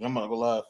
I'm gonna go live.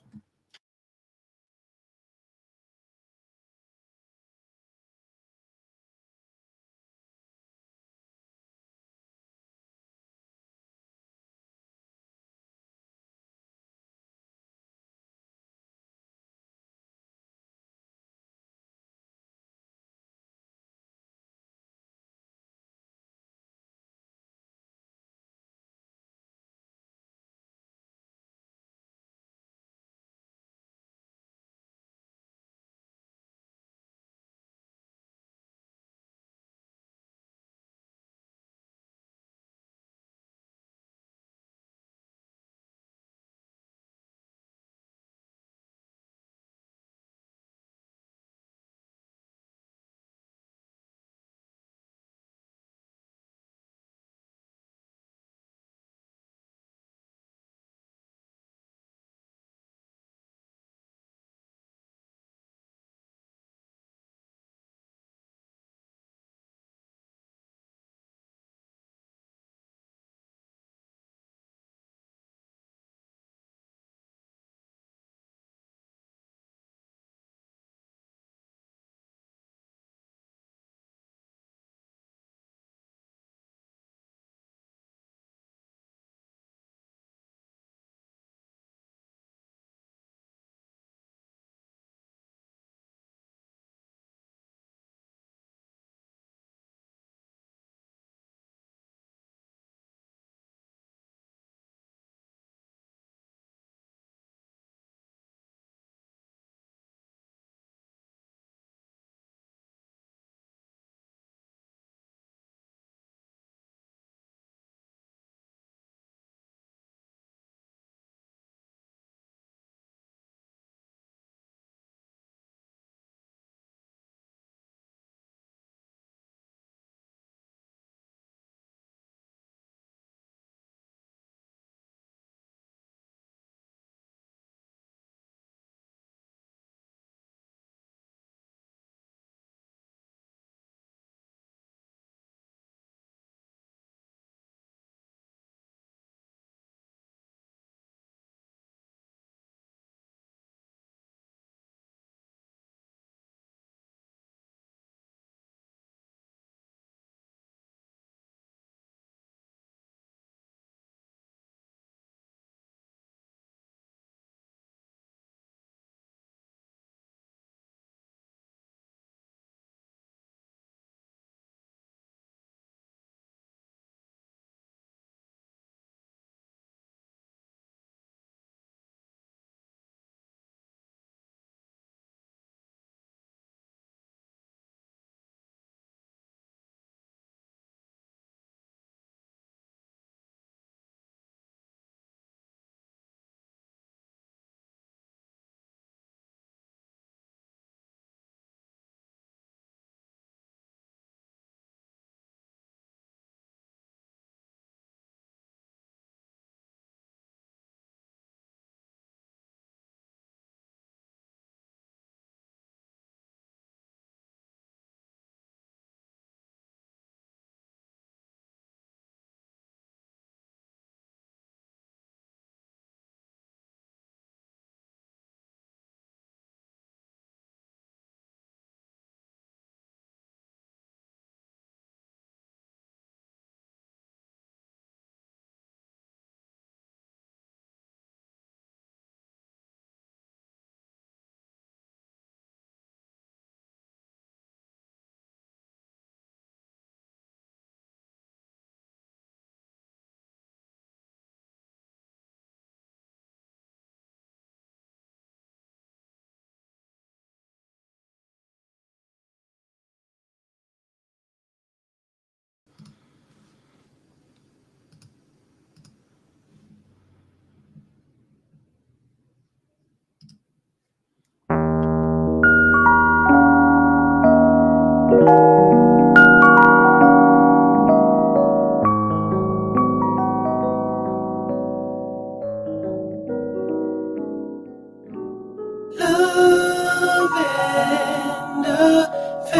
Love and affection,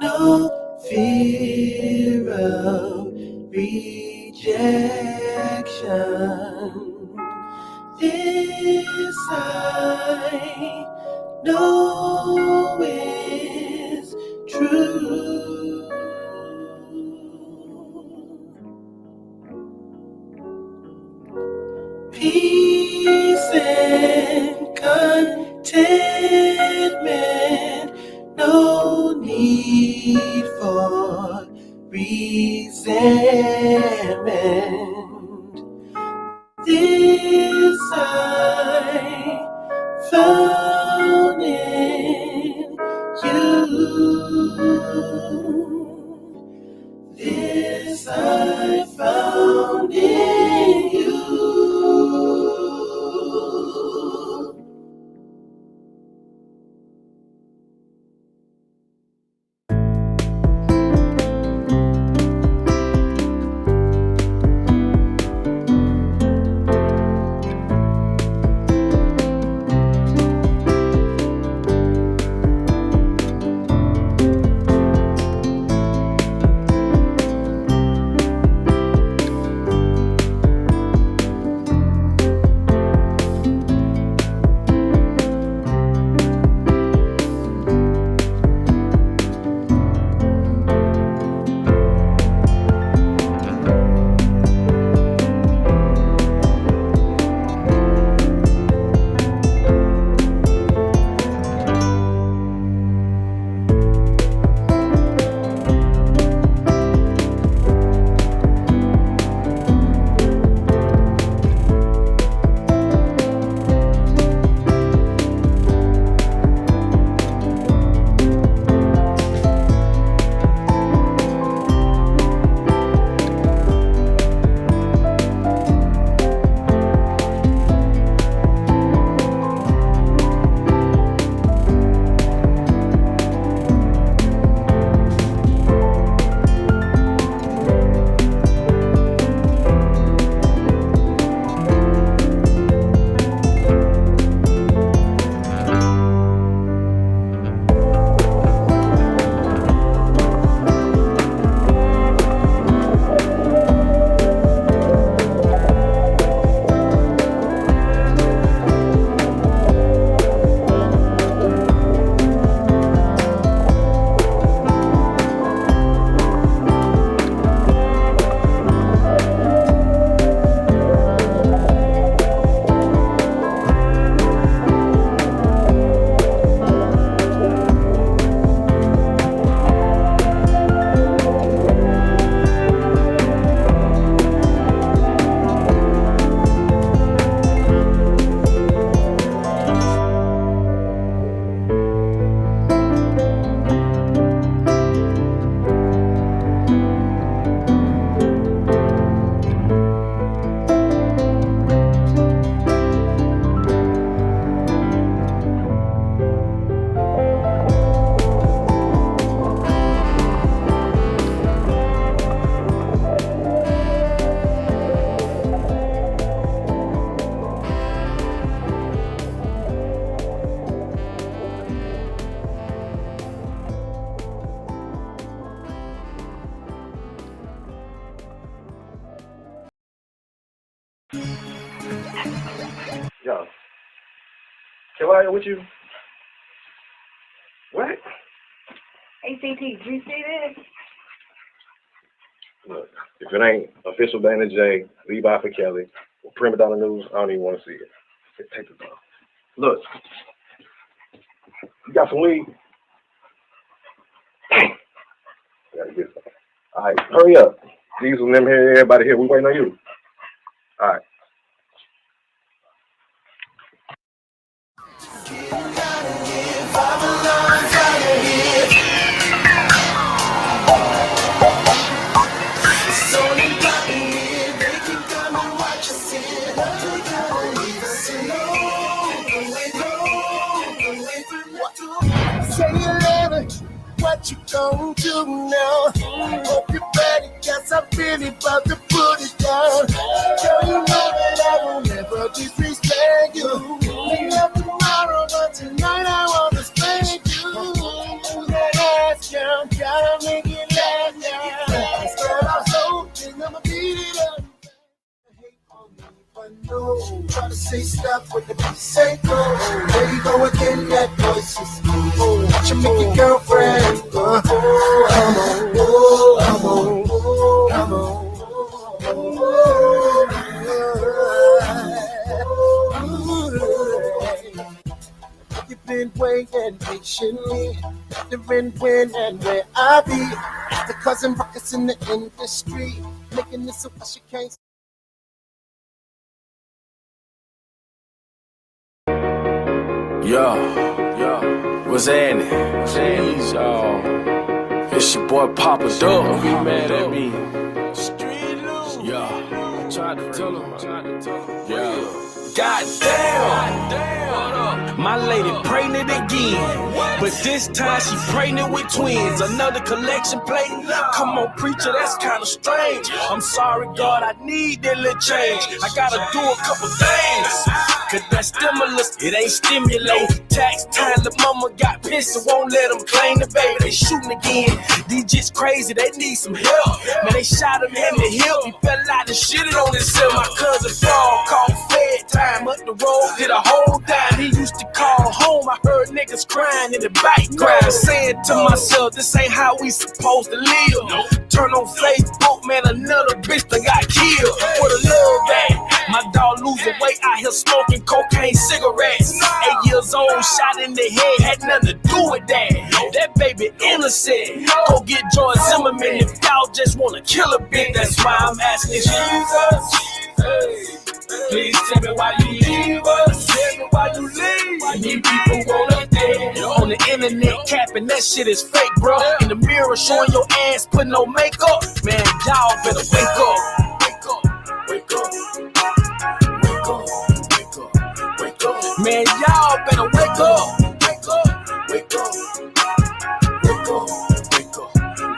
no fear of rejection. This I know is true. Peace and contentment, no need for resentment. This I found in you. This I found in you. Yo, can I with you? What? ACT, did you see this? Look, if it ain't official Dana J, Levi for Kelly, or Prima Donna News, I don't even want to see it. Take this off. Look, you got some weed? Gotta get some. All right, hurry up. Diesel and them here, everybody here. We waiting on you. All right. Say 11, what you gon' do now? Hope you're ready, cause I'm really about to put it down. Girl, you know that I will never disrespect you. We have tomorrow, but tonight I wanna spank you. That ass down, gotta make it last now. Girl, I'm so, I'ma beat it up. Hate on me, but no. Try to say stop when the beat say go. There you go again, that voice is oh, watch you make your girlfriend go. Come on, come on, come on. You've been waiting patiently, wondering when and where I be. The cousin rockets in the industry, making this so she can't. Yo, what's happening? Jeez, y'all. It's your boy Papa Dub. Don't be mad at me. Yeah, try to tell him. Yeah. Goddamn, my lady pregnant again, but this time she pregnant with twins. Another collection plate. Come on, preacher, that's kind of strange. I'm sorry, God, I need that little change. I gotta do a couple things, cause that stimulus, it ain't stimulate. Tax time, the mama got pissed and won't let them claim the baby. They shooting again. These just crazy, they need some help. Man, they shot him in the hip. He fell out and shitted on himself. My cousin Paul called Fed time up the road, did a whole dime. He used to call home. I heard niggas crying in the background, saying to myself, this ain't how we supposed to live. Turn on Facebook, man, another bitch that got killed. What a love at. My dog losing weight out here smoking cocaine cigarettes. 8 years old, shot in the head, had nothing to do with that. That baby innocent. Go get George Zimmerman if y'all just wanna kill a bitch. That's why I'm asking Jesus. Please tell me why you leave us. Tell me why you leave. These people wanna dead. On the internet capping, that shit is fake, bro. In the mirror showing your ass, putting no makeup. Man, y'all better wake up. Wake up, wake up, wake up, wake up, wake up. Man, y'all better wake up. Wake up, wake up, wake up, wake up,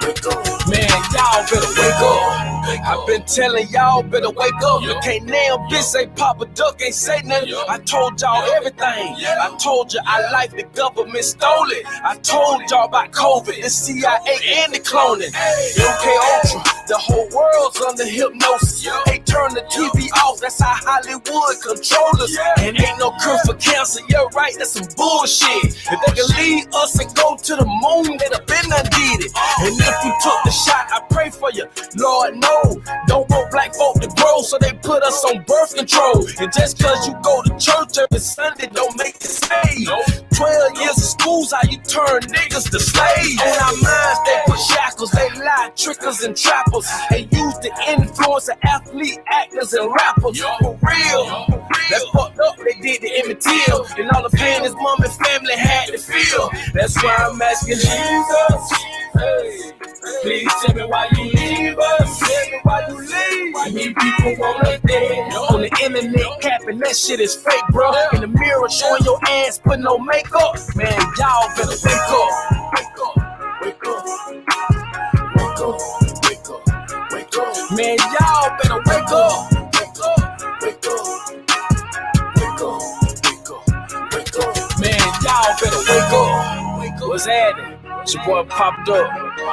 wake up. Man, y'all better wake up. I've been telling y'all better wake up. You can't nail bitch, ain't Papa Duck, ain't say nothing. I told y'all everything. I told you I like the government stole it. I told y'all about COVID, the CIA and the cloning. MK Ultra, the whole world's under hypnosis. They turn the TV off, that's how Hollywood control us. And ain't no cure for cancer, you're right, that's some bullshit. If they can lead us and go to the moon, they'd have been done did it. And if you took the shot, I pray for you. Lord, no. Don't want black folk to grow, so they put us on birth control. And just cause you go to church every Sunday don't make you saved. 12 years of school's how you turn niggas to slaves. On our minds they put shackles, they lie, trickers and trappers. They use the influence of athlete, actors and rappers. For real, that's fucked up, they did to Emmett Till. And all the pain his mom and family had to feel. That's why I'm asking Jesus, hey, please tell me why you leave us. Tell me why you leave. Why these people wanna dead. On the internet capping, that shit is fake, bro. In the mirror showing your ass, putting no makeup. Man, y'all better wake up. Wake up, wake up, wake up, wake up, wake up. Man, y'all better wake up. Wake up, wake up, wake up, wake up, wake up. Man, y'all better wake up. Wake up. What's happening? It's your boy popped up.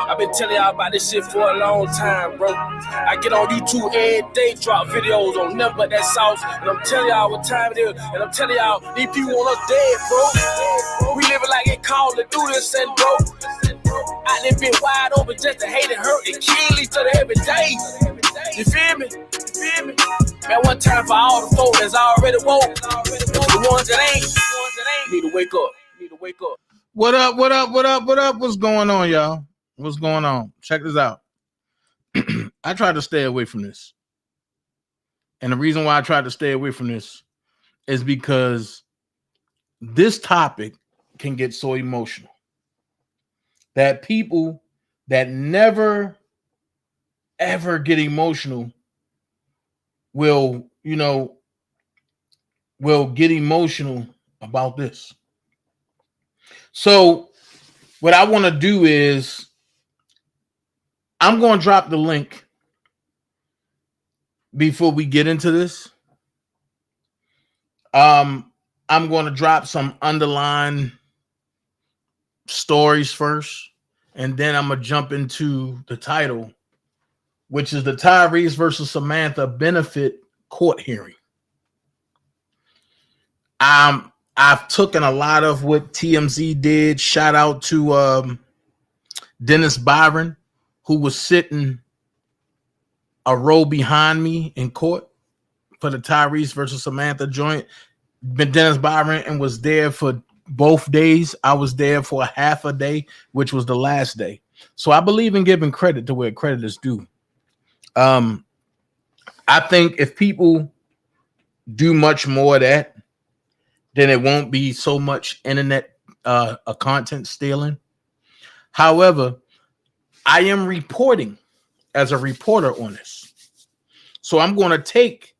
I've been telling y'all about this shit for a long time, bro. I get on these two every day, drop videos on nothing but that sauce. And I'm telling y'all what time it is. And I'm telling y'all, these people want us dead, bro. We living like it called to do this, and bro, I done been wide open just to hate and hurt and kill each other every day. You feel me? You feel me? Man, one time for all the folks that's already woke. The ones that ain't need to wake up. Need to wake up. What up, what up, what up, what up? What's going on, y'all? What's going on? Check this out. I tried to stay away from this. And the reason why I tried to stay away from this is because this topic can get so emotional that people that never, ever get emotional will get emotional about this. So what I want to do is I'm going to drop the link before we get into this. I'm going to drop some underlying stories first, and then I'm going to jump into the title, which is the Tyrese versus Samantha benefit court hearing. I've taken a lot of what TMZ did. Shout out to Dennis Byron, who was sitting a row behind me in court for the Tyrese versus Samantha joint. Dennis Byron and was there for both days. I was there for a half a day, which was the last day. So I believe in giving credit to where credit is due. I think if people do much more of that, then it won't be so much internet content stealing. However, I am reporting as a reporter on this. So I'm going to take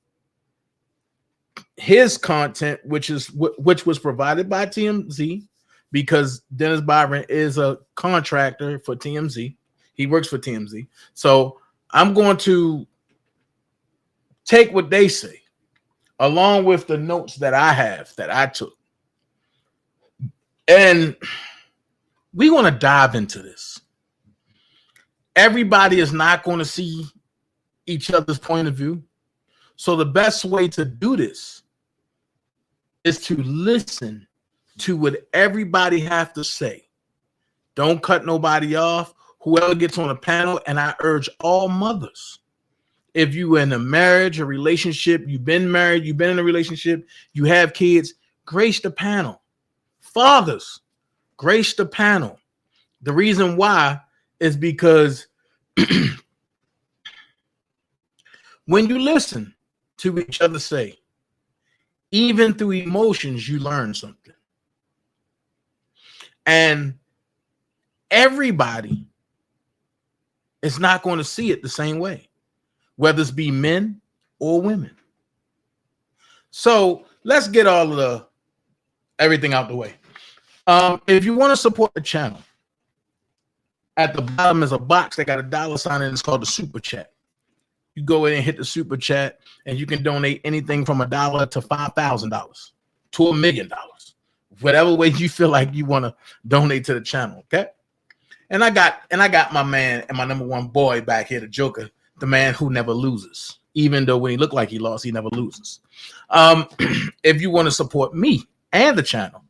his content, which was provided by TMZ, because Dennis Byron is a contractor for TMZ. He works for TMZ. So I'm going to take what they say, along with the notes that I have that I took. And we want to dive into this. Everybody is not going to see each other's point of view. So the best way to do this is to listen to what everybody have to say. Don't cut nobody off. Whoever gets on the panel, and I urge all mothers, if you in a marriage, a relationship, you've been married, you've been in a relationship, you have kids, grace the panel. Fathers, grace the panel. The reason why is because when you listen to each other say, even through emotions, you learn something. And everybody is not going to see it the same way, whether it's be men or women. So let's get all of everything out the way. If you want to support the channel, at the bottom is a box that got a $ in it. It's called the Super Chat. You go in and hit the Super Chat, and you can donate anything from $1 to $5,000 to $1 million, whatever way you feel like you want to donate to the channel. Okay. And I got my man and my number one boy back here, the Joker, the man who never loses. Even though when he looked like he lost, he never loses. If you want to support me and the channel,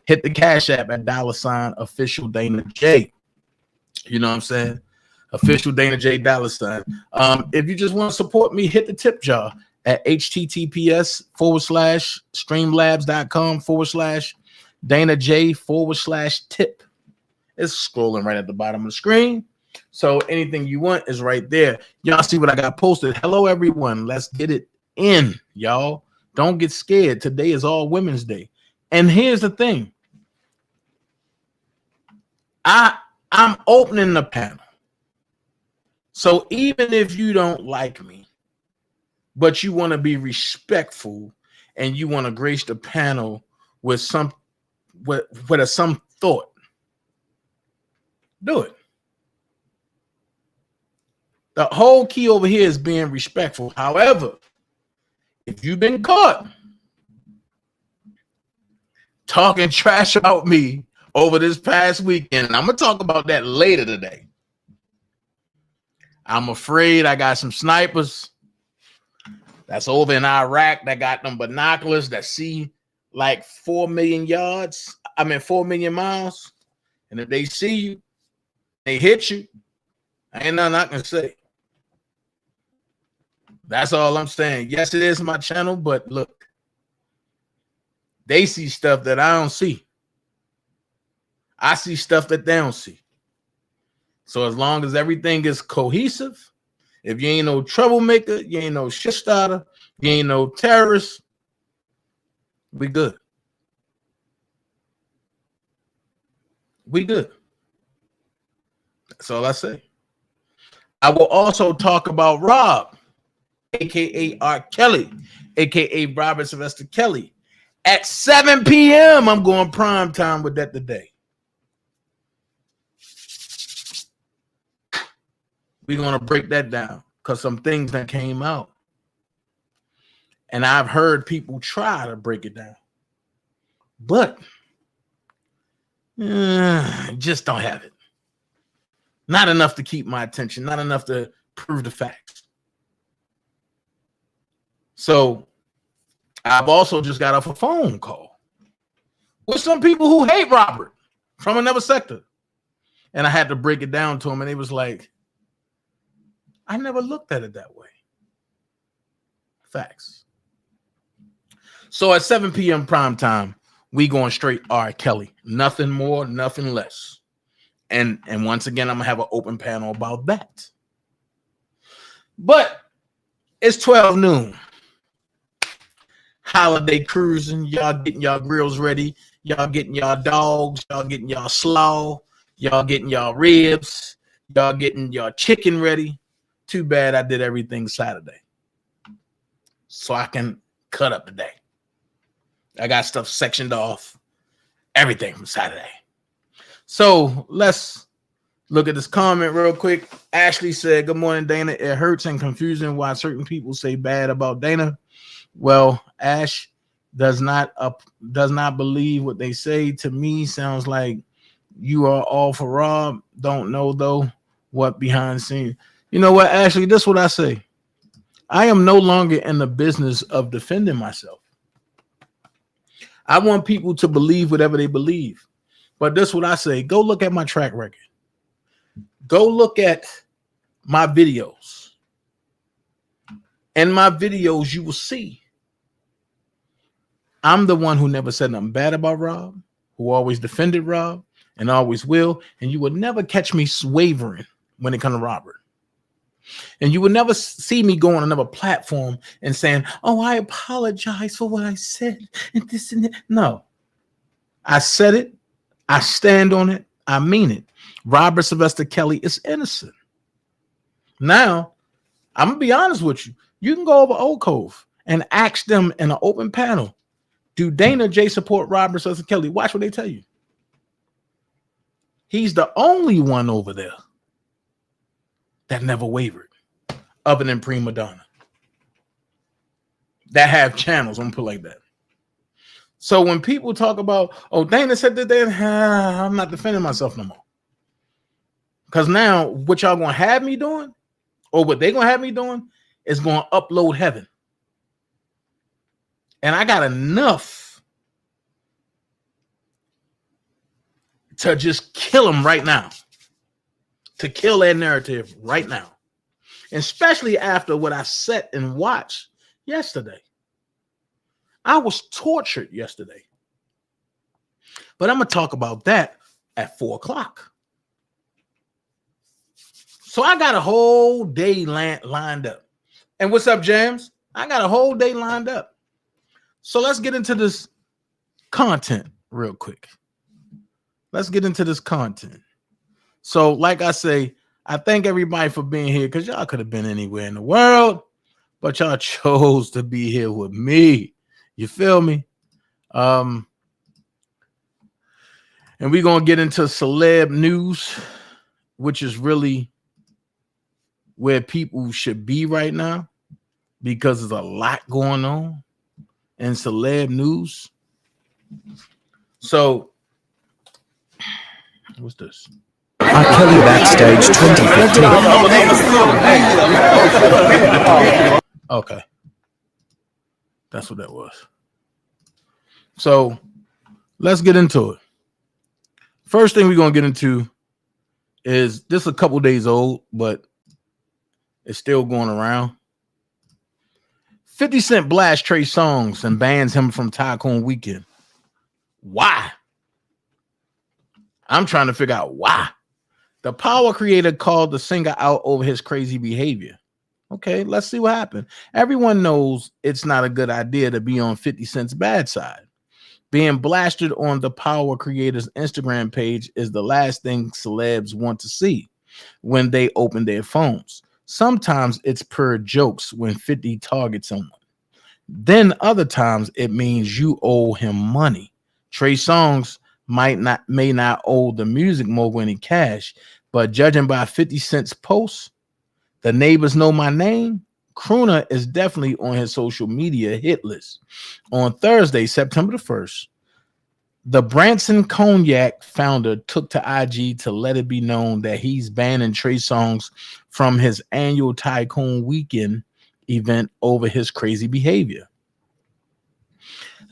hit the Cash App at $ official Dana J. You know what I'm saying? Official Dana J $. If you just want to support me, hit the tip jar at https:/streamlabs.com/Dana J/tip. It's scrolling right at the bottom of the screen. So anything you want is right there. Y'all see what I got posted. Hello, everyone. Let's get it in, y'all. Don't get scared. Today is All Women's Day. And here's the thing. I'm opening the panel. So even if you don't like me, but you want to be respectful and you want to grace the panel with some thought, do it. The whole key over here is being respectful. However, if you've been caught talking trash about me over this past weekend, and I'm going to talk about that later today, I'm afraid I got some snipers that's over in Iraq that got them binoculars that see like 4 million yards. 4 million miles. And if they see you, they hit you. Ain't nothing I can say. That's all I'm saying. Yes, it is my channel, but look, they see stuff that I don't see. I see stuff that they don't see. So as long as everything is cohesive, if you ain't no troublemaker, you ain't no shit starter, you ain't no terrorist, we good. We good. That's all I say. I will also talk about Rob, aka R. Kelly, aka Robert Sylvester Kelly. At 7 p.m., I'm going prime time with that today. We're going to break that down because some things that came out. And I've heard people try to break it down. But just don't have it. Not enough to keep my attention. Not enough to prove the facts. So I've also just got off a phone call with some people who hate Robert from another sector. And I had to break it down to them, and it was like, I never looked at it that way. Facts. So at 7 p.m. prime time, we going straight R. Kelly. Nothing more, nothing less. And once again, I'm going to have an open panel about that. But it's 12 noon. Holiday cruising. Y'all getting y'all grills ready. Y'all getting y'all dogs. Y'all getting y'all slaw. Y'all getting y'all ribs. Y'all getting y'all chicken ready. Too bad I did everything Saturday, so I can cut up today. I got stuff sectioned off, everything from Saturday. So let's look at this comment real quick. Ashley said, "Good morning, Dana. It hurts and confusing why certain people say bad about Dana." Well, Ash does not believe what they say. To me, sounds like you are all for Rob. Don't know though what behind the scenes. You know what, Ashley, this is what I say. I am no longer in the business of defending myself. I want people to believe whatever they believe. But this is what I say. Go look at my track record. Go look at my videos. In my videos, you will see I'm the one who never said nothing bad about Rob, who always defended Rob and always will. And you will never catch me wavering when it comes to Robert. And you would never see me go on another platform and saying, "Oh, I apologize for what I said," and this and that. No, I said it. I stand on it. I mean it. Robert Sylvester Kelly is innocent. Now, I'm going to be honest with you. You can go over Oak Cove and ask them in an open panel, do Dana J support Robert Sylvester Kelly? Watch what they tell you. He's the only one over there that never wavered, other than Prima Donna, that have channels. I'm gonna put it like that. So when people talk about, oh, Dana said that, I'm not defending myself no more. Because now what y'all gonna have me doing, or what they gonna have me doing, is gonna upload heaven. And I got enough to just kill them right now. To kill that narrative right now. Especially after what I sat and watched yesterday. I was tortured yesterday. But I'm going to talk about that at 4 o'clock. So I got a whole day lined up. And what's up, Jams? I got a whole day lined up. So let's get into this content real quick. Let's get into this content. So, like I say, I thank everybody for being here, because y'all could have been anywhere in the world, but y'all chose to be here with me. You feel me? And we're going to get into celeb news, which is really where people should be right now, because there's a lot going on in celeb news. So, what's this? R. Kelly Backstage 2015. Okay. That's what that was. So let's get into it. First thing we're going to get into is this a couple days old, but it's still going around. 50 Cent blasts Trey Songz and bans him from Tycoon Weekend. Why? I'm trying to figure out why. The Power creator called the singer out over his crazy behavior. Okay, let's see what happened. Everyone knows it's not a good idea to be on 50 Cent's bad side. Being blasted on the Power creator's Instagram page is the last thing celebs want to see when they open their phones. Sometimes it's per jokes when 50 targets someone. Then other times it means you owe him money. Trey Songz may not owe the music mogul any cash, but judging by 50 Cent's posts, the neighbors know my name, Crooner is definitely on his social media hit list. On Thursday, September the 1st, the Branson Cognac founder took to IG to let it be known that he's banning Trey Songz from his annual Tycoon Weekend event over his crazy behavior.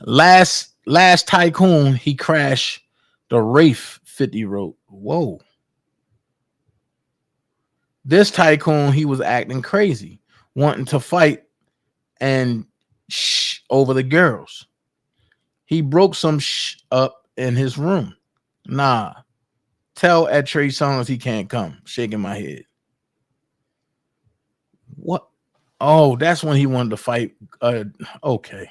Last tycoon, he crashed the Wraith 50 wrote. Whoa. This tycoon, he was acting crazy, wanting to fight and over the girls. He broke some up in his room. Nah. Tell at Trey Songz he can't come. Shaking my head. What? Oh, that's when he wanted to fight. Okay.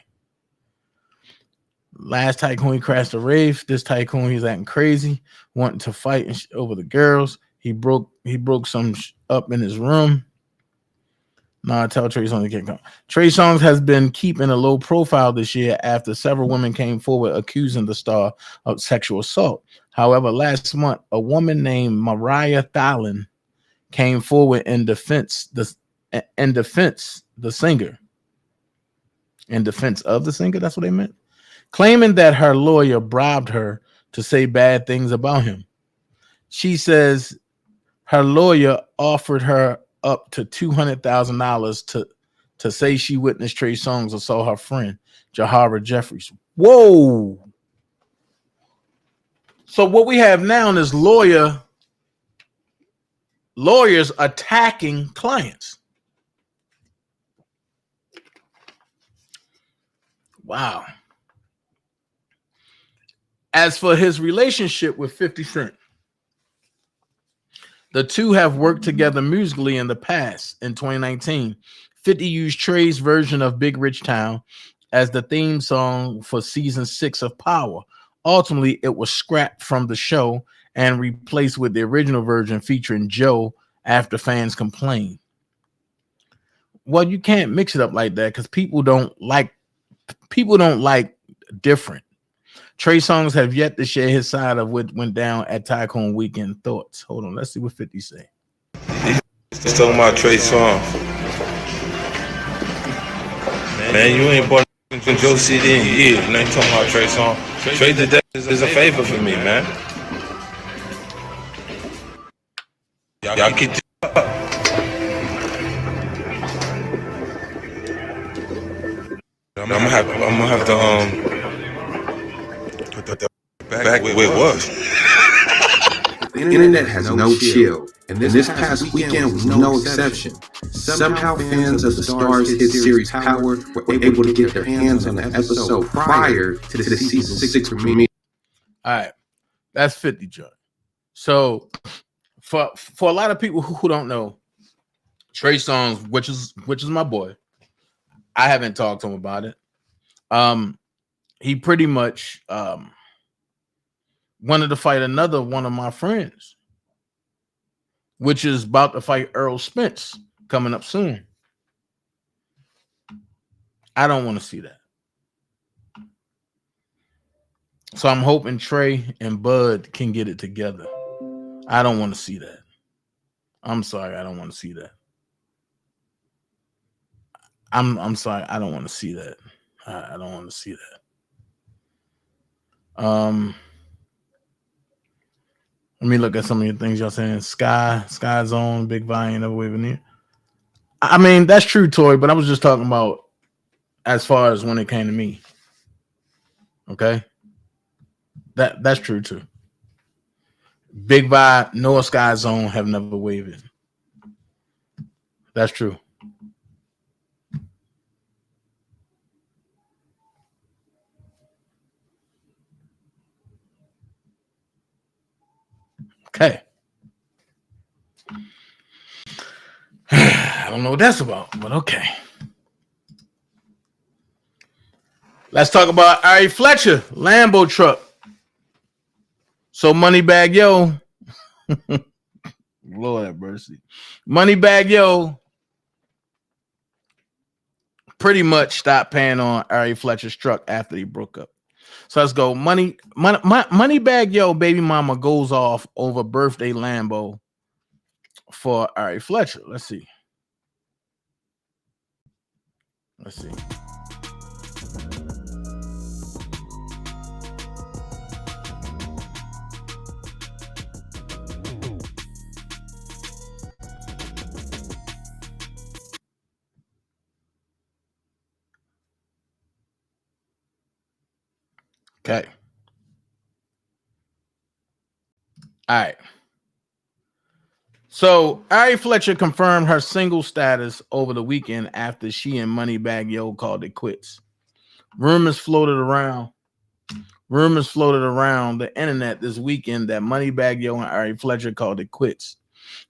Last tycoon, he crashed a rave. This tycoon, he's acting crazy, wanting to fight over the girls. He broke some up in his room. Nah, tell Trey Songz he can't come. Trey Songz has been keeping a low profile this year after several women came forward accusing the star of sexual assault. However, last month, a woman named Mariah Thalen came forward in defense of the singer. That's what they meant. Claiming that her lawyer bribed her to say bad things about him. She says her lawyer offered her up to $200,000 to say she witnessed Trey Songz assault her friend, Jahara Jeffries. Whoa. So what we have now is lawyers attacking clients. Wow. As for his relationship with 50 Cent, the two have worked together musically in the past. In 2019, 50 used Trey's version of Big Rich Town as the theme song for season 6 of Power. Ultimately, it was scrapped from the show and replaced with the original version featuring Joe after fans complained. Well, you can't mix it up like that because people don't like different. Trey Songz have yet to share his side of what went down at Tycoon Weekend. Thoughts? Hold on, let's see what 50 say. He's talking about Trey Songz. Man, you ain't bought Joe CD in years. And ain't talking about Trey Songz. Trey did that is a favor for me, man. Y'all keep it up. I'm gonna have to put that back where it was. The internet has no chill, and this past weekend was no exception. Somehow fans of the Starz hit series Power were able to get their hands on the episode prior to the season 6 premiere. All right, that's 50 Joy. So for a lot of people who don't know, Trey Songz, which is my boy, I haven't talked to him about it. He pretty much wanted to fight another one of my friends, which is about to fight Earl Spence coming up soon. I don't want to see that. So I'm hoping Trey and Bud can get it together. I don't want to see that. I'm sorry, I don't want to see that. I'm sorry, I don't want to see that. I don't want to see that. Let me look at some of your things y'all saying. Sky Zone, Big Volume, Never Waving Near. I mean, that's true, Toy, but I was just talking about as far as when it came to me. Okay? That's true too. Big Vibe, Noah Sky Zone have never wavered. That's true. Okay. I don't know what that's about, but okay. Let's talk about Fletcher, Lambo truck. So Moneybagg Yo, Lord have mercy. Moneybagg Yo pretty much stopped paying on Ari Fletcher's truck after he broke up. So let's go. Moneybagg Yo baby mama goes off over birthday Lambo for Ari Fletcher. Let's see. Okay. All right. So Ari Fletcher confirmed her single status over the weekend after she and Moneybagg Yo called it quits. Rumors floated around the internet this weekend that Moneybagg Yo and Ari Fletcher called it quits.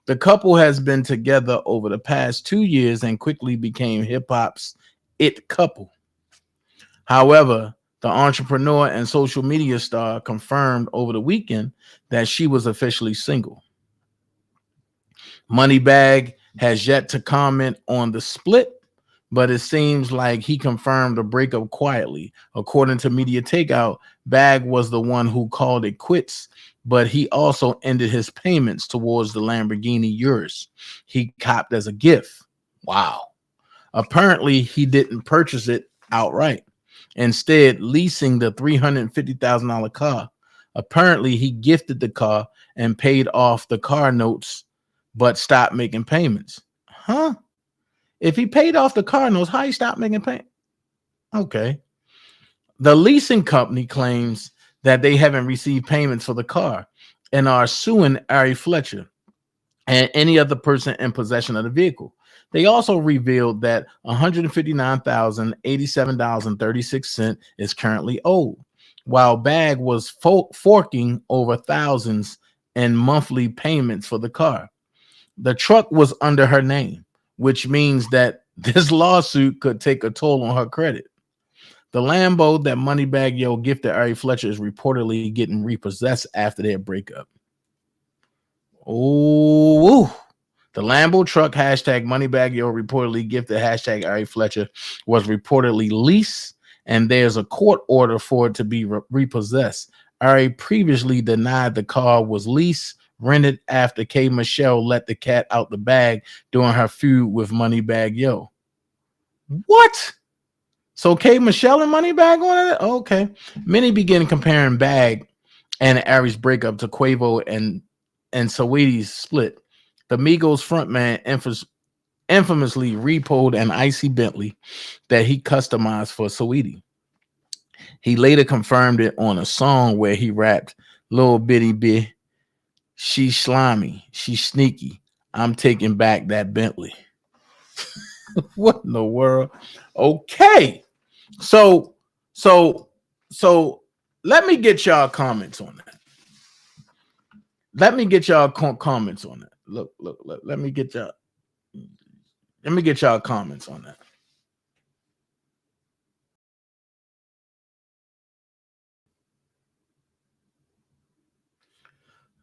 The couple has been together over the past 2 years and quickly became hip-hop's it couple. However, the entrepreneur and social media star confirmed over the weekend that she was officially single. Moneybagg has yet to comment on the split, but it seems like he confirmed the breakup quietly. According to Media Takeout, Bag was the one who called it quits, but he also ended his payments towards the Lamborghini Urus he copped as a gift. Wow. Apparently, he didn't purchase it outright, instead leasing the $350,000 car. Apparently, he gifted the car and paid off the car notes, but stopped making payments. Huh? If he paid off the car notes, how he stopped making payments? Okay. The leasing company claims that they haven't received payments for the car and are suing Ari Fletcher and any other person in possession of the vehicle. They also revealed that $159,087.36 is currently owed, while Bag was forking over thousands in monthly payments for the car. The truck was under her name, which means that this lawsuit could take a toll on her credit. The Lambo that Moneybagg Yo gifted Ari Fletcher is reportedly getting repossessed after their breakup. Oh, the Lambo truck hashtag Moneybagg Yo reportedly gifted hashtag Ari Fletcher was reportedly leased, and there's a court order for it to be repossessed. Ari previously denied the car was leased, rented after K. Michelle let the cat out the bag during her feud with Moneybagg Yo. What? So K. Michelle and Moneybagg on it? Okay. Many begin comparing Bag and Ari's breakup to Quavo and Saweetie's split. The Migos frontman infamously repoed an icy Bentley that he customized for Saweetie. He later confirmed it on a song where he rapped, "Little bitty bit, she slimy, she sneaky. I'm taking back that Bentley." What in the world? Okay. So let me get y'all comments on that. Let me get y'all comments on that. Look, let me get y'all comments on that.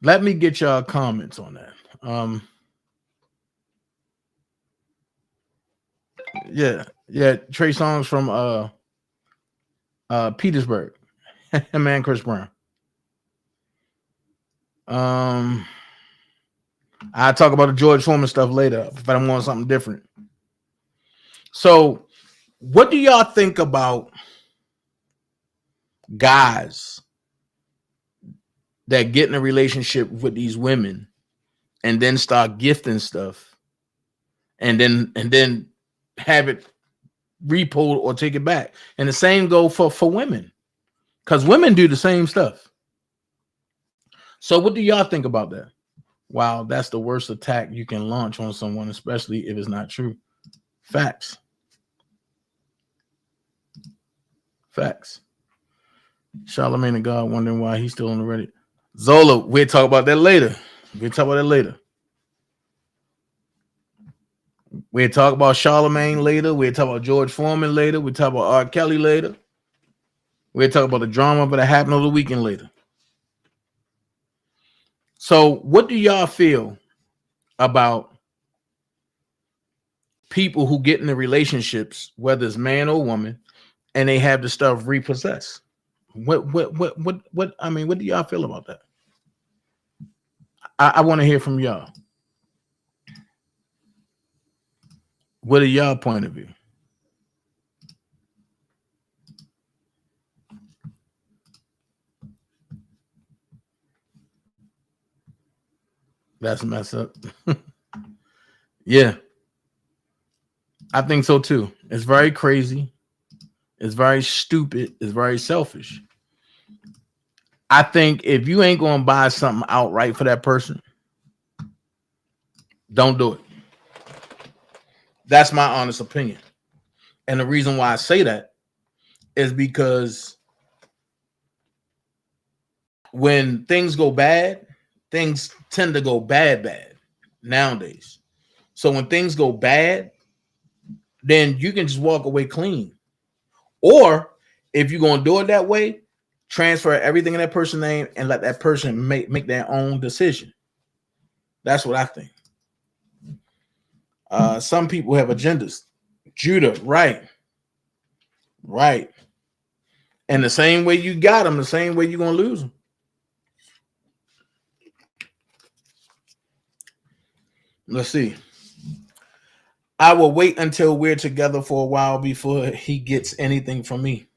Let me get y'all comments on that. Yeah, Trey Songz from Petersburg. Man, Chris Brown. I'll talk about the George Foreman stuff later if I'm on something different. So, what do y'all think about guys that get in a relationship with these women and then start gifting stuff and then have it repoed or take it back? And the same go for women, because women do the same stuff. So what do y'all think about that? Wow, that's the worst attack you can launch on someone, especially if it's not true. Facts. Charlamagne the God wondering why he's still on the Reddit. Zola, we'll talk about that later. We'll talk about Charlamagne later. We'll talk about George Foreman later. We'll talk about R. Kelly later. We'll talk about the drama that happened over the weekend later. So what do y'all feel about people who get into relationships, whether it's man or woman, and they have the stuff repossessed? What I mean, what do y'all feel about that? I want to hear from y'all. What are y'all point of view? That's messed up. Yeah. I think so too. It's very crazy. It's very stupid. It's very selfish. I think if you ain't gonna buy something outright for that person, don't do it. That's my honest opinion. And the reason why I say that is because when things go bad, things tend to go bad nowadays. So when things go bad, then you can just walk away clean. Or if you're going to do it that way, transfer everything in that person's name and let that person make their own decision. That's what I think. Some people have agendas. Judah, right. And the same way you got them, the same way you're going to lose them. Let's see. I will wait until we're together for a while before he gets anything from me.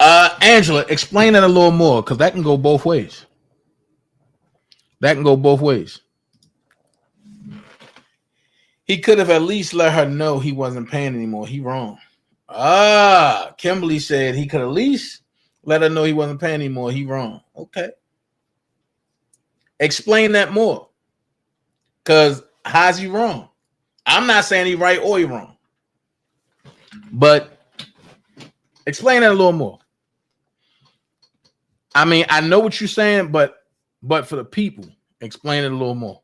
Angela, explain that a little more, because that can go both ways. He could have at least let her know he wasn't paying anymore. He wrong. Kimberly said he could at least let her know he wasn't paying anymore. He wrong. Okay. Explain that more. Because how's he wrong? I'm not saying he right or he wrong. But explain that a little more. I mean, I know what you're saying, but for the people, explain it a little more.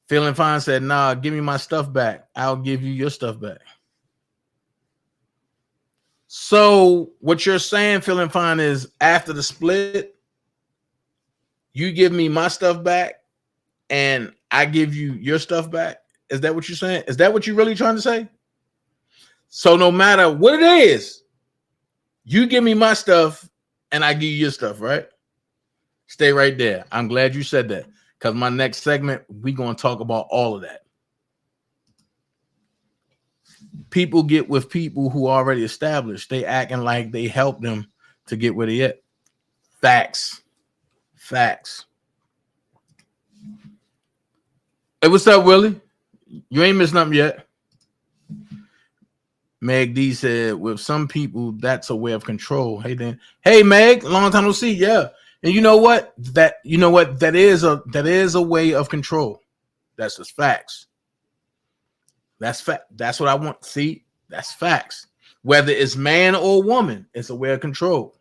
Feeling Fine said, nah, give me my stuff back. I'll give you your stuff back. So what you're saying, Feeling Fine, is after the split, you give me my stuff back and I give you your stuff back. Is that what you're saying? Is that what you're really trying to say? So no matter what it is, you give me my stuff and I give you your stuff, right? Stay right there. I'm glad you said that, because my next segment, we're going to talk about all of that. People get with people who are already established. They acting like they help them to get where they at. Facts. Hey, what's up, Willie? You ain't missed nothing yet. Meg D said, with some people, that's a way of control. Hey, then. Hey, Meg, long time no see. Yeah. And you know what? That is a way of control. That's just facts. That's fact. That's what I want. See, that's facts. Whether it's man or woman, it's a way of control.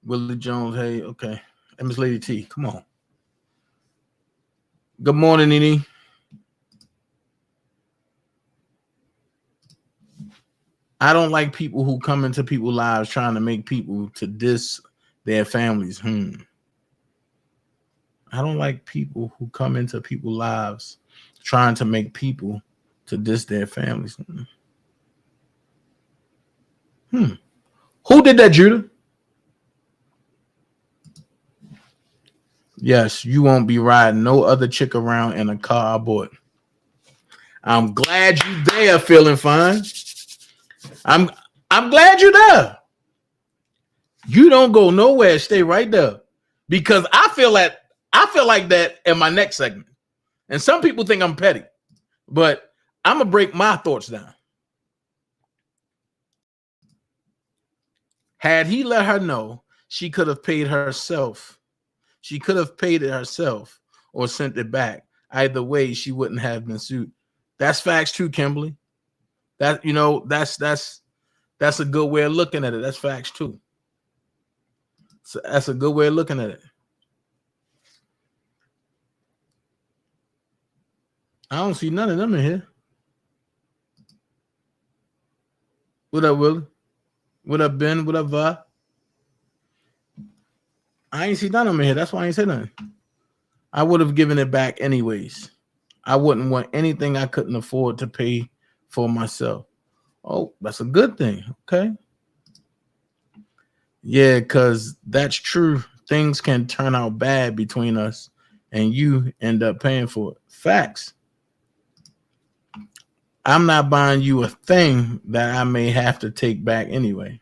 Willie Jones, hey, okay. And Miss Lady T, come on. Good morning, Innnnn. I don't like people who come into people's lives trying to make people to diss their families. I don't like people who come into people's lives trying to make people to diss their families. Who did that, Judah? Yes, you won't be riding no other chick around in a car I bought. I'm glad you there, Feeling Fine. I'm glad you're there. You don't go nowhere. Stay right there, because I feel like that in my next segment. And some people think I'm petty, but I'm gonna break my thoughts down. Had he let her know, she could have paid herself. She could have paid it herself or sent it back. Either way, she wouldn't have been sued. That's facts too, Kimberly. That, you know, that's a good way of looking at it. That's facts too. So that's a good way of looking at it. I don't see none of them in here. What up, Willie? What up, Ben? What up, Va? I ain't see none of them in here. That's why I ain't say nothing. I would have given it back anyways. I wouldn't want anything I couldn't afford to pay for myself. Oh, that's a good thing. Okay. Yeah, because that's true. Things can turn out bad between us and you end up paying for it. Facts. I'm not buying you a thing that I may have to take back anyway.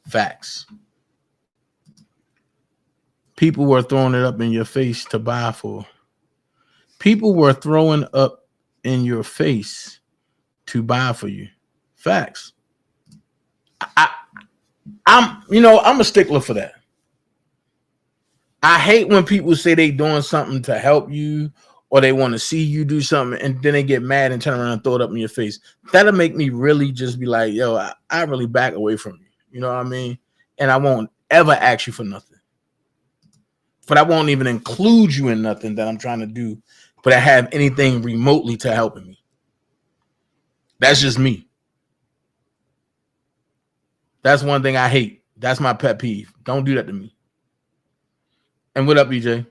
Facts. People were throwing it up in your face to buy for. People were throwing up in your face to buy for you. Facts. I'm a stickler for that. I hate when people say they doing something to help you or they want to see you do something and then they get mad and turn around and throw it up in your face. That'll make me really just be like, yo, I really back away from you. You know what I mean? And I won't ever ask you for nothing. But I won't even include you in nothing that I'm trying to do, but I have anything remotely to helping me. That's just me. That's one thing I hate. That's my pet peeve. Don't do that to me. And what up, BJ?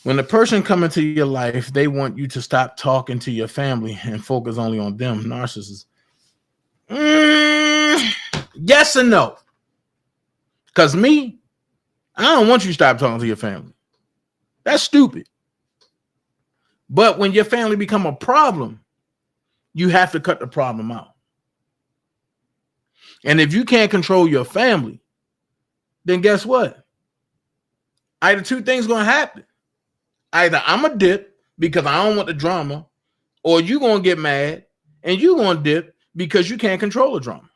When the person come into your life, they want you to stop talking to your family and focus only on them. Narcissists. Yes and no. Because me, I don't want you to stop talking to your family. That's stupid. But when your family become a problem, you have to cut the problem out. And if you can't control your family, then guess what? Either two things going to happen. Either I'm a dip because I don't want the drama, or you going to get mad and you going to dip because you can't control the drama.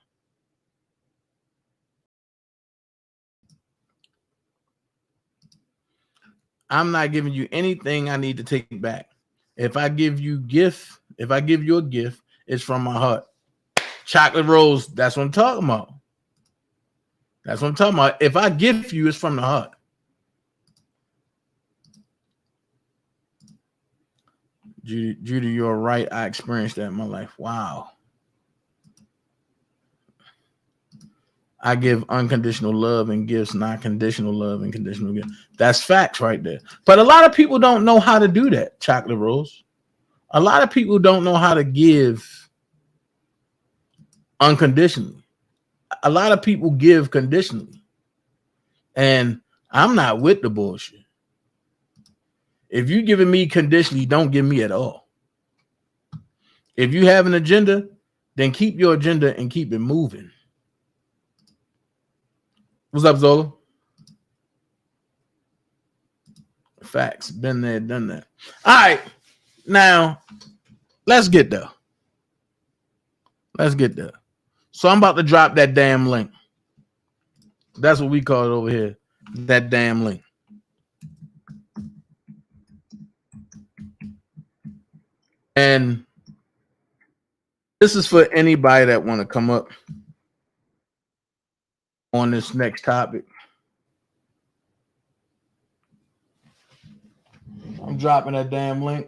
I'm not giving you anything I need to take back. If I give you a gift, it's from my heart. Chocolate rose, that's what I'm talking about. That's what I'm talking about. If I gift you, it's from the heart. Judy, you're right. I experienced that in my life. Wow. I give unconditional love and gifts, not conditional love and conditional gifts. That's facts right there. But a lot of people don't know how to do that, Chocolate Rose. A lot of people don't know how to give unconditionally. A lot of people give conditionally. And I'm not with the bullshit. If you're giving me conditionally, don't give me at all. If you have an agenda, then keep your agenda and keep it moving. What's up, Zola? Facts. Been there, done that. All right. Now, let's get there. Let's get there. So I'm about to drop that damn link. That's what we call it over here. That damn link. And this is for anybody that want to come up on this next topic. I'm dropping that damn link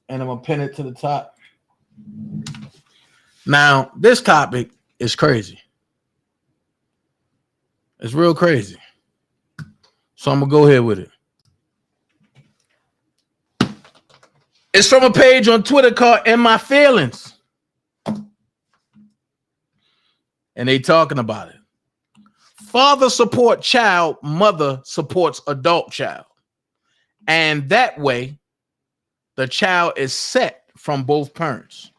and I'm gonna pin it to the top. Now, this topic is crazy. It's real crazy. So I'm gonna go ahead with it. It's from a page on Twitter called In My Feelings. And they talking about it. Father support child, mother supports adult child. And that way, the child is set from both parents.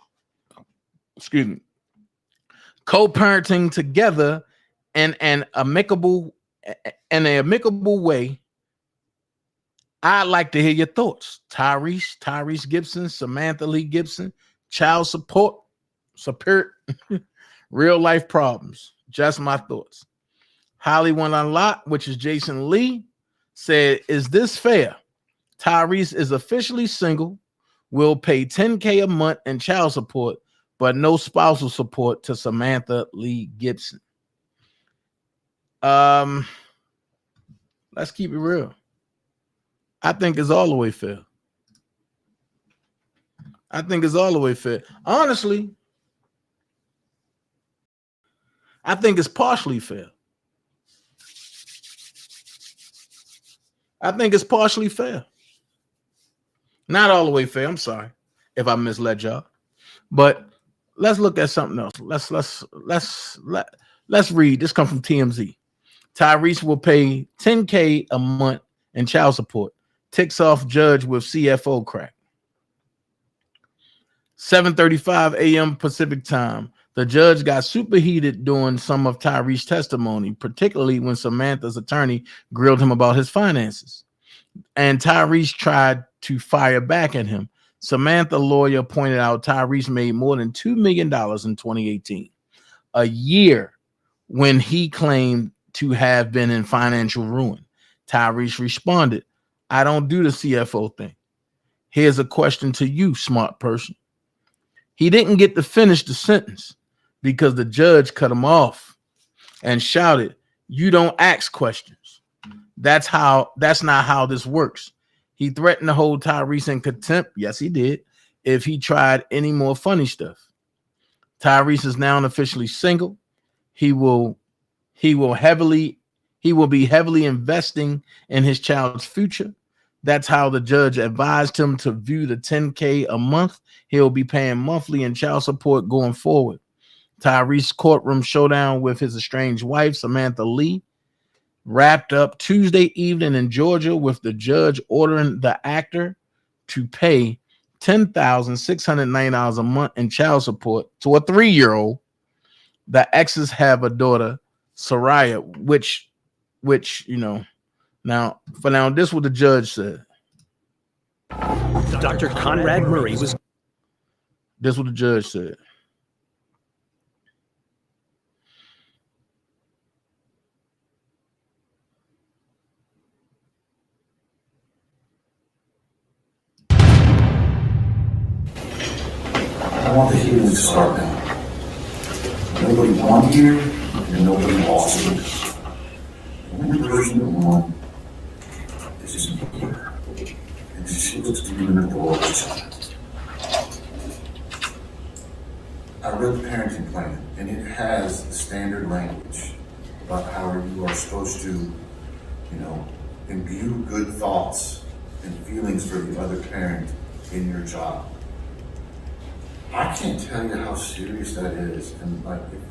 Excuse me. Co-parenting together in an amicable way. I'd like to hear your thoughts. Tyrese Gibson, Samantha Lee Gibson, child support, real life problems. Just my thoughts. Hollywood Unlocked, which is Jason Lee, said, is this fair? Tyrese is officially single, will pay $10,000 a month in child support, but no spousal support to Samantha Lee Gibson. Let's keep it real. I think it's all the way fair. I think it's all the way fair. Honestly, I think it's partially fair. I think it's partially fair. Not all the way fair. I'm sorry if I misled y'all. But let's look at something else. Let's read. This comes from TMZ. Tyrese will pay $10,000 a month in child support. Ticks off judge with CFO crack. 7:35 a.m. Pacific time. The judge got superheated during some of Tyrese's testimony, particularly when Samantha's attorney grilled him about his finances. And Tyrese tried to fire back at him. Samantha lawyer pointed out Tyrese made more than $2 million in 2018, a year when he claimed to have been in financial ruin. Tyrese responded, I don't do the CFO thing. Here's a question to you, smart person. He didn't get to finish the sentence because the judge cut him off and shouted, you don't ask questions. That's not how this works. He threatened to hold Tyrese in contempt. Yes, he did. If he tried any more funny stuff. Tyrese is now officially single. He will be heavily investing in his child's future. That's how the judge advised him to view the $10K a month he'll be paying monthly in child support going forward. Tyrese's courtroom showdown with his estranged wife, Samantha Lee, wrapped up Tuesday evening in Georgia with the judge ordering the actor to pay $10,690 a month in child support to a 3-year-old. The exes have a daughter, Soraya, which now this is what the judge said. Dr. Conrad Murray was. This is what the judge said. I want the healing to start now. Nobody won here, and nobody lost here. The only person that won is here. And she looks to you in the door of the child. I read the parenting plan, and it has the standard language about how you are supposed to, imbue good thoughts and feelings for the other parent in your child. I can't tell you how serious that is. And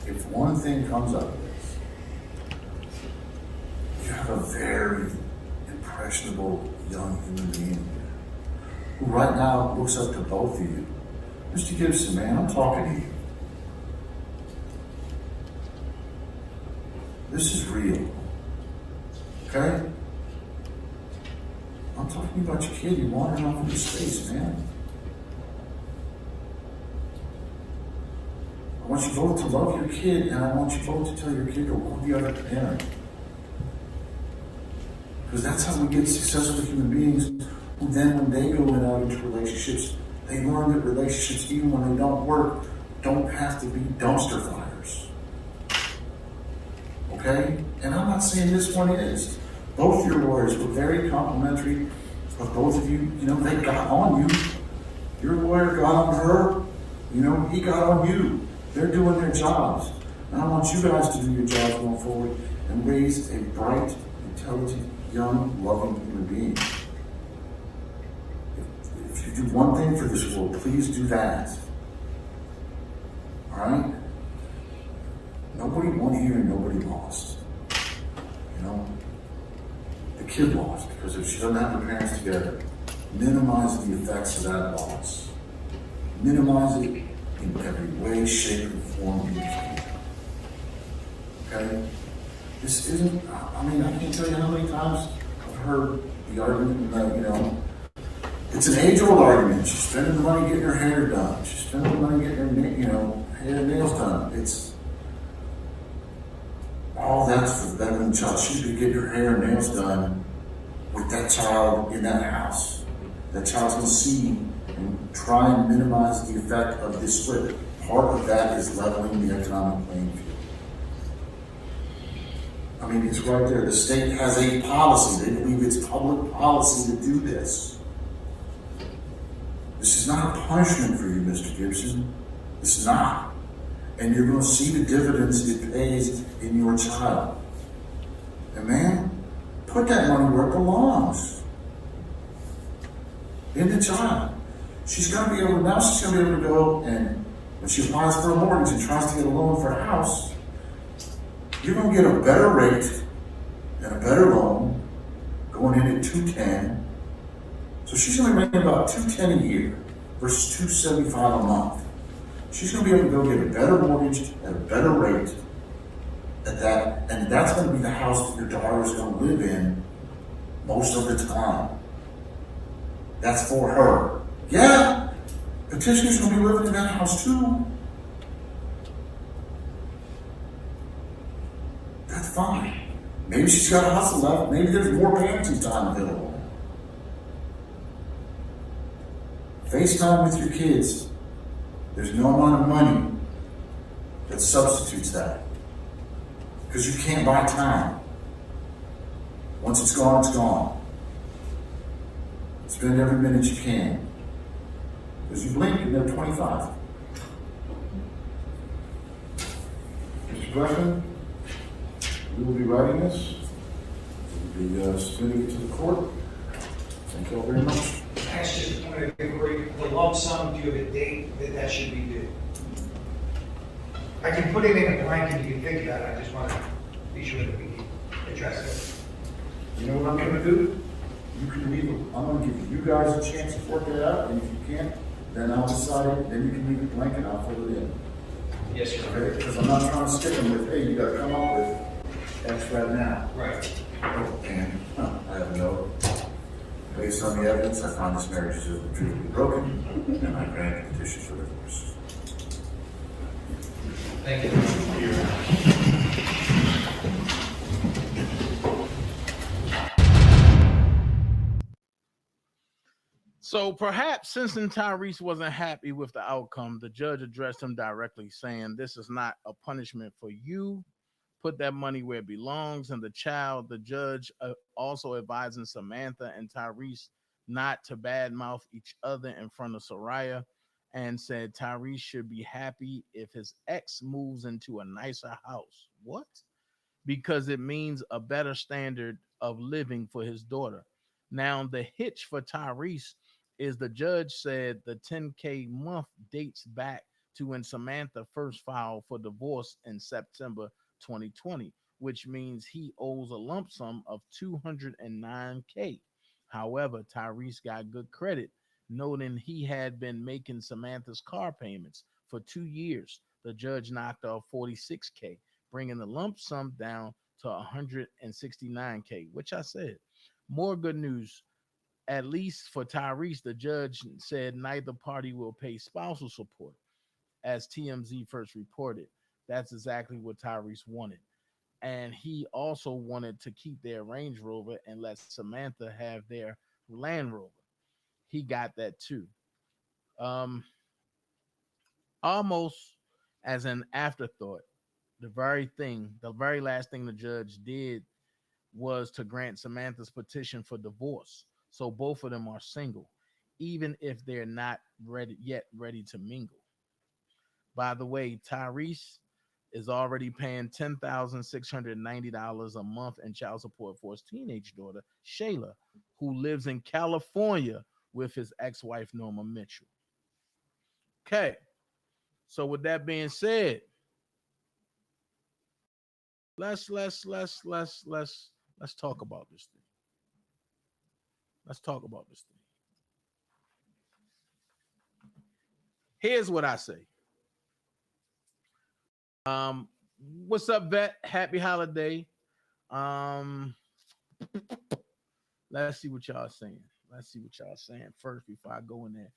if one thing comes out of this, you have a very impressionable young human being here who right now looks up to both of you. Mr. Gibson, man, I'm talking to you. This is real. Okay? I'm talking about your kid. You're wandering off into space, man. I want you both to love your kid, and I want you both to tell your kid to love the other parent. Because that's how we get successful human beings who then, when they go out into relationships, they learn that relationships, even when they don't work, don't have to be dumpster fires. Okay? And I'm not saying this one is. Both your lawyers were very complimentary of both of you. They got on you. Your lawyer got on her. He got on you. They're doing their jobs. And I want you guys to do your jobs going forward and raise a bright, intelligent, young, loving human being. If you do one thing for this world, please do that. All right? Nobody won here and nobody lost. The kid lost because if she doesn't have her parents together, minimize the effects of that loss. Minimize it in every way, shape, and form you can. Okay? This isn't, I can't tell you how many times I've heard the argument that, it's an age-old argument. She's spending the money getting her hair done. She's spending the money getting her, hair and nails done. It's all that's for the better than the child. She should be getting her hair and nails done with that child in that house. That child's going to see and try and minimize the effect of this split. Part of that is leveling the economic playing field. It's right there. The state has a policy. They believe it's public policy to do this. This is not a punishment for you, Mr. Gibson. This is not. And you're going to see the dividends it pays in your child. And man, put that money where it belongs. In the child. She's going to be able to go and when she applies for a mortgage and tries to get a loan for a house, you're going to get a better rate and a better loan going in at $210. So she's going to make about $210 a year versus $275 a month. She's going to be able to go get a better mortgage at a better rate at that, and that's going to be the house that your daughter is going to live in most of the time. That's for her. Yeah, petitioner's going to be living in that house too. That's fine. Maybe she's got a hustle left. Maybe there's more parenting time available. FaceTime with your kids. There's no amount of money that substitutes that. Because you can't buy time. Once it's gone, it's gone. Spend every minute you can. Because you blink and they're 25. Mr. Blackman, we will be writing this. We will be submitting it to the court. Thank you all very much. That's just a point of inquiry. The lump sum, do you have a date that should be due? I can put it in a blank and you can think about it. I just want to be sure that we address it. You know what I'm going to do? You can leave it. I'm going to give you guys a chance to work it out, and if you can't, then I'll decide it. Then you can leave it blank and I'll fill it in. Yes, sir. Okay? Because I'm not trying to stick them with, hey, you got to come up with X right now. Right. Oh, and I have a note. Based on the evidence, I find this marriage is irretrievably broken, and I grant a petition for divorce. Thank you. So perhaps since Tyrese wasn't happy with the outcome, the judge addressed him directly, saying, "This is not a punishment for you. Put that money where it belongs." And the judge also advising Samantha and Tyrese not to badmouth each other in front of Soraya, and said Tyrese should be happy if his ex moves into a nicer house. What? Because it means a better standard of living for his daughter. Now, the hitch for Tyrese is the judge said the $10K month dates back to when Samantha first filed for divorce in September 2020, which means he owes a lump sum of $209K. However, Tyrese got good credit, noting he had been making Samantha's car payments for 2 years. The judge knocked off $46K, bringing the lump sum down to $169K, which I said. More good news. At least for Tyrese, the judge said neither party will pay spousal support, as TMZ first reported. That's exactly what Tyrese wanted. And he also wanted to keep their Range Rover and let Samantha have their Land Rover. He got that too. Almost as an afterthought, the very last thing the judge did was to grant Samantha's petition for divorce. So both of them are single, even if they're not ready to mingle. By the way, Tyrese is already paying $10,690 a month in child support for his teenage daughter, Shayla, who lives in California with his ex-wife, Norma Mitchell. Okay. So with that being said, let's talk about this thing. Let's talk about this thing. Here's what I say. What's up, Vet? Happy holiday. Let's see what y'all saying. First before I go in there.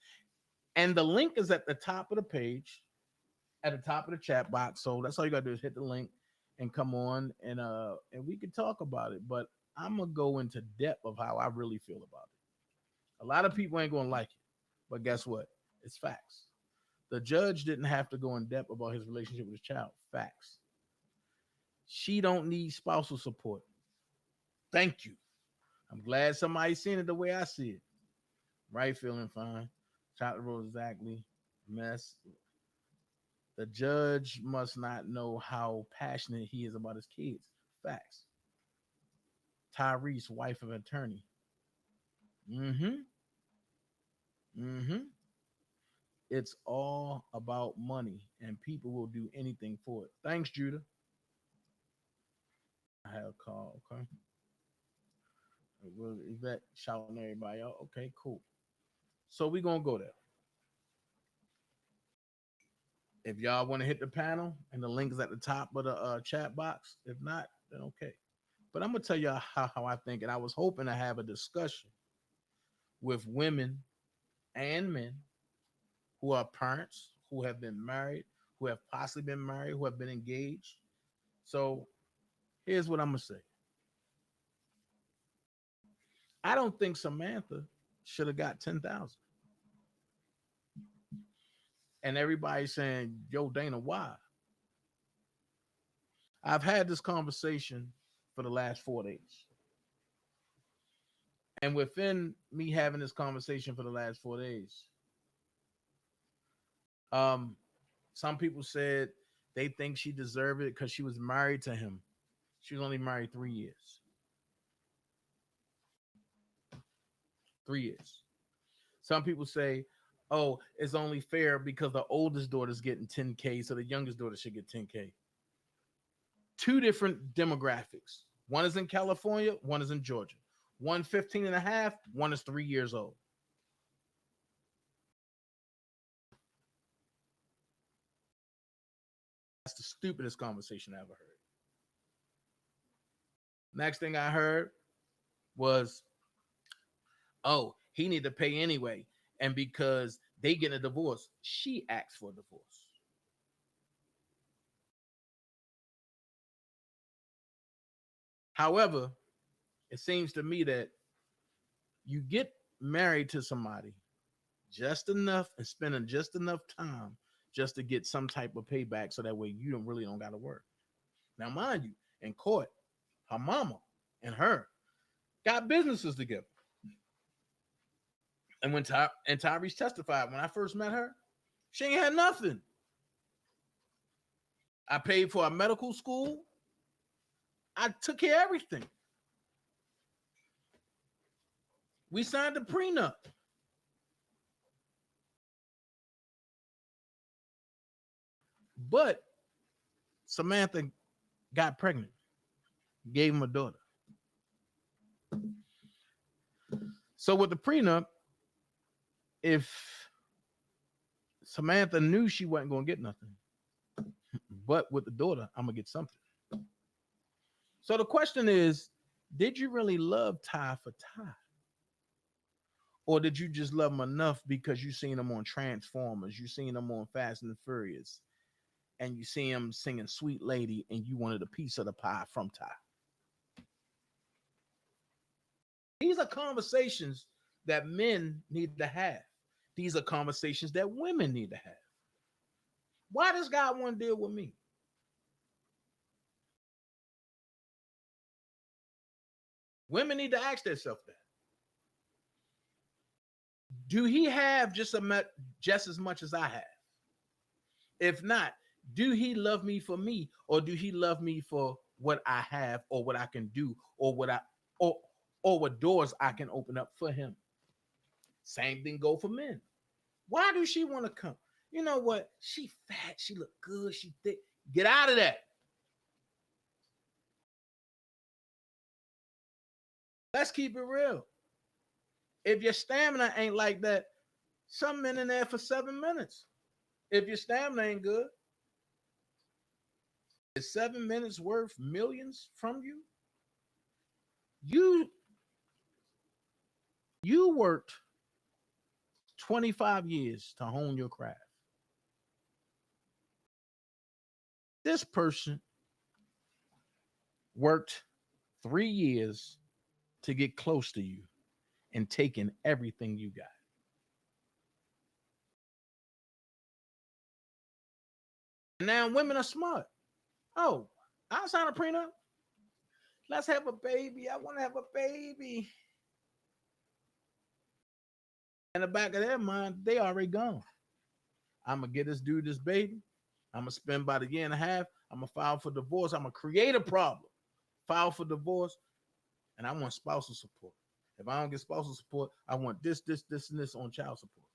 And the link is at the top of the page, at the top of the chat box. So that's all you gotta do is hit the link and come on, and we can talk about it. But I'm gonna go into depth of how I really feel about it. A lot of people ain't gonna like it, but guess what? It's facts. The judge didn't have to go in depth about his relationship with his child. Facts. She don't need spousal support. Thank you. I'm glad somebody's seeing it the way I see it. Right, feeling fine. Chocolate Rose exactly. Mess. The judge must not know how passionate he is about his kids. Facts. Tyrese, wife of attorney. It's all about money, and people will do anything for it. Thanks, Judah. I have a call, okay? Yvette shouting everybody out. Okay, cool. So we're going to go there. If y'all want to hit the panel, and the link is at the top of the chat box. If not, then okay. But I'm gonna tell y'all how I think, and I was hoping to have a discussion with women and men who are parents, who have been married, who have possibly been married, who have been engaged. So here's what I'm gonna say. I don't think Samantha should have got 10,000. And everybody's saying, yo, Dana, why? I've had this conversation for the last 4 days. And within me having this conversation for the last 4 days, some people said they think she deserved it because she was married to him. She was only married 3 years. 3 years. Some people say, oh, it's only fair because the oldest daughter's getting 10K, so the youngest daughter should get 10K. Two different demographics. One is in California, one is in Georgia. One 15 and a half, one is 3 years old. That's the stupidest conversation I ever heard. Next thing I heard was, oh, he need to pay anyway. And because they get a divorce, she asked for a divorce. However, it seems to me that you get married to somebody just enough and spending just enough time just to get some type of payback, so that way you don't got to work. Now, mind you, in court, her mama and her got businesses together. And when Tyrese testified, when I first met her, she ain't had nothing. I paid for a medical school. I took care of everything. We signed a prenup. But Samantha got pregnant, gave him a daughter. So with the prenup, if Samantha knew she wasn't going to get nothing, but with the daughter, I'm going to get something. So the question is, did you really love Ty for Ty? Or did you just love him enough because you seen him on Transformers, you seen him on Fast and the Furious, and you see him singing Sweet Lady, and you wanted a piece of the pie from Ty? These are conversations that men need to have. These are conversations that women need to have. Why does God want to deal with me? Women need to ask themselves that. Do he have just as much as I have? If not, do he love me for me, or do he love me for what I have, or what I can do, or what doors I can open up for him? Same thing go for men. Why do she want to come? You know what? She fat, she look good, she thick. Get out of that. Let's keep it real. If your stamina ain't like that, some men in there for 7 minutes. If your stamina ain't good, is 7 minutes worth millions from you? You worked 25 years to hone your craft. This person worked 3 years to get close to you and taking everything you got. Now women are smart. Oh, I'll sign a prenup. Let's have a baby. I want to have a baby. In the back of their mind, they already gone. I'm going to get this dude this baby. I'm going to spend about a year and a half. I'm going to file for divorce. I'm going to create a problem. File for divorce. And I want spousal support. If I don't get spousal support, I want this, and this on child support.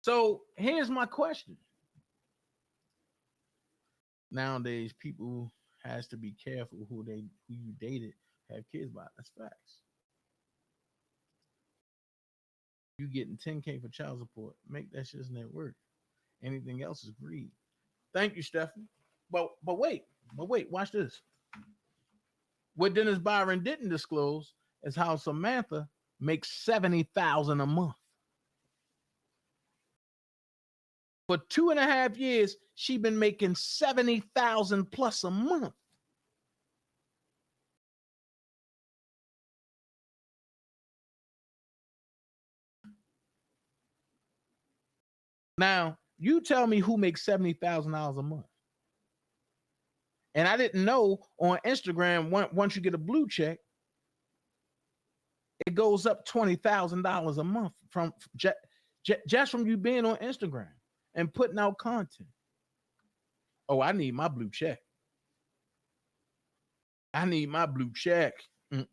So here's my question. Nowadays, people has to be careful who you dated, have kids by. That's facts. You getting 10K for child support. Make that shit's net worth. Anything else is greed. Thank you, Stephanie. But wait, watch this. What Dennis Byron didn't disclose is how Samantha makes $70,000 a month. For 2.5 years, she been making $70,000 plus a month. Now, you tell me who makes $70,000 a month. And I didn't know on Instagram, once you get a blue check, it goes up $20,000 a month from just from you being on Instagram and putting out content. Oh, I need my blue check. I need my blue check. I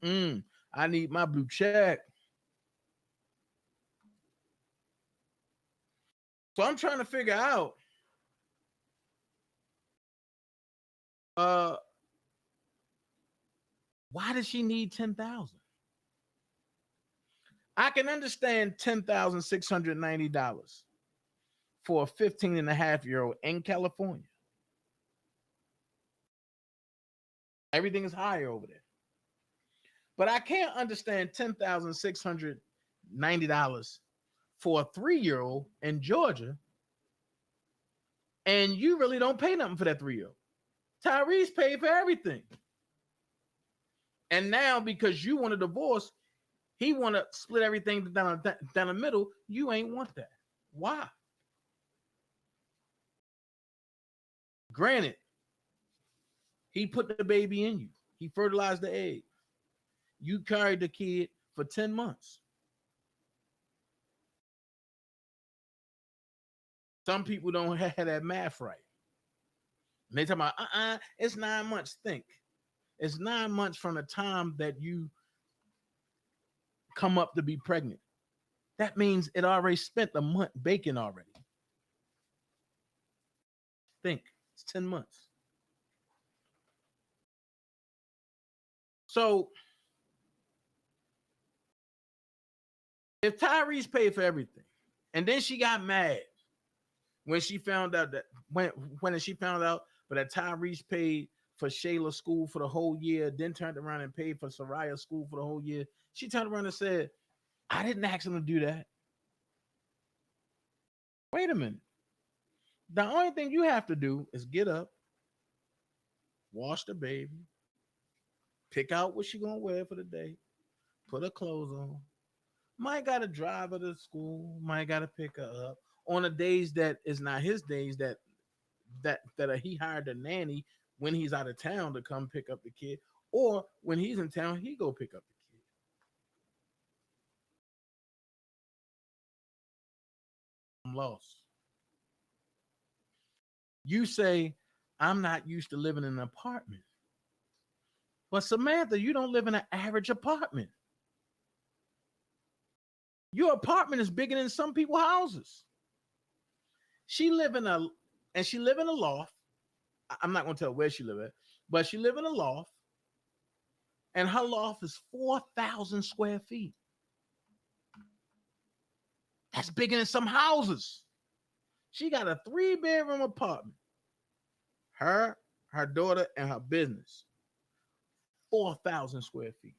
need my blue check. So I'm trying to figure out why does she need 10,000? I can understand $10,690 for a 15-and-a-half-year-old in California. Everything is higher over there. But I can't understand $10,690 for a 3-year-old in Georgia, and you really don't pay nothing for that 3-year-old. Tyrese paid for everything. And now because you want a divorce, he want to split everything down the middle. You ain't want that. Why? Granted, he put the baby in you. He fertilized the egg. You carried the kid for 10 months. Some people don't have that math right. And they talk about, it's 9 months. Think. It's 9 months from the time that you come up to be pregnant. That means it already spent a month baking already. Think. It's 10 months. So if Tyrese paid for everything, and then she got mad when she found out that when she found out that Tyrese paid for Shayla's school for the whole year, then turned around and paid for Soraya's school for the whole year, she turned around and said, I didn't ask him to do that. Wait a minute. The only thing you have to do is get up, wash the baby, pick out what she's gonna wear for the day, put her clothes on. Might gotta drive her to school, might gotta pick her up on the days that is not his days, that he hired a nanny when he's out of town to come pick up the kid, or when he's in town, he go pick up the kid. I'm lost. You say, I'm not used to living in an apartment. But Samantha, you don't live in an average apartment. Your apartment is bigger than some people's houses. She live in a loft. I'm not going to tell where she live at, but she live in a loft, and her loft is 4,000 square feet. That's bigger than some houses. She got a 3-bedroom apartment. Her daughter, and her business. 4,000 square feet.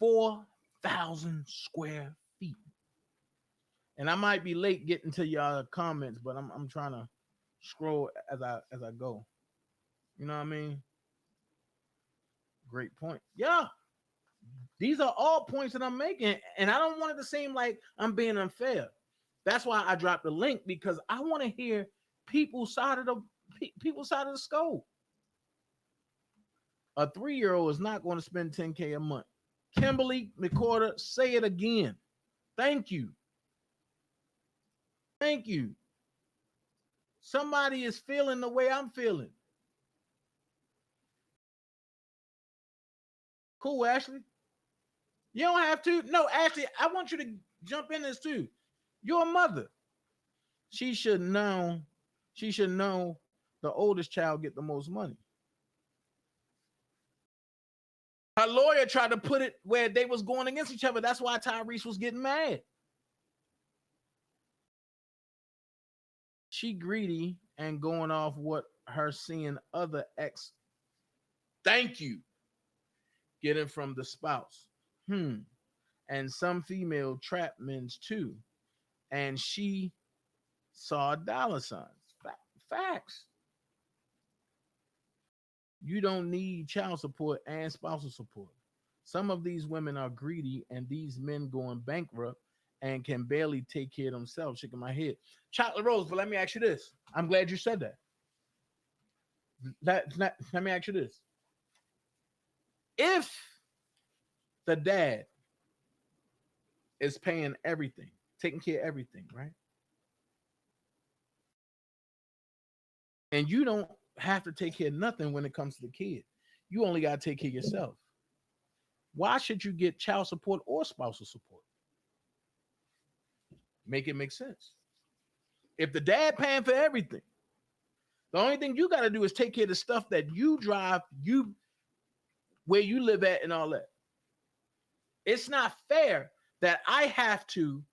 $4,000 square feet. And I might be late getting to y'all comments, but I'm trying to scroll as I go. You know what I mean? Great point. Yeah. These are all points that I'm making, and I don't want it to seem like I'm being unfair. That's why I dropped the link, because I want to hear people's side of the scope. A 3-year-old is not going to spend $10K a month. Kimberly McCorder, say it again. Thank you. Thank you. Somebody is feeling the way I'm feeling. Cool, Ashley. You don't have to. No, Ashley, I want you to jump in this too. You're a mother. She should know the oldest child get the most money. Her lawyer tried to put it where they was going against each other. That's why Tyrese was getting mad. She greedy and going off what her seeing other ex. Thank you. Getting from the spouse. And some female trap men's too. And she saw dollar signs. Facts. You don't need child support and spousal support. Some of these women are greedy and these men going bankrupt and can barely take care of themselves. Shaking my head. Chocolate Rose, but let me ask you this. I'm glad you said that. Let me ask you this. If the dad is paying everything, taking care of everything, right? And you don't have to take care of nothing when it comes to the kid. You only got to take care of yourself. Why should you get child support or spousal support? Make it make sense. If the dad paying for everything, the only thing you got to do is take care of the stuff that you drive, you where you live at and all that. It's not fair that I have to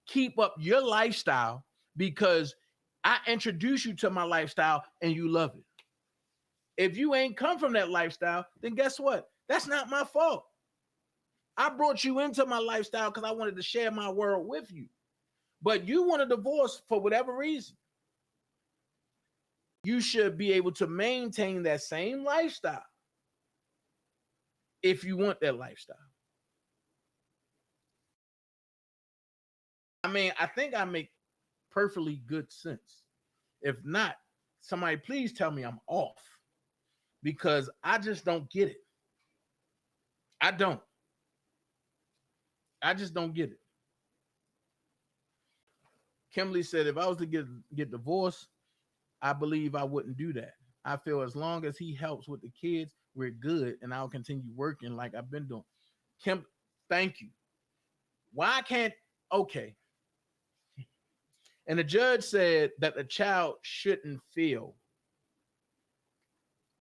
keep up your lifestyle because I introduce you to my lifestyle and you love it. If you ain't come from that lifestyle, then guess what? That's not my fault. I brought you into my lifestyle because I wanted to share my world with you. But you want a divorce for whatever reason. You should be able to maintain that same lifestyle if you want that lifestyle. I mean, I think I make perfectly good sense. If not, somebody please tell me I'm off because I just don't get it. I just don't get it. Kimberly said, if I was to get divorced, I believe I wouldn't do that. I feel as long as he helps with the kids, we're good, and I'll continue working like I've been doing. Kim, thank you. Why can't, okay. And the judge said that the child shouldn't feel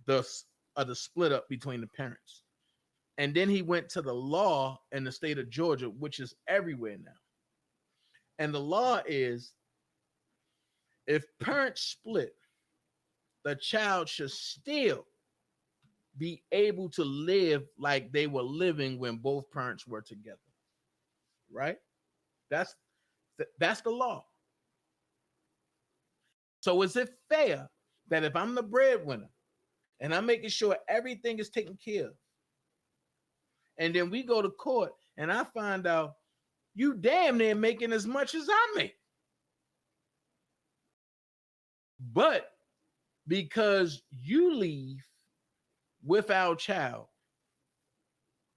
the split up between the parents. And then he went to the law in the state of Georgia, which is everywhere now. And the law is if parents split, the child should still be able to live like they were living when both parents were together. Right? That's the law. So is it fair that if I'm the breadwinner and I'm making sure everything is taken care of, and then we go to court and I find out you damn near making as much as I make, but because you leave with our child,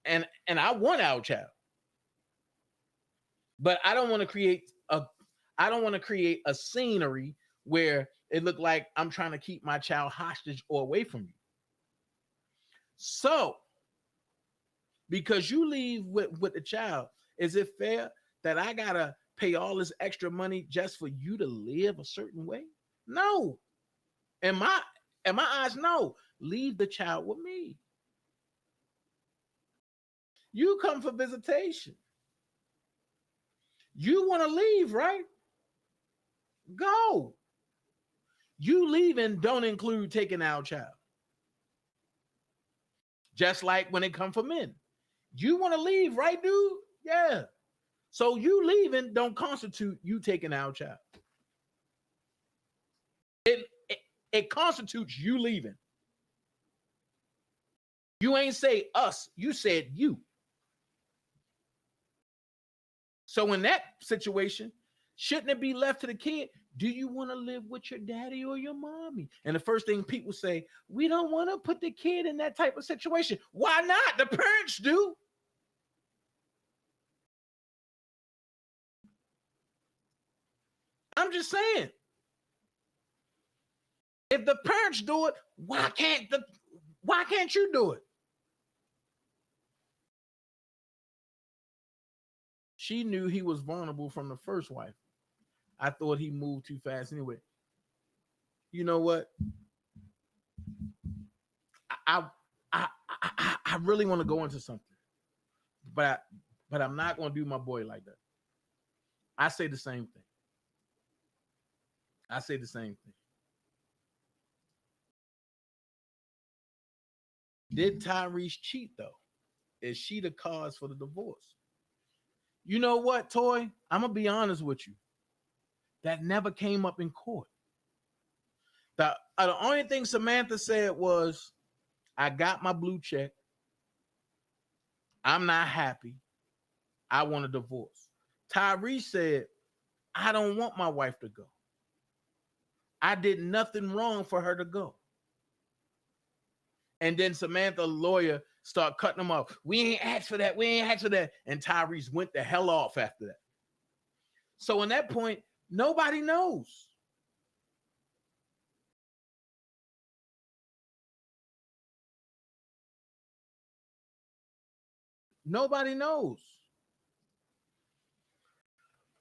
and I want our child, but I don't want to create a scenery where it looked like I'm trying to keep my child hostage or away from you. So, because you leave with the child, is it fair that I gotta pay all this extra money just for you to live a certain way? No. In my eyes, no. Leave the child with me. You come for visitation. You want to leave, right? Go. You leaving don't include taking our child. Just like when it comes for men. You want to leave, right, dude? Yeah. So you leaving don't constitute you taking our child. It constitutes you leaving. You ain't say us, you said you. So in that situation, shouldn't it be left to the kid? Do you want to live with your daddy or your mommy? And the first thing people say, we don't want to put the kid in that type of situation. Why not? The parents do. I'm just saying. If the parents do it, why can't you do it? She knew he was vulnerable from the first wife. I thought he moved too fast anyway. You know what? I I really want to go into something, but I'm not going to do my boy like that. I say the same thing. Did Tyrese cheat though? Is she the cause for the divorce? You know what, Toy? I'm gonna be honest with you. That never came up in court. The only thing Samantha said was, I got my blue check. I'm not happy. I want a divorce. Tyrese said, I don't want my wife to go. I did nothing wrong for her to go. And then Samantha, lawyer, start cutting them off. We ain't asked for that. And Tyrese went the hell off after that. So in that point, nobody knows. Nobody knows.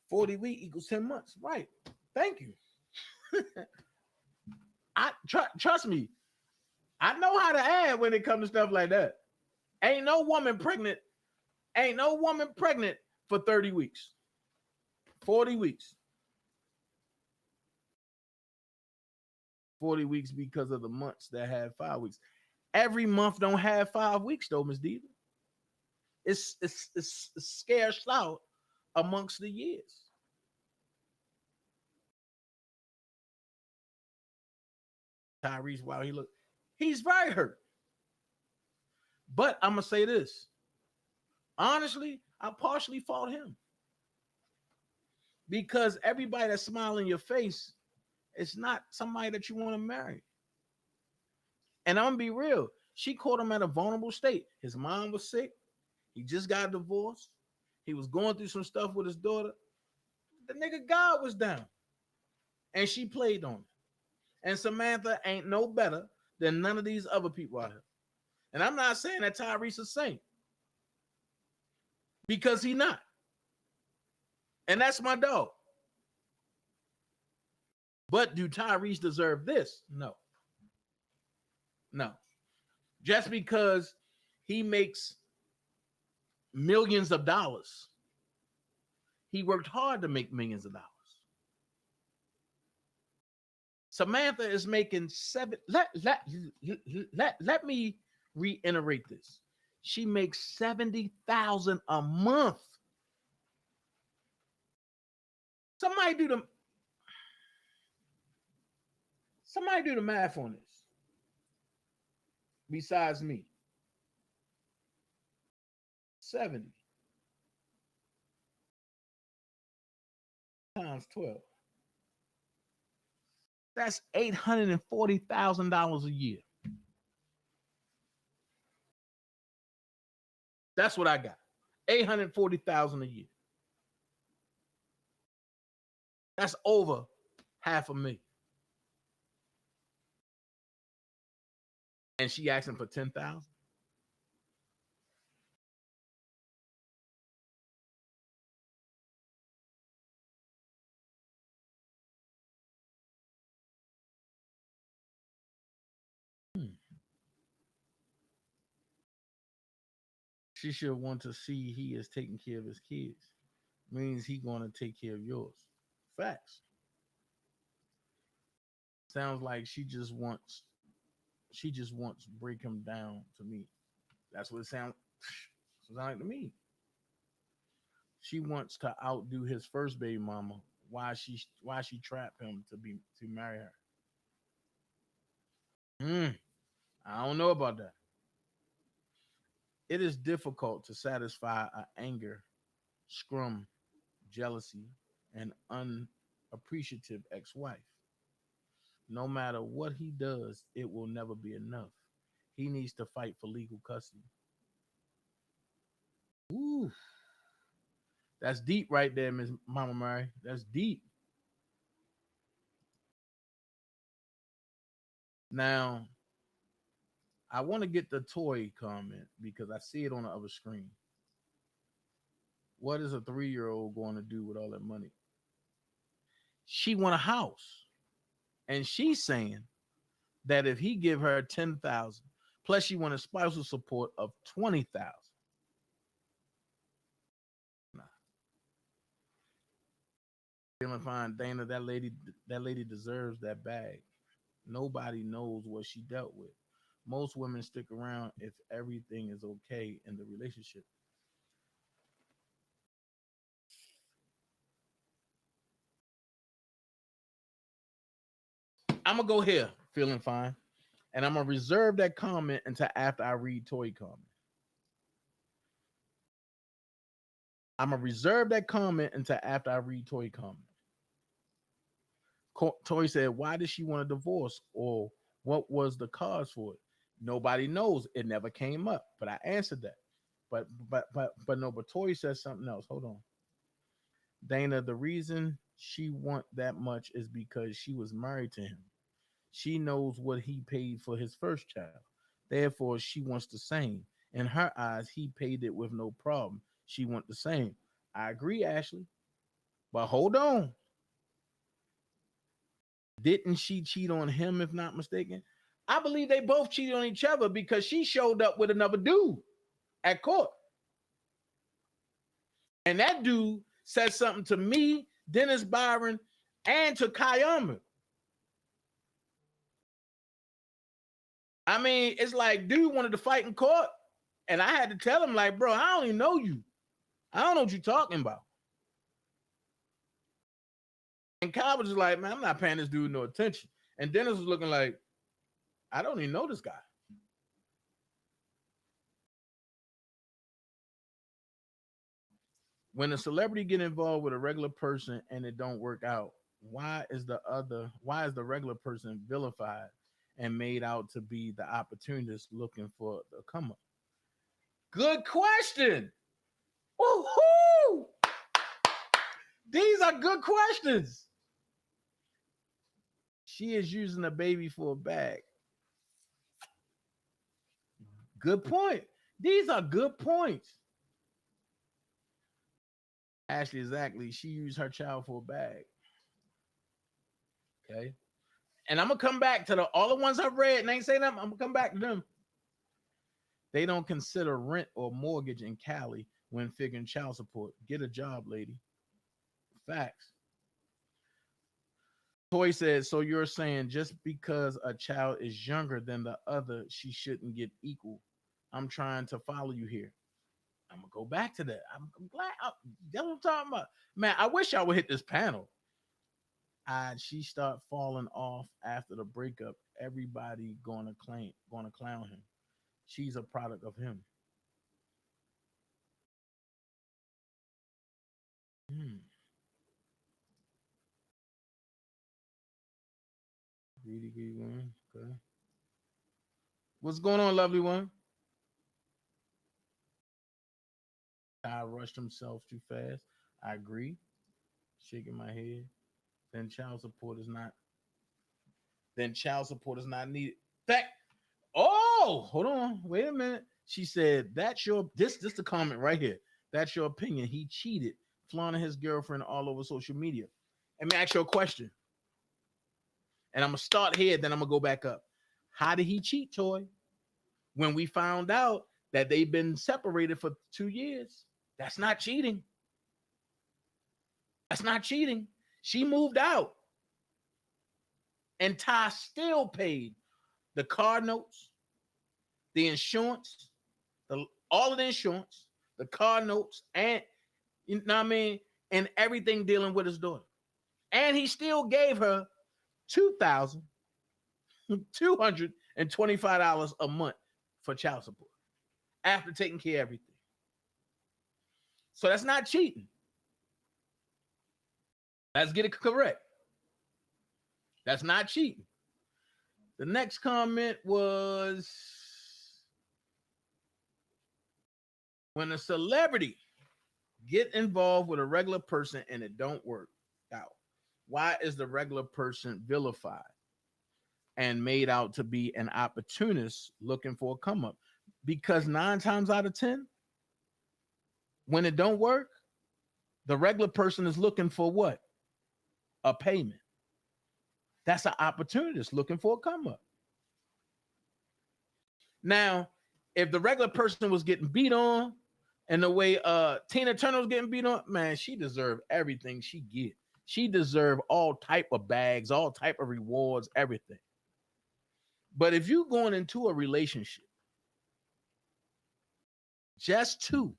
40 weeks equals 10 months. Right. Thank you. Trust me. I know how to add when it comes to stuff like that. Ain't no woman pregnant for 30 weeks. 40 weeks. 40 weeks because of the months that have 5 weeks. Every month don't have 5 weeks though, Miss Diva. It's scarce out amongst the years. Tyrese, wow, he's very hurt. But I'm gonna say this. Honestly, I partially fault him. Because everybody that's smiling in your face is not somebody that you want to marry. And I'm gonna be real. She caught him at a vulnerable state. His mom was sick. He just got divorced. He was going through some stuff with his daughter. The nigga God was down. And she played on it. And Samantha ain't no better than none of these other people out here. And I'm not saying that Tyrese is a saint. Because he not. And that's my dog. But do Tyrese deserve this? No. No. Just because he makes millions of dollars. He worked hard to make millions of dollars. Samantha is making let me reiterate this. She makes $70,000 a month. Somebody do the math on this. Besides me. 70 times 12. That's $840,000 a year. That's what I got. $840,000 a year. That's over $500,000. And she asking for $10,000. She should want to see he is taking care of his kids. Means he going to take care of yours. Facts. Sounds like she just wants break him down to me. That's what it sounds like to me. She wants to outdo his first baby mama. Why she trapped him to marry her. I don't know about that. It is difficult to satisfy an anger, scrum, jealousy, and unappreciative ex-wife. No matter what he does, it will never be enough. He needs to fight for legal custody. Ooh. That's deep right there, Miss Mama Mary. That's deep. Now, I want to get the toy comment because I see it on the other screen. What is a 3-year-old going to do with all that money? She want a house. And she's saying that if he give her $10,000, Plus, she wanted spousal support of $20,000. Nah. Feeling fine, Dana. That lady deserves that bag. Nobody knows what she dealt with. Most women stick around if everything is okay in the relationship. I'm gonna go here, feeling fine, and I'm gonna reserve that comment until after I read Toy comment. I'm gonna reserve that comment until after I read Toy comment. Toy said, "Why did she want a divorce, or what was the cause for it?" Nobody knows. It never came up, but I answered that. But Toy says something else. Hold on, Dana. The reason she want that much is because she was married to him. She knows what he paid for his first child. Therefore, she wants the same. In her eyes, he paid it with no problem. She wants the same. I agree, Ashley. But hold on. Didn't she cheat on him, if not mistaken? I believe they both cheated on each other because she showed up with another dude at court. And that dude said something to me, Dennis Byron, and to Kayama. I mean, it's like dude wanted to fight in court, and I had to tell him, like, bro, I don't even know you. I don't know what you're talking about. And Kyle was just like, man, I'm not paying this dude no attention. And Dennis was looking like, I don't even know this guy. When a celebrity get involved with a regular person and it don't work out, why is the regular person vilified and made out to be the opportunist looking for the come up? Good question. Woo-hoo! These are good questions. She is using a baby for a bag. Good point. These are good points. Ashley, exactly. She used her child for a bag. Okay. And I'm going to come back to all the ones I've read and I ain't saying them. I'm going to come back to them. They don't consider rent or mortgage in Cali when figuring child support. Get a job, lady. Facts. Toy says, so you're saying just because a child is younger than the other, she shouldn't get equal. I'm trying to follow you here. I'm going to go back to that. I'm glad. That's what I'm talking about. Man, I wish I would hit this panel. She start falling off after the breakup. Everybody going to clown him. She's a product of him. Greedy one. Okay. What's going on, lovely one? I rushed himself too fast. I agree. Shaking my head. Then child support is not needed. Hold on. Wait a minute. She said, that's this the comment right here. That's your opinion. He cheated, flaunting his girlfriend all over social media. Let me ask you a question. And I'm going to start here, then I'm going to go back up. How did he cheat, Toy? When we found out that they've been separated for 2 years, that's not cheating. That's not cheating. She moved out. And Ty still paid the car notes, the insurance, all of the insurance, the car notes, and you know what I mean, and everything dealing with his daughter. And he still gave her $2,225 a month for child support after taking care of everything. So that's not cheating. Let's get it correct. That's not cheating. The next comment was, when a celebrity get involved with a regular person and it don't work out, why is the regular person vilified and made out to be an opportunist looking for a come up? Because 9 times out of 10, when it don't work, the regular person is looking for what? A payment. That's an opportunist looking for a come up. Now, if the regular person was getting beat on and the way Tina Turner was getting beat on, man, she deserved everything she get. She deserved all type of bags, all type of rewards, everything. But if you going into a relationship just to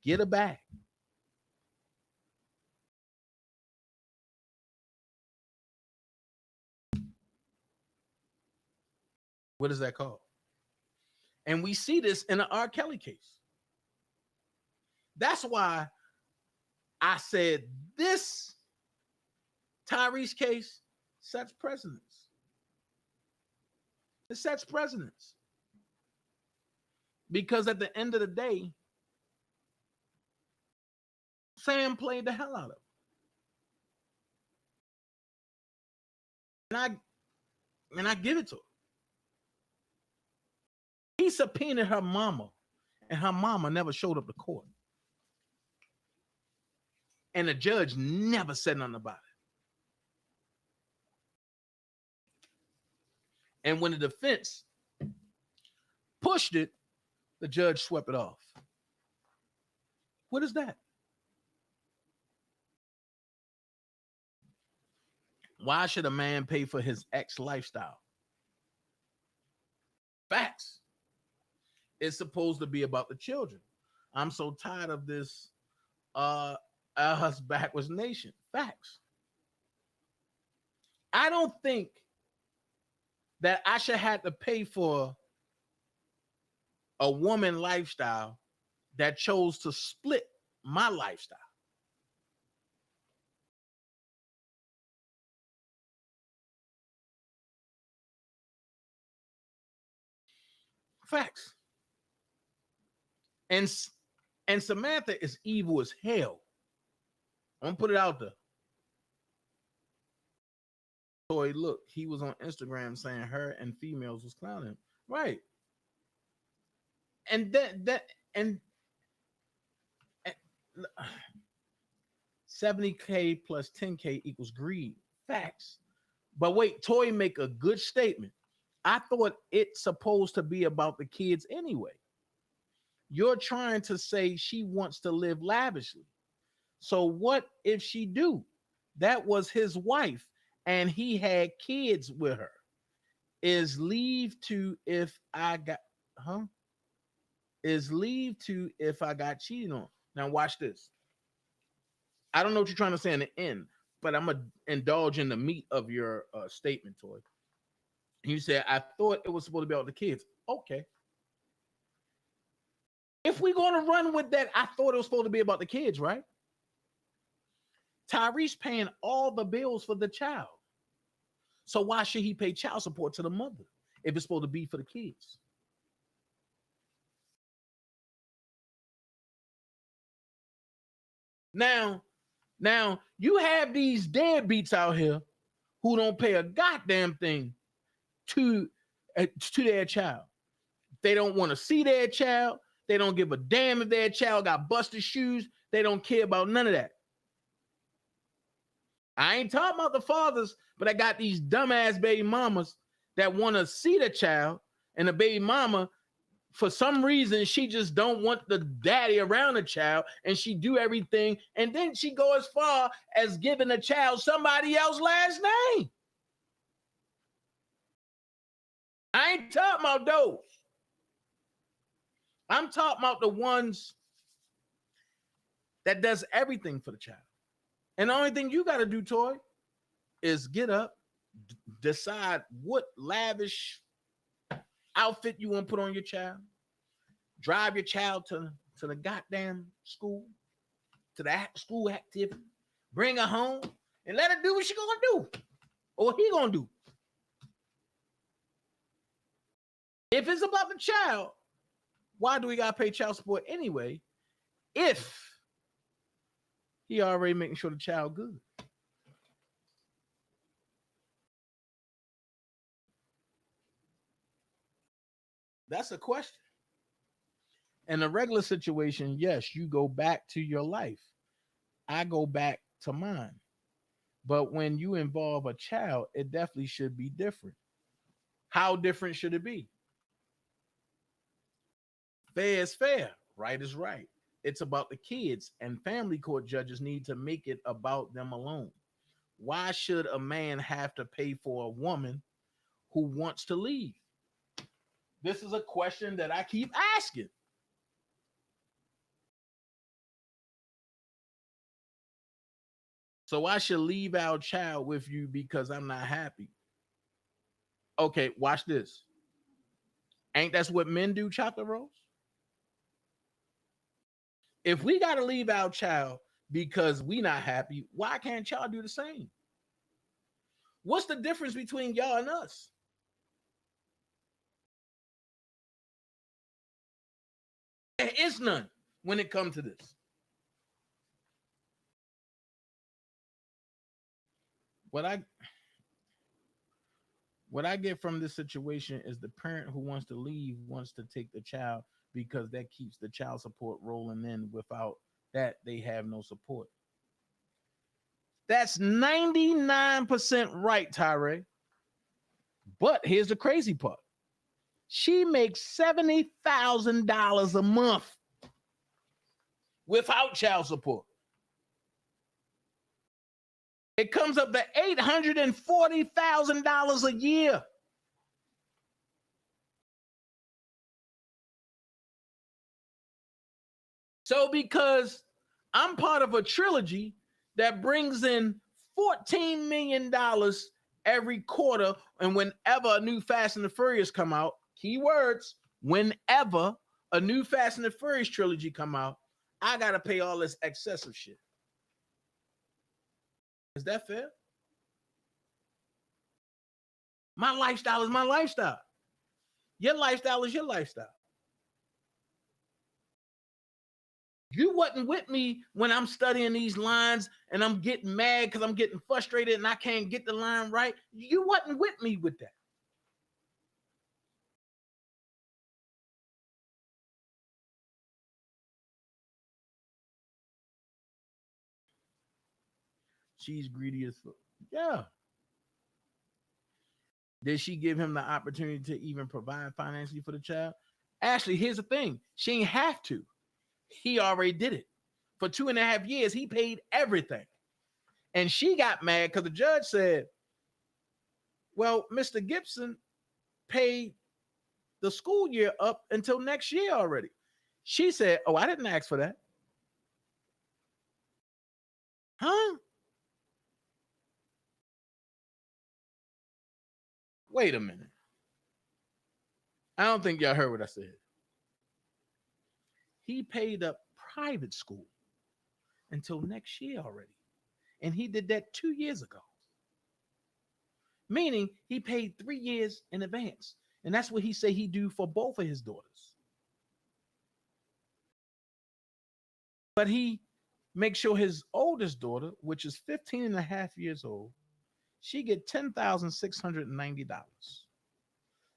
get a bag, what is that called? And we see this in the R. Kelly case. That's why I said this Tyrese case sets precedents. It sets precedents. Because at the end of the day, Sam played the hell out of him. And I give it to her. He subpoenaed her mama, and her mama never showed up to court. And the judge never said nothing about it. And when the defense pushed it, the judge swept it off. What is that? Why should a man pay for his ex lifestyle? Facts. It's supposed to be about the children. I'm so tired of this us backwards nation. Facts. I don't think that I should have to pay for a woman lifestyle that chose to split my lifestyle. Facts. And Samantha is evil as hell. I'm gonna put it out there. Boy, look, he was on Instagram saying her and females was clowning him. Right. And that 70K plus 10K equals greed. Facts. But wait, Toy make a good statement. I thought it's supposed to be about the kids anyway. You're trying to say she wants to live lavishly. So what if she do? That was his wife and he had kids with her. Is leave to if I got cheated on. Now watch this. I don't know what you're trying to say in the end, but I'm gonna indulge in the meat of your statement, Toy. You said, I thought it was supposed to be about the kids. Okay. If we're going to run with that, I thought it was supposed to be about the kids, right? Tyrese paying all the bills for the child. So why should he pay child support to the mother if it's supposed to be for the kids? Now you have these deadbeats out here who don't pay a goddamn thing to their child. They don't want to see their child. They don't give a damn if their child got busted shoes. They don't care about none of that. I ain't talking about the fathers, but I got these dumbass baby mamas that want to see the child, and the baby mama, for some reason, she just don't want the daddy around the child, and she do everything, and then she go as far as giving the child somebody else's last name. I ain't talking about those. I'm talking about the ones that does everything for the child. And the only thing you got to do, Toy, is get up, decide what lavish outfit you want to put on your child, drive your child to the goddamn school, to the school activity, bring her home, and let her do what she gonna do, or he gonna do. If it's about the child, why do we gotta pay child support anyway? If he already making sure the child good. That's a question. In a regular situation, yes, you go back to your life. I go back to mine. But when you involve a child, it definitely should be different. How different should it be? Fair is fair, right is right. It's about the kids, and family court judges need to make it about them alone. Why should a man have to pay for a woman who wants to leave? This is a question that I keep asking. So I should leave our child with you because I'm not happy. Okay, watch this. Ain't that's what men do, Chocolate Rose? If we got to leave our child because we not happy, why can't y'all do the same? What's the difference between y'all and us? There is none when it comes to this. What I get from this situation is the parent who wants to leave wants to take the child because that keeps the child support rolling in. Without that, they have no support. That's 99% right, Tyree. But here's the crazy part. She makes $70,000 a month without child support. It comes up to $840,000 a year. So because I'm part of a trilogy that brings in $14 million every quarter, and whenever a new Fast and the Furious come out, keywords, whenever a new Fast and the Furious trilogy come out, I got to pay all this excessive shit. Is that fair? My lifestyle is my lifestyle. Your lifestyle is your lifestyle. You wasn't with me when I'm studying these lines and I'm getting mad because I'm getting frustrated and I can't get the line right. You wasn't with me with that. She's greedy as fuck. Yeah. Did she give him the opportunity to even provide financially for the child? Actually, here's the thing. She ain't have to. He already did it. For 2.5 years, he paid everything. And she got mad because the judge said, well, Mr. Gibson paid the school year up until next year already. She said, oh, I didn't ask for that. Huh? Wait a minute. I don't think y'all heard what I said. He paid up private school until next year already. And he did that 2 years ago. Meaning he paid 3 years in advance. And that's what he said he do for both of his daughters. But he makes sure his oldest daughter, which is 15 and a half years old, she get $10,690.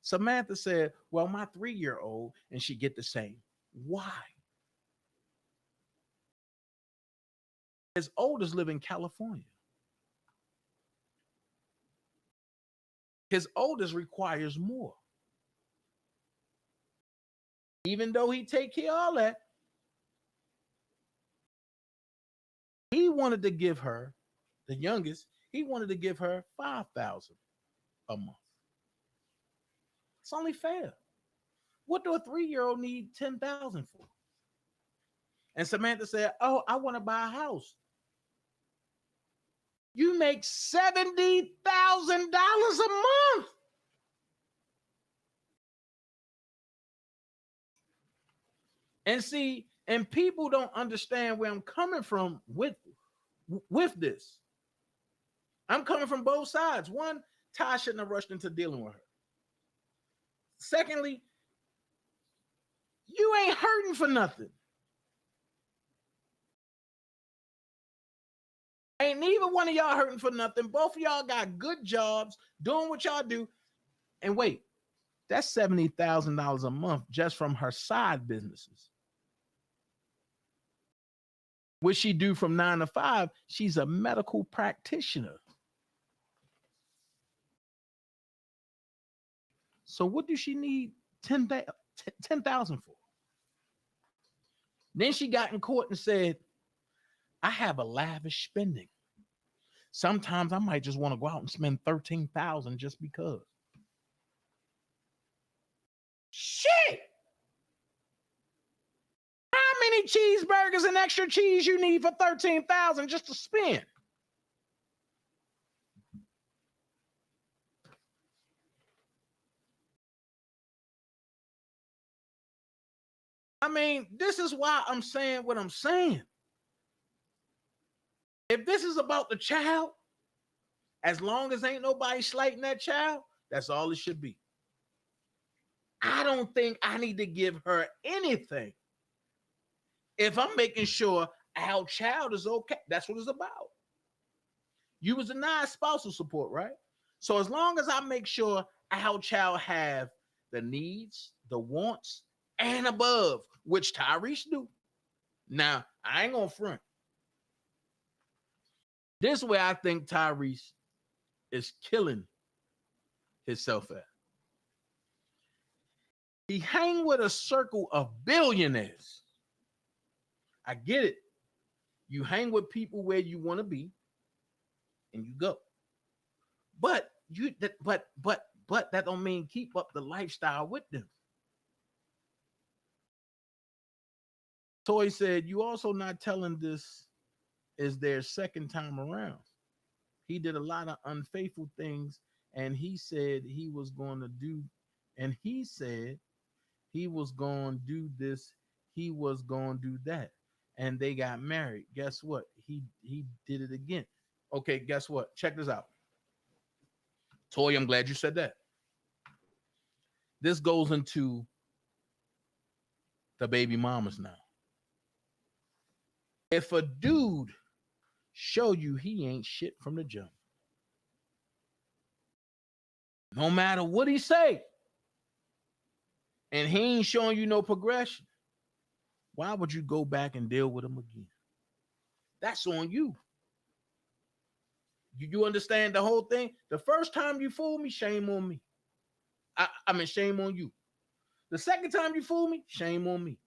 Samantha said, well, my 3-year-old, and she get the same. Why? His oldest live in California. His oldest requires more. Even though he take care of all that, he wanted to give her, the youngest, he wanted to give her $5,000 a month. It's only fair. What do a 3-year-old need $10,000 for? And Samantha said, oh, I want to buy a house. You make $70,000 a month. And see, and people don't understand where I'm coming from with this. I'm coming from both sides. One, Ty shouldn't have rushed into dealing with her. Secondly, you ain't hurting for nothing. Ain't neither one of y'all hurting for nothing. Both of y'all got good jobs, doing what y'all do. And wait, that's $70,000 a month just from her side businesses. What she do from 9 to 5, she's a medical practitioner. So what does she need $10,000 for? Then she got in court and said, I have a lavish spending. Sometimes I might just want to go out and spend $13,000 just because. Shit! How many cheeseburgers and extra cheese you need for $13,000 just to spend? I mean, this is why I'm saying what I'm saying. If this is about the child, as long as ain't nobody slighting that child, that's all it should be. I don't think I need to give her anything if I'm making sure our child is okay. That's what it's about. You was denied spousal support, right? So as long as I make sure our child have the needs, the wants, and above, which Tyrese do. Now, I ain't gonna front. This way I think Tyrese is killing himself at. He hang with a circle of billionaires. I get it. You hang with people where you want to be, and you go. But that don't mean keep up the lifestyle with them. Toy said, you also not telling this is their second time around. He did a lot of unfaithful things, and he said he was going to do, and he said he was going to do this, he was going to do that, and they got married. Guess what? He did it again. Okay, guess what? Check this out. Toy, I'm glad you said that. This goes into the baby mamas now. If a dude show you he ain't shit from the jump, no matter what he say, and he ain't showing you no progression, why would you go back and deal with him again? That's on you. You understand the whole thing? The first time you fool me, shame on me. I mean, shame on you. The second time you fool me, shame on me.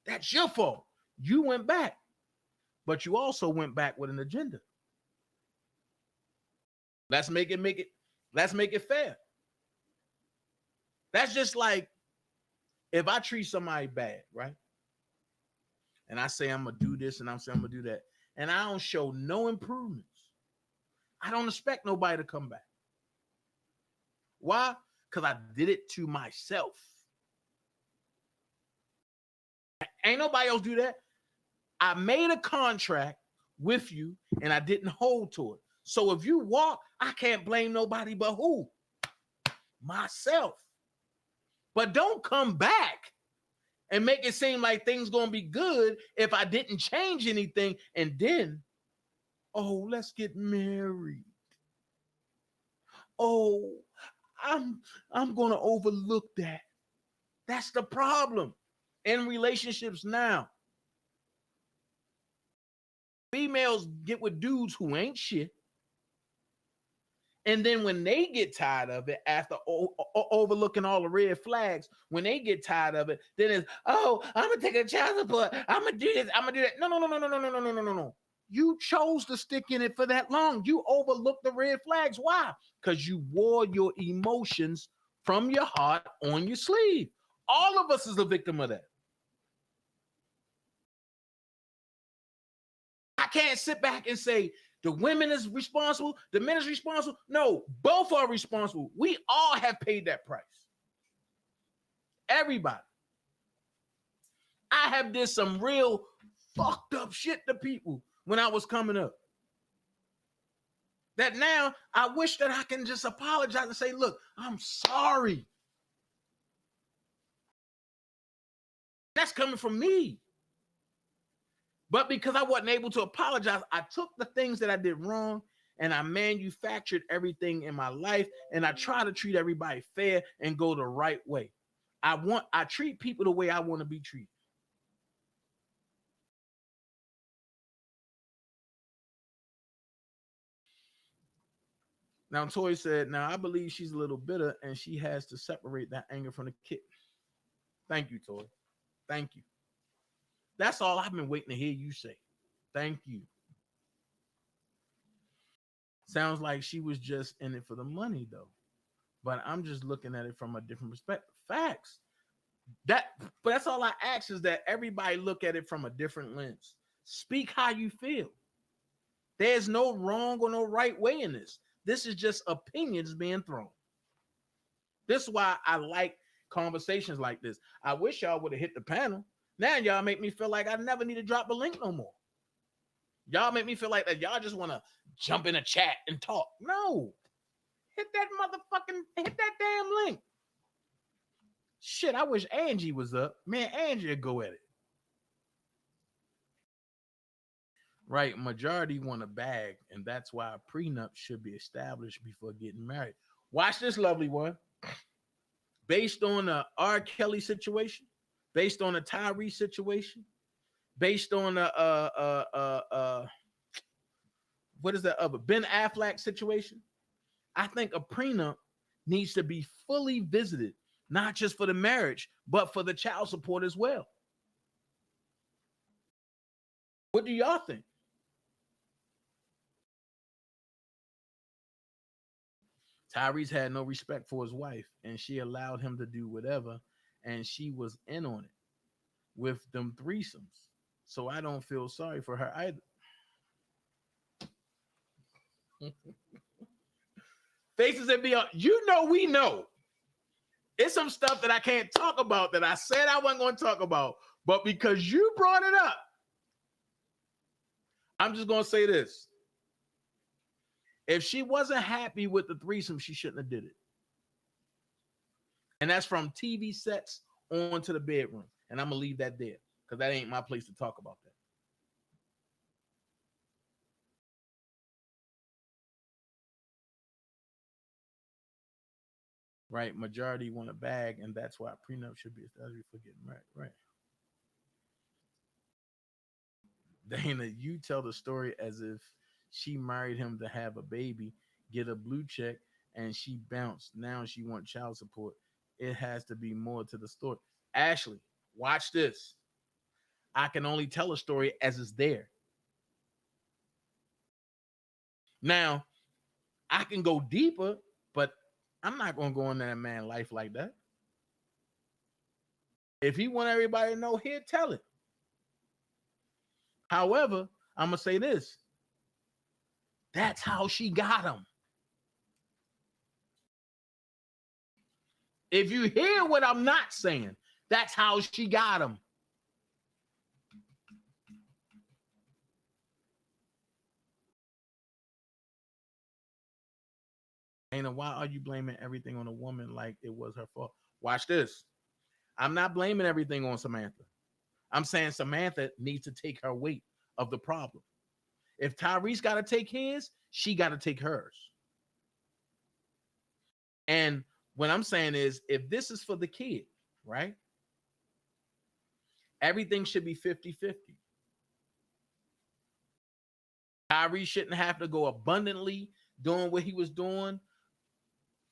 That's your fault. You went back, but you also went back with an agenda. Let's make it fair. That's just like if I treat somebody bad, right? And I say I'm gonna do this and I'm saying I'm gonna do that, and I don't show no improvements. I don't expect nobody to come back. Why? Because I did it to myself. Ain't nobody else do that. I made a contract with you and I didn't hold to it. So if you walk, I can't blame nobody but who? Myself. But don't come back and make it seem like things gonna be good if I didn't change anything. And then, oh, let's get married. Oh, I'm gonna overlook that. That's the problem in relationships now. Females get with dudes who ain't shit. And then when they get tired of it, after overlooking all the red flags, when they get tired of it, then it's, oh, I'm gonna take a child support. I'm gonna do this. I'm gonna do that. No. You chose to stick in it for that long. You overlooked the red flags. Why? Because you wore your emotions from your heart on your sleeve. All of us is a victim of that. I can't sit back and say the women is responsible, the men is responsible. No, both are responsible. We all have paid that price. Everybody. I have did some real fucked up shit to people when I was coming up. That now I wish that I can just apologize and say, look, I'm sorry. That's coming from me. But because I wasn't able to apologize, I took the things that I did wrong and I manufactured everything in my life, and I try to treat everybody fair and go the right way. I treat people the way I want to be treated. Now, Toy said, now I believe she's a little bitter and she has to separate that anger from the kid. Thank you, Toy. Thank you. That's all I've been waiting to hear you say. Thank you. Sounds like she was just in it for the money, though. But I'm just looking at it from a different perspective. Facts. But that's all I ask is that everybody look at it from a different lens. Speak how you feel. There's no wrong or no right way in this. This is just opinions being thrown. This is why I like conversations like this. I wish y'all would have hit the panel. Now y'all make me feel like I never need to drop a link no more. Y'all make me feel like that y'all just want to jump in a chat and talk. No. Hit that damn link. Shit, I wish Angie was up. Man, Angie would go at it. Right, majority want a bag, and that's why a prenup should be established before getting married. Watch this, lovely one. Based on the R. Kelly situation, based on the Tyrese situation, based on the what is that other Ben Affleck situation, I think a prenup needs to be fully visited, not just for the marriage, but for the child support as well. What do y'all think? Tyrese had no respect for his wife, and she allowed him to do whatever, and she was in on it with them threesomes. So I don't feel sorry for her either. Faces and beyond. You know, we know. It's some stuff that I can't talk about that I said I wasn't going to talk about, but because you brought it up, I'm just going to say this. If she wasn't happy with the threesome, she shouldn't have did it. And that's from TV sets on to the bedroom. And I'm going to leave that there because that ain't my place to talk about that. Right. Majority want a bag, and that's why a prenup should be established before getting married. Right. Dana, you tell the story as if she married him to have a baby, get a blue check, and she bounced. Now she wants child support. It has to be more to the story. Ashley, watch this. I can only tell a story as it's there. Now, I can go deeper, but I'm not going to go into that man's life like that. If he want everybody to know, he'll tell it. However, I'm going to say this. That's how she got him. If you hear what I'm not saying, that's how she got him. Dana, why are you blaming everything on a woman like it was her fault? Watch this. I'm not blaming everything on Samantha. I'm saying Samantha needs to take her weight of the problem. If Tyrese got to take his, she got to take hers. And what I'm saying is, if this is for the kid, right? Everything should be 50-50. Tyrese shouldn't have to go abundantly doing what he was doing.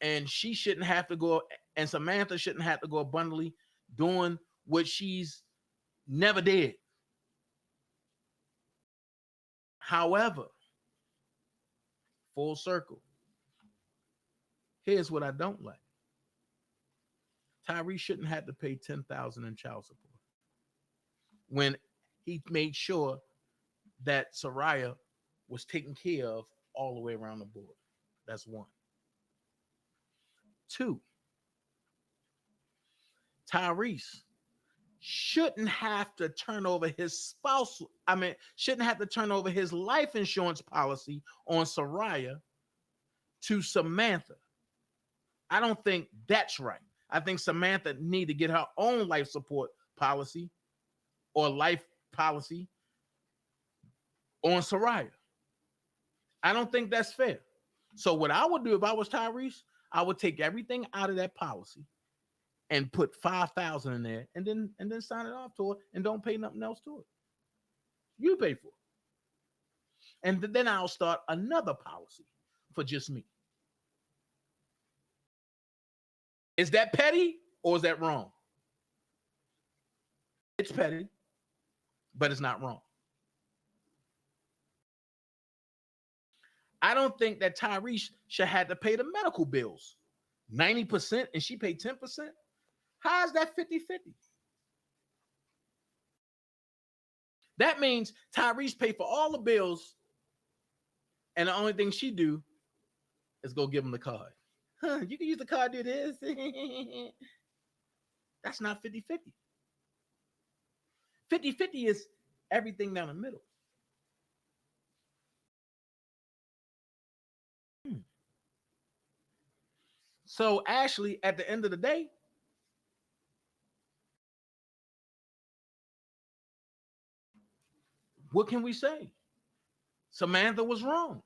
And she shouldn't have to go, and Samantha shouldn't have to go abundantly doing what she's never did. However, full circle. Here's what I don't like. Tyrese shouldn't have to pay $10,000 in child support when he made sure that Soraya was taken care of all the way around the board. That's one. Two, Tyrese shouldn't have to turn over his shouldn't have to turn over his life insurance policy on Soraya to Samantha. I don't think that's right. I think Samantha need to get her own life support policy or life policy on Soraya. I don't think that's fair. So what I would do if I was Tyrese, I would take everything out of that policy and put $5,000 in there and then sign it off to her and don't pay nothing else to it. You pay for it. And then I'll start another policy for just me. Is that petty or is that wrong? It's petty. but it's not wrong. I don't think that Tyrese should have to pay the medical bills 90% and she paid 10%. How is that 50-50? That means Tyrese paid for all the bills and the only thing she do is go give him the card. You can use the card, do this. That's not 50-50. 50-50 is everything down the middle. So Ashley, at the end of the day, what can we say? Samantha was wrong.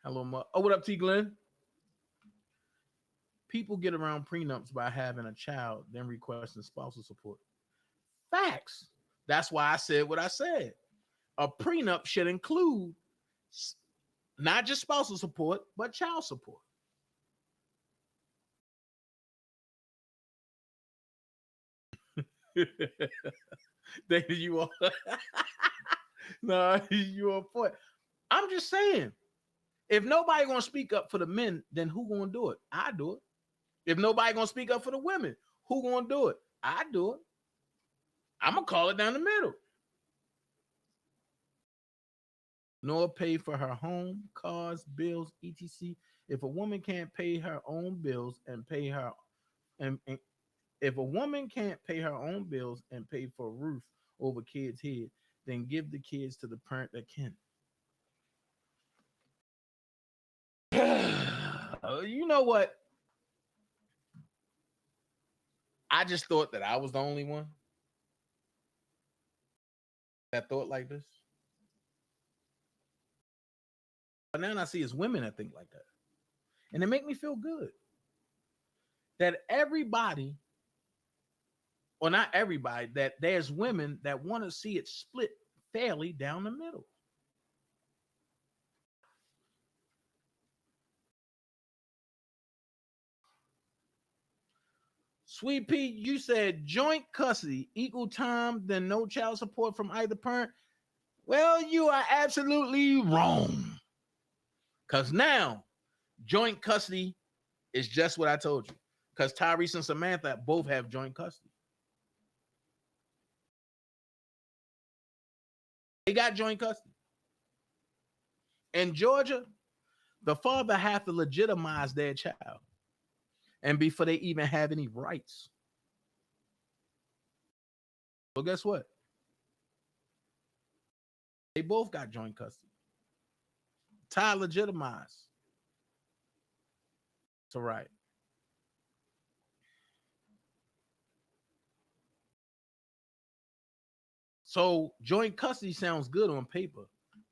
Hello, oh, what up, T. Glenn? People get around prenups by having a child, then requesting spousal support. Facts. That's why I said what I said. A prenup should include not just spousal support, but child support. You are no, you are point. I'm just saying, if nobody gonna speak up for the men, then who gonna do it? I do it. If nobody gonna speak up for the women, who gonna do it? I do it. I'm gonna call it down the middle. Nor pay for her home, cars, bills, etc. If a woman can't pay her own bills and pay her, and if a woman can't pay her own bills and pay for a roof over kids' head, then give the kids to the parent that can. You know what? I just thought that I was the only one that thought like this. But now I see it's women that think like that. And it make me feel good that everybody, or not everybody, that there's women that want to see it split fairly down the middle. Sweet Pea, you said joint custody equal time, then no child support from either parent. Well, you are absolutely wrong. Because now joint custody is just what I told you. Because Tyrese and Samantha both have joint custody. They got joint custody. In Georgia, the father have to legitimize their child. And before they even have any rights. So guess what? They both got joint custody. Ty legitimized. It's all right. So joint custody sounds good on paper,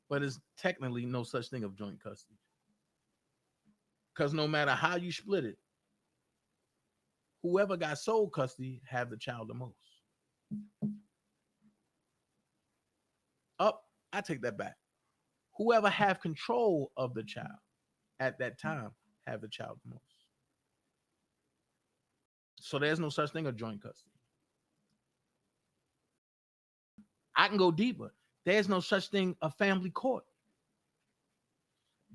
but it's technically no such thing of joint custody. Because no matter how you split it, whoever got sole custody have the child the most. I take that back. Whoever have control of the child at that time have the child the most. So there's no such thing as joint custody. I can go deeper. There's no such thing a family court.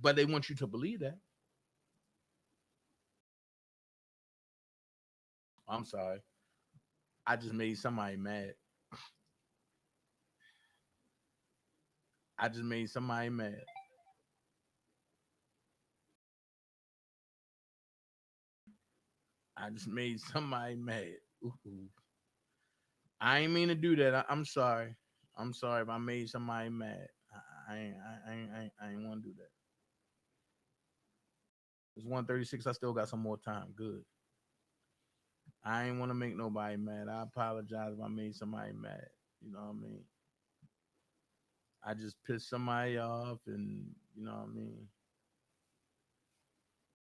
But they want you to believe that. I'm sorry. I just made somebody mad. I just made somebody mad. I just made somebody mad. Ooh. I ain't mean to do that. I'm sorry. I'm sorry if I made somebody mad. I ain't want to do that. It's 1:36. I still got some more time. Good. I ain't want to make nobody mad. I apologize if I made somebody mad. You know what I mean? I just pissed somebody off, and you know what I mean?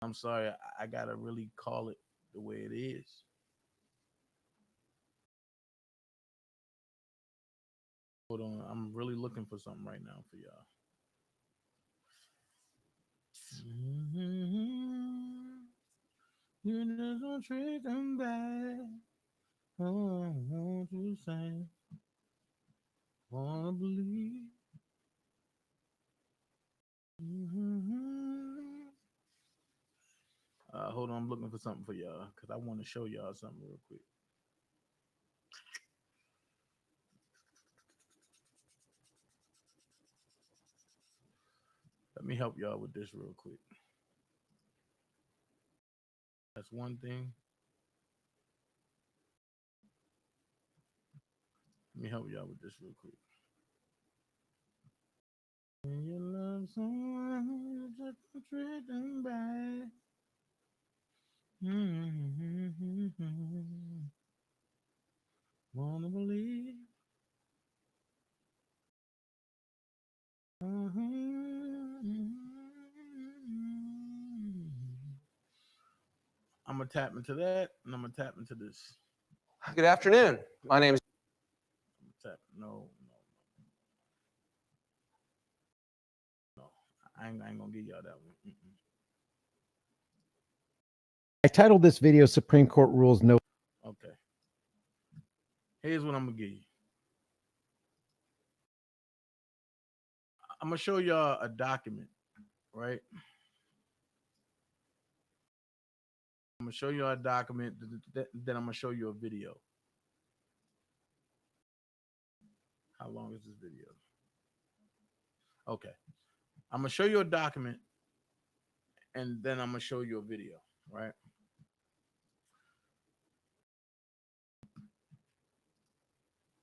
I'm sorry. I got to really call it the way it is. Hold on. I'm really looking for something right now for y'all. You just don't treat them bad. Oh, won't you say, wanna believe? Mm-hmm. Hold on, I'm looking for something for y'all because I want to show y'all something real quick. Let me help y'all with this real quick. That's one thing. Let me help y'all with this real quick. When you love someone, you just treat them bad. Wanna believe? I'm gonna tap into that, and I'm gonna tap into this. Good afternoon. My name is. Tap. No. I ain't gonna give y'all that one. I titled this video Supreme Court Rules No. Okay. Here's what I'm gonna give you. I'm gonna show y'all a document, right? I'm gonna show you a document, then I'm gonna show you a video. How long is this video? Okay. I'm gonna show you a document, and then I'm gonna show you a video, right?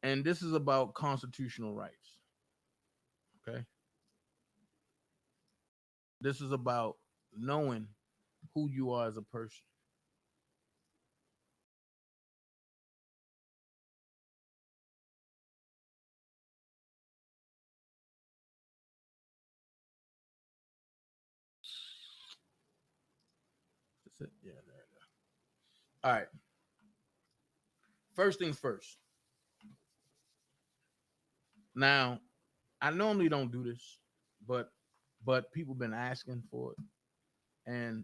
And this is about constitutional rights. Okay. This is about knowing who you are as a person. That's it. Yeah, there it is. All right. First things first. Now, I normally don't do this, but people been asking for it. And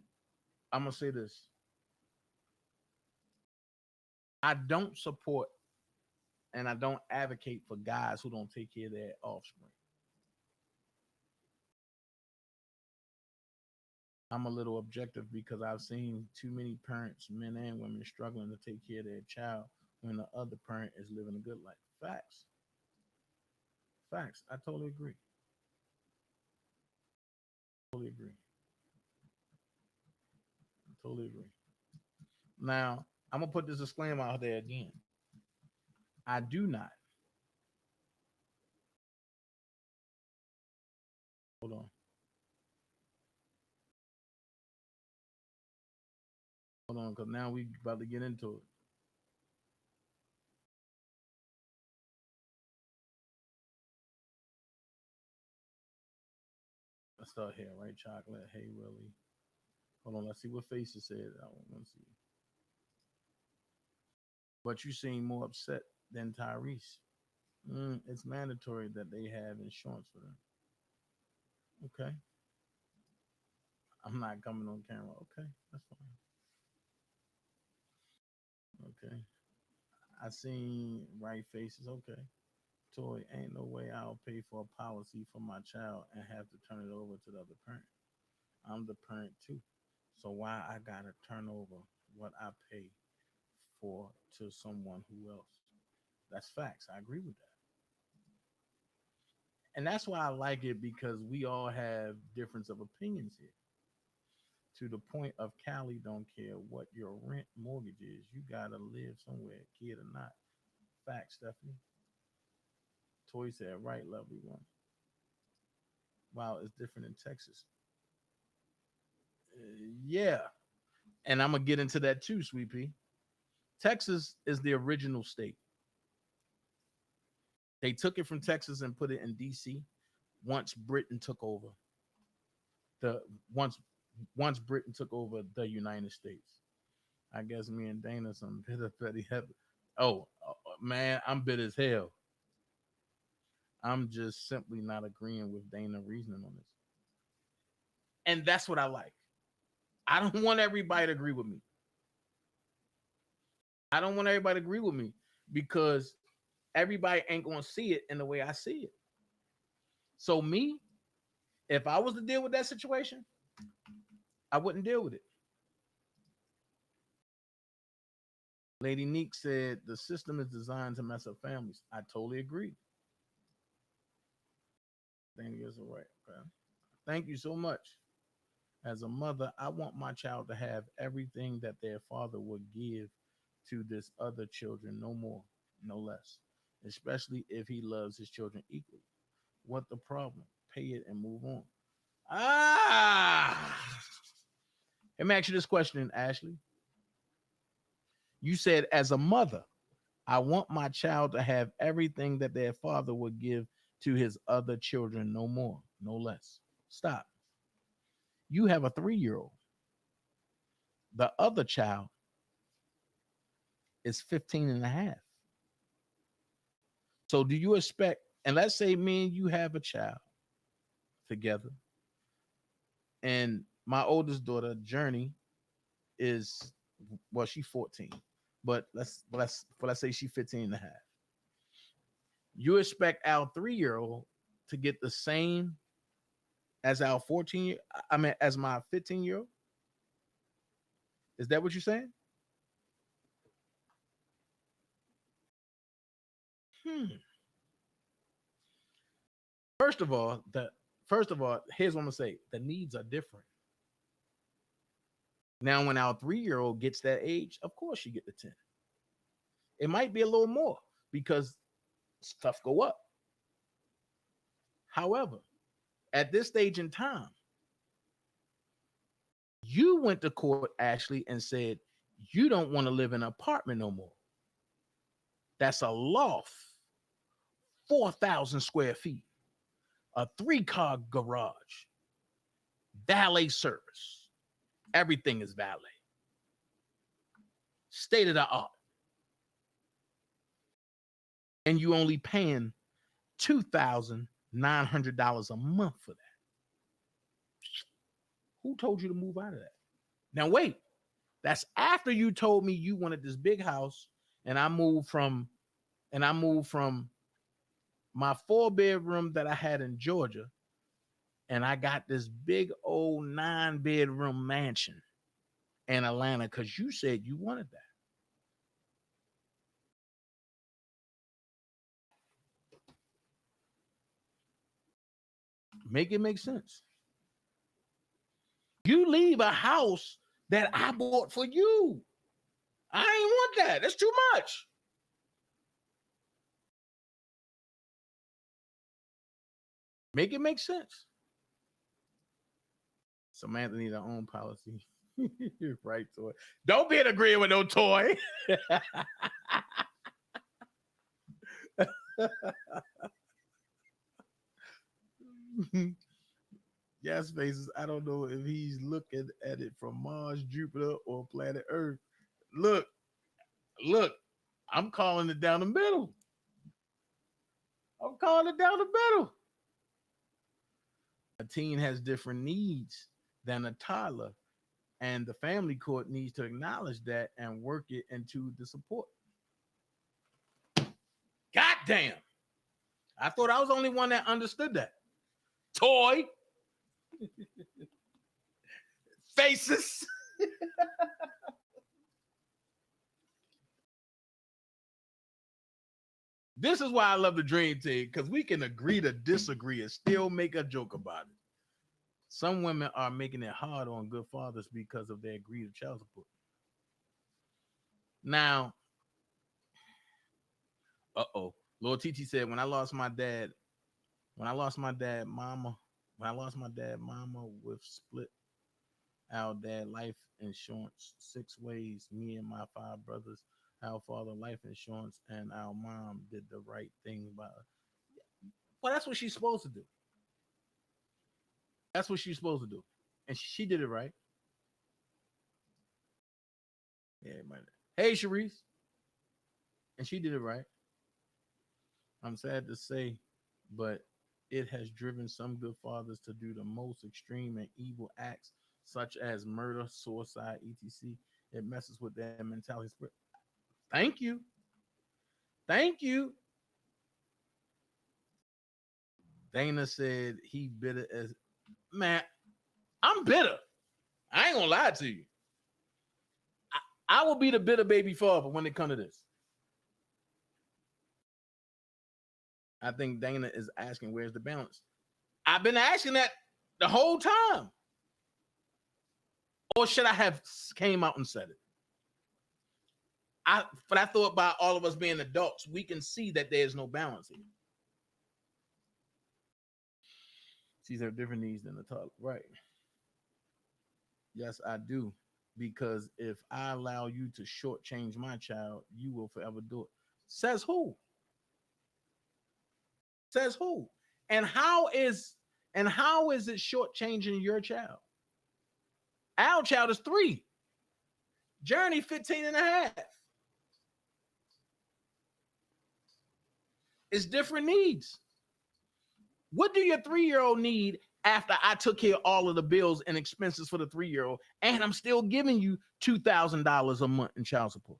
I'm gonna say this. I don't support and I don't advocate for guys who don't take care of their offspring. I'm a little objective because I've seen too many parents, men and women, struggling to take care of their child when the other parent is living a good life. Facts. Facts. I totally agree. Totally agree. Totally agree. Now, I'm going to put this disclaimer out there again. I do not. Hold on. Hold on, because now we about to get into it. Let's start here, right? Chocolate. Hey, Willie. Hold on. Let's see what face it said. I want to see. But you seem more upset than Tyrese. It's mandatory that they have insurance for them. Okay. I'm not coming on camera. Okay, that's fine. Okay. I seen right faces. Okay. Toy, ain't no way I'll pay for a policy for my child and have to turn it over to the other parent. I'm the parent too. So why I gotta turn over what I pay for to someone who else? That's facts. I agree with that. And that's why I like it, because we all have difference of opinions here. To the point of Cali don't care what your rent mortgage is. You gotta live somewhere, kid or not. Facts, Stephanie. Toy said, right, lovely one. Wow, it's different in Texas. Yeah. And I'm gonna get into that too, Sweet Pea. Texas is the original state. They took it from Texas and put it in DC once Britain took over. Once Britain took over the United States. I guess me and Dana some bitter petty heavy. Oh man, I'm bitter as hell. I'm just simply not agreeing with Dana reasoning on this. And that's what I like. I don't want everybody to agree with me. I don't want everybody to agree with me because everybody ain't going to see it in the way I see it. So me, if I was to deal with that situation, I wouldn't deal with it. Lady Neek said the system is designed to mess up families. I totally agree. Thank you. Right. Okay. Thank you so much. As a mother, I want my child to have everything that their father would give to this other children, no more, no less, especially if he loves his children equally. What the problem? Pay it and move on. Let me ask you this question, Ashley. You said, as a mother, I want my child to have everything that their father would give to his other children, no more, no less. Stop. You have a 3-year-old. The other child is 15 and a half. So do you expect, and let's say me and you have a child together, and my oldest daughter, Journey, is, well, she's 14, but let's say she's 15 and a half. You expect our 3-year-old to get the same as our 14, as my 15-year-old? Is that what you're saying? First of all, here's what I'm gonna say. The needs are different. Now, when our 3-year-old gets that age, of course you get the 10. It might be a little more because stuff go up. However, at this stage in time, you went to court, Ashley, and said you don't want to live in an apartment no more. That's a loft, 4,000 square feet, a 3-car garage, valet service. Everything is valet. State of the art. And you only paying $2,900 a month for that. Who told you to move out of that? Now wait, that's after you told me you wanted this big house, and I moved from my 4-bedroom that I had in Georgia, and I got this big old 9-bedroom mansion in Atlanta because you said you wanted that. Make it make sense. You leave a house that I bought for you. I ain't want that. That's too much. Make it make sense. Samantha needs her own policy. Right, Toy. Don't be in agreement with no Toy. Yes, faces. I don't know if he's looking at it from Mars, Jupiter, or planet Earth. Look, I'm calling it down the middle. I'm calling it down the middle. A teen has different needs than a toddler, and the family court needs to acknowledge that and work it into the support. God damn. I thought I was the only one that understood that. Toy. Faces. This is why I love the Dream Team, because we can agree to disagree and still make a joke about it. Some women are making it hard on good fathers because of their greed of child support. Now, Lord Titi said, when I lost my dad, mama with split our dad life insurance 6 ways. Me and my 5 brothers, our father life insurance, and our mom did the right thing by her. Well, that's what she's supposed to do. That's what she's supposed to do. And she did it right. Yeah, hey, Sharice. And she did it right. I'm sad to say, but it has driven some good fathers to do the most extreme and evil acts, such as murder, suicide, etc. It messes with their mentality. Thank you. Thank you. Dana said he bitter as man. I'm bitter. I ain't gonna lie to you. I will be the bitter baby father when it comes to this. I think Dana is asking where's the balance. I've been asking that the whole time. Or should I have came out and said it? But I thought by all of us being adults, we can see that there's no balance here. She's have different needs than the toddler. Right. Yes, I do. Because if I allow you to shortchange my child, you will forever do it. Says who? Says who? And how is it shortchanging your child? Our child is 3. Journey 15 and a half. It's different needs. What do your 3-year-old need after I took care of all of the bills and expenses for the 3-year-old, and I'm still giving you $2,000 a month in child support?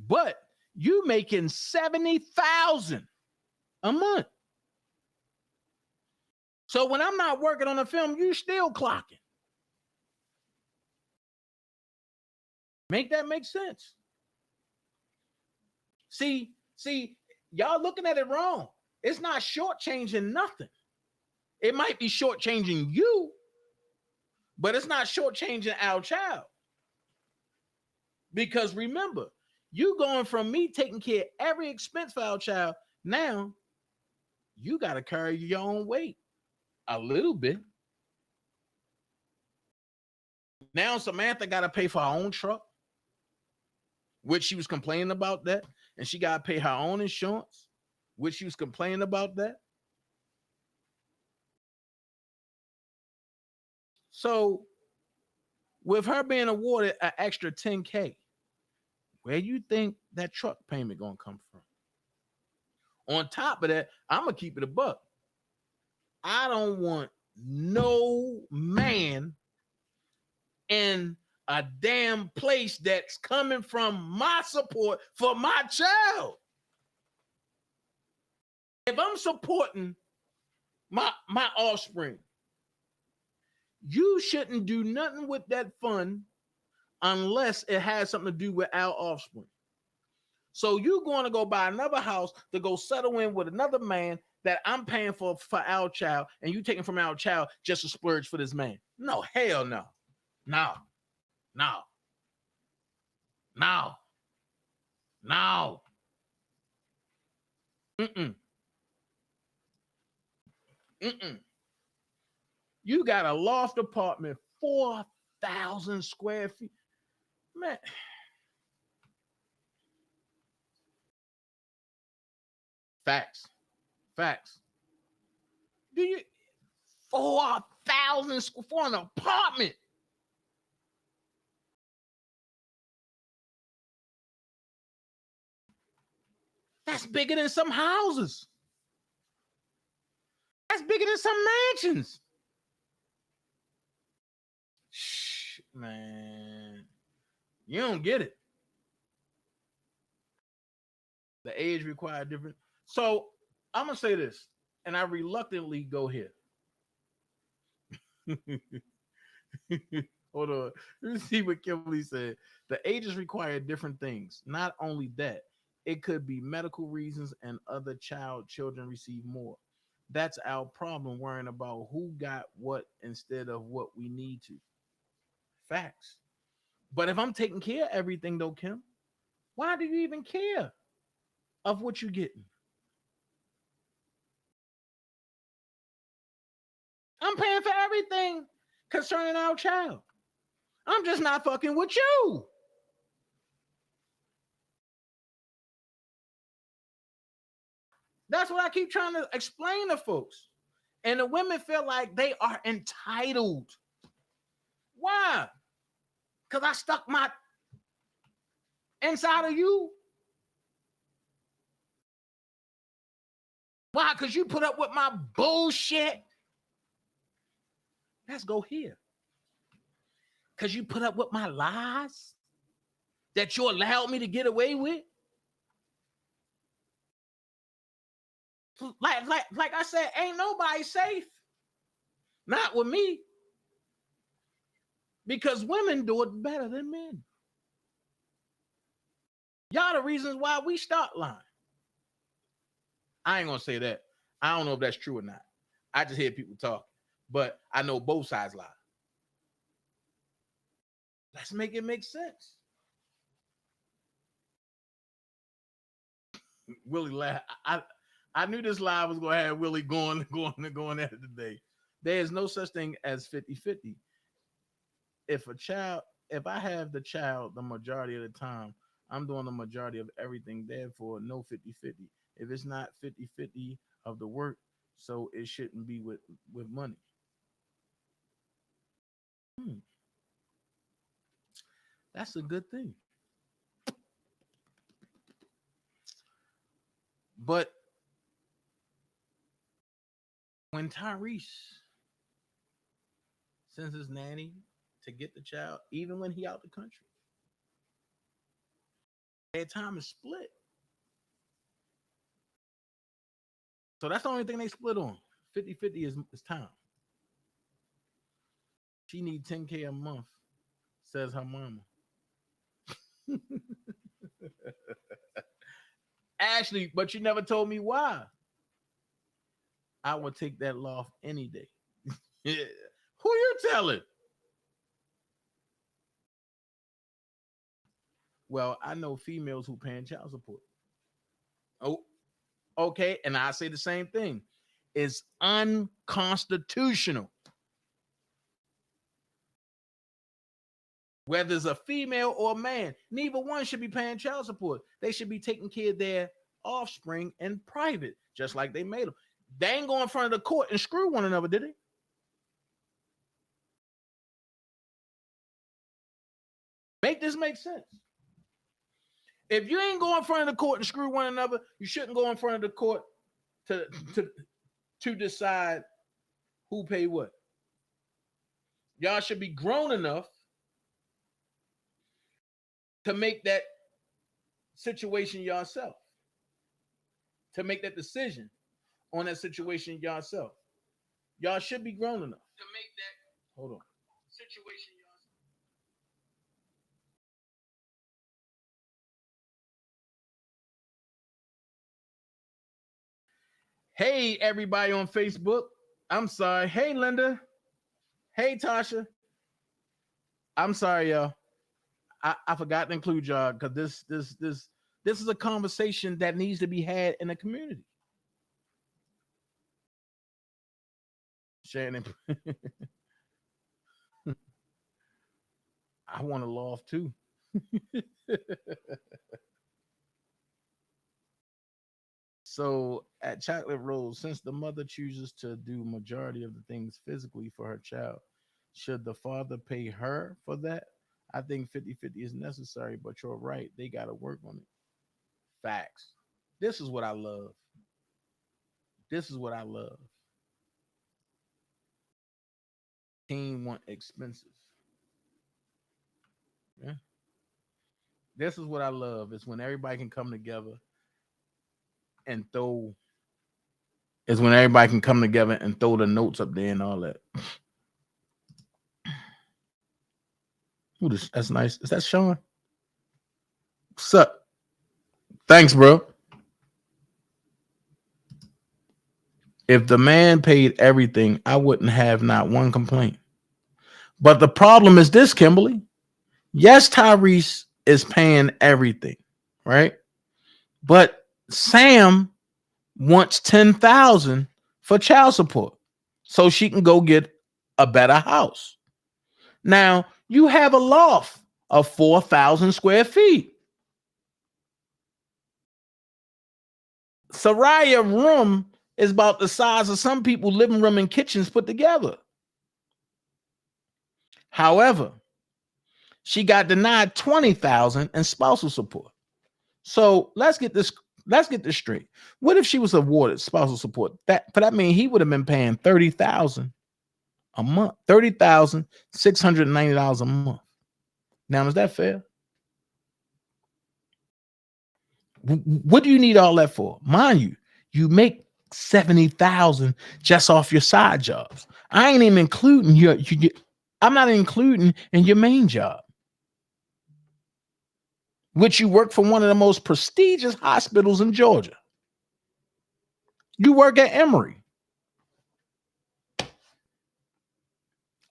But you making $70,000 a month. So when I'm not working on the film, you still clocking. Make that make sense? See, y'all looking at it wrong. It's not shortchanging nothing. It might be shortchanging you, but it's not shortchanging our child. Because remember, you going from me taking care of every expense for our child, now you got to carry your own weight a little bit. Now Samantha got to pay for her own truck, which she was complaining about that. And she got to pay her own insurance, which she was complaining about that. So with her being awarded an extra $10K, where you think that truck payment going to come from? On top of that, I'm going to keep it a buck. I don't want no man in a damn place that's coming from my support for my child. If I'm supporting my offspring, you shouldn't do nothing with that fund unless it has something to do with our offspring. So you're going to go buy another house to go settle in with another man that I'm paying for our child, and you taking from our child just to splurge for this man. No, hell no. No. You got a loft apartment, 4,000 square feet. Man. Facts. Do you 4,000 for an apartment? That's bigger than some houses. That's bigger than some mansions. Shh, man. You don't get it. The age required different. So I'm going to say this, and I reluctantly go here. Hold on. Let me see what Kimberly said. The ages require different things. Not only that, it could be medical reasons and other children receive more. That's our problem, worrying about who got what instead of what we need to. Facts. But if I'm taking care of everything though, Kim, why do you even care of what you're getting? I'm paying for everything concerning our child. I'm just not fucking with you. That's what I keep trying to explain to folks. And the women feel like they are entitled. Why? Because I stuck my inside of you. Why? Because you put up with my bullshit. Let's go here. because you put up with my lies that you allowed me to get away with. Like I said, ain't nobody safe. Not with me. Because women do it better than men. Y'all the reasons why we start lying. I ain't gonna say that. I don't know if that's true or not. I just hear people talk, but I know both sides lie. Let's make it make sense. Willie laughed. I knew this live was gonna have Willie going at it today. There is no such thing as 50-50. If I have the child the majority of the time, I'm doing the majority of everything. Therefore, no 50-50. If it's not 50-50 of the work, so it shouldn't be with money. That's a good thing. But when Tyrese sends his nanny to get the child, even when he out the country, their time is split. So that's the only thing they split on. 50-50 is time. She needs $10K a month, says her mama. Ashley, but you never told me why. I would take that loft any day. Who you telling? Well, I know females who paying child support. Oh, okay. And I say the same thing. It's unconstitutional. Whether it's a female or a man, neither one should be paying child support. They should be taking care of their offspring in private, just like they made them. They ain't go in front of the court and screw one another, did they? Make this make sense. If you ain't go in front of the court and screw one another, you shouldn't go in front of the court to decide who pay what. Y'all should be grown enough to make that situation yourself, to make that decision on that situation yourself. Y'all should be grown enough to make that. Hold on. Situation yourself. Hey, everybody on Facebook. I'm sorry. Hey, Linda. Hey, Tasha. I'm sorry, y'all. I forgot to include y'all because this is a conversation that needs to be had in the community. Shannon. I want a loft too. So at Chocolate Rose, since the mother chooses to do majority of the things physically for her child, should the father pay her for that? I think 50-50 is necessary, but you're right. They got to work on it. Facts. This is what I love. This is what I love. Team want expensive. Yeah. This is what I love. It's when everybody can come together and throw. It's when everybody can come together and throw the notes up there and all that. Ooh, that's nice. Is that Sean? What's up? Thanks, bro. If the man paid everything, I wouldn't have not one complaint. But the problem is this, Kimberly. Yes, Tyrese is paying everything, right? But Sam wants $10,000 for child support so she can go get a better house. Now, you have a loft of 4,000 square feet. Soraya room is about the size of some people's living room and kitchens put together. However, she got denied $20,000 in spousal support. So let's get this straight. What if she was awarded spousal support? That means he would have been paying $30,000 a month, $30,690 a month. Now, is that fair? What do you need all that for? Mind you, you make $70,000 just off your side jobs. I ain't even including I'm not including in your main job, which you work for one of the most prestigious hospitals in Georgia. You work at Emory.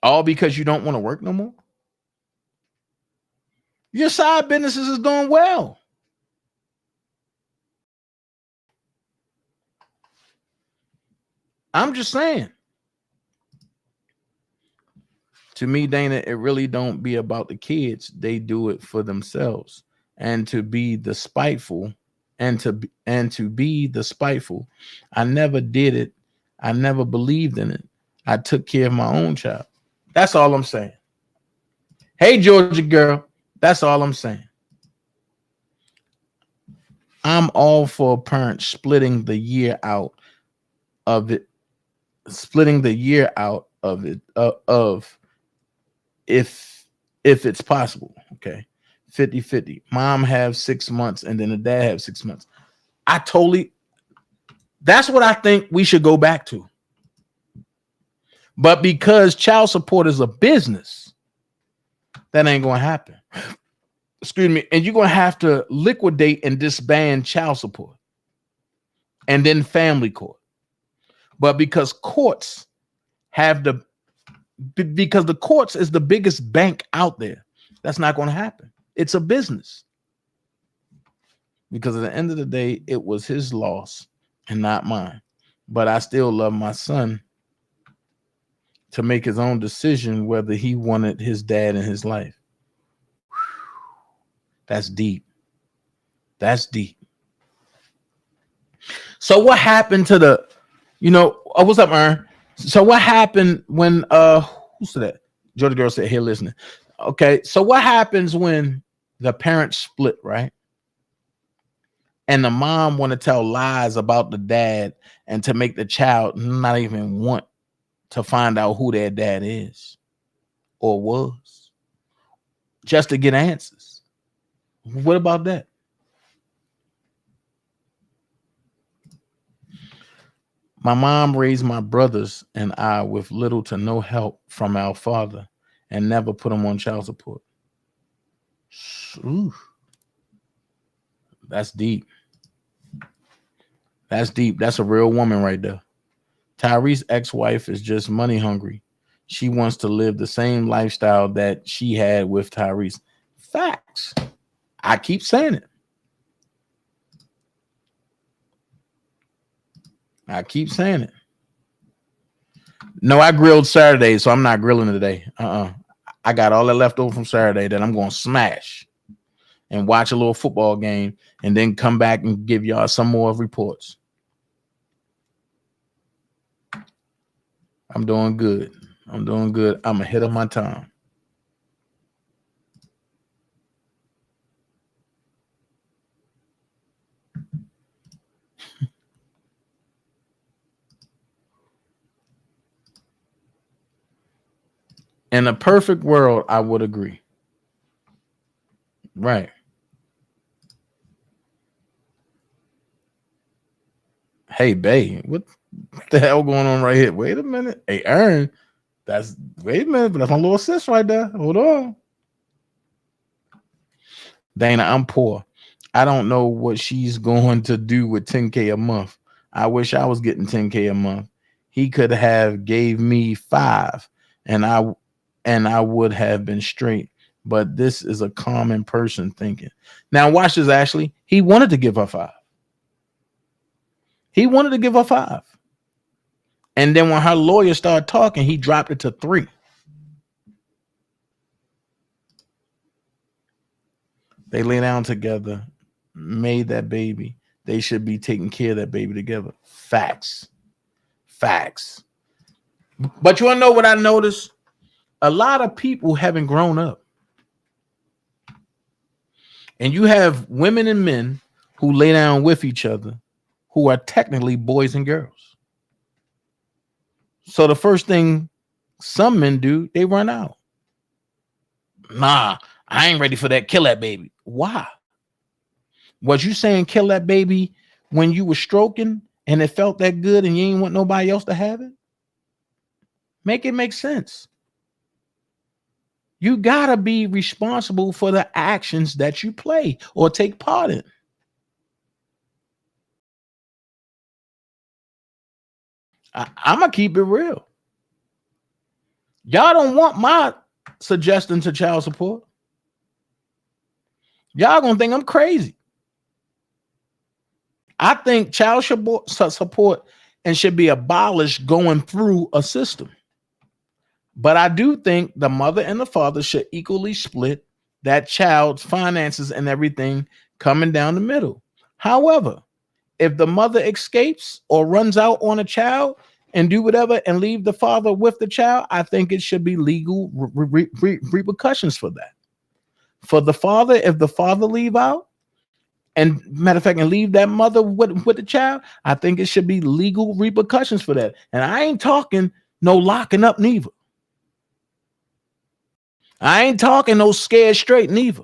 All because you don't want to work no more? Your side businesses is doing well. I'm just saying. To me, Dana, it really don't be about the kids. They do it for themselves. And to be the spiteful, and to be the spiteful, I never did it. I never believed in it. I took care of my own child. That's all I'm saying. Hey, Georgia girl, that's all I'm saying. I'm all for parents splitting the year out of it, if it's possible. Okay, 50-50. Mom have 6 months and then the dad have 6 months. That's what I think we should go back to. But because child support is a business, that ain't gonna happen. Excuse me. And you're gonna have to liquidate and disband child support and then family court. But because courts have because the courts is the biggest bank out there, that's not going to happen. It's a business. Because at the end of the day, it was his loss and not mine. But I still love my son to make his own decision whether he wanted his dad in his life. That's deep. That's deep. So what happened to the, what's up, Aaron? So what happened when who said that? Georgia girl said, here listening. Okay, so what happens when the parents split, right? And the mom want to tell lies about the dad and to make the child not even want to find out who their dad is or was, just to get answers. What about that? My mom raised my brothers and I with little to no help from our father and never put them on child support. Ooh. That's deep. That's deep. That's a real woman right there. Tyrese's ex-wife is just money hungry. She wants to live the same lifestyle that she had with Tyrese. Facts. I keep saying it. I keep saying it. No, I grilled Saturday, so I'm not grilling today. I got all that left over from Saturday that I'm going to smash and watch a little football game and then come back and give y'all some more reports. I'm doing good. I'm doing good. I'm ahead of my time. In a perfect world, I would agree. Right. Hey, babe, what the hell going on right here? Wait a minute. Hey, Aaron, wait a minute, but that's my little sis right there. Hold on. Dana, I'm poor. I don't know what she's going to do with $10K a month. I wish I was getting $10K a month. He could have gave me $5 and I would have been straight. But this is a common person thinking. Now watch this, Ashley. He wanted to give her $5. He wanted to give her $5. And then when her lawyer started talking, he dropped it to $3. They lay down together, made that baby. They should be taking care of that baby together. Facts. Facts. But you want to know what I noticed? A lot of people haven't grown up. And you have women and men who lay down with each other who are technically boys and girls. So the first thing Some men do. They run out. Nah, I ain't ready for that. Kill that baby. Why? Was you saying kill that baby when you were stroking and it felt that good and you ain't want nobody else to have it? Make it make sense. You gotta be responsible for the actions that you play or take part in. I'm gonna keep it real. Y'all don't want my suggestion to child support. Y'all gonna think I'm crazy. I think child support and should be abolished going through a system. But I do think the mother and the father should equally split that child's finances and everything coming down the middle. However, if the mother escapes or runs out on a child and do whatever and leave the father with the child, I think it should be legal repercussions for that. For the father, if the father leave out, and matter of fact, and leave that mother with the child, I think it should be legal repercussions for that. And I ain't talking no locking up neither. I ain't talking no scared straight neither.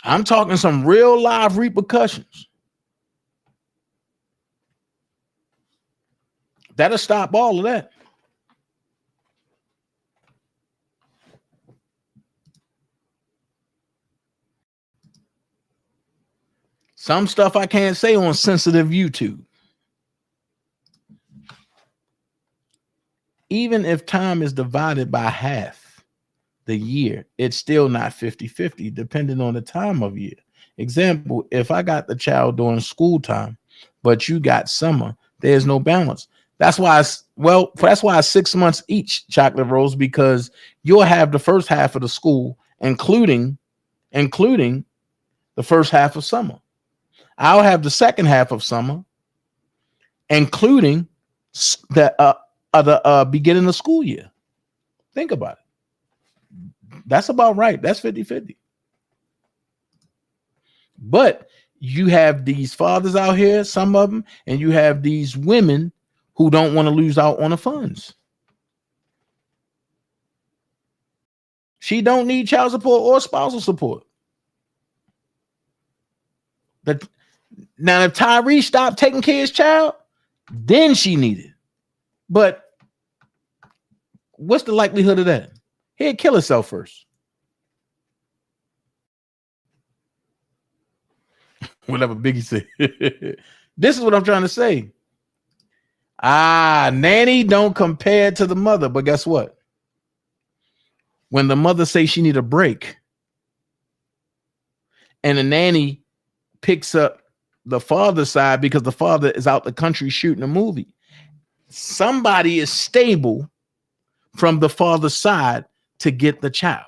I'm talking some real live repercussions. That'll stop all of that. Some stuff I can't say on sensitive YouTube. Even if time is divided by half the year, it's still not 50-50, depending on the time of year. Example, if I got the child during school time, but you got summer, there's no balance. That's why that's why 6 months each, Chocolate Rose, because you'll have the first half of the school, including the first half of summer. I'll have the second half of summer, including the beginning of the school year. Think about it. That's about right. That's 50-50. But you have these fathers out here, some of them, and you have these women who don't want to lose out on the funds. She don't need child support or spousal support. Now, if Tyrese stopped taking care of his child, then she needed. But what's the likelihood of that? He'd kill herself first. Whatever Biggie said. This is what I'm trying to say. Nanny don't compare to the mother, but guess what? When the mother says she need a break and the nanny picks up the father's side because the father is out the country shooting a movie, somebody is stable from the father's side to get the child.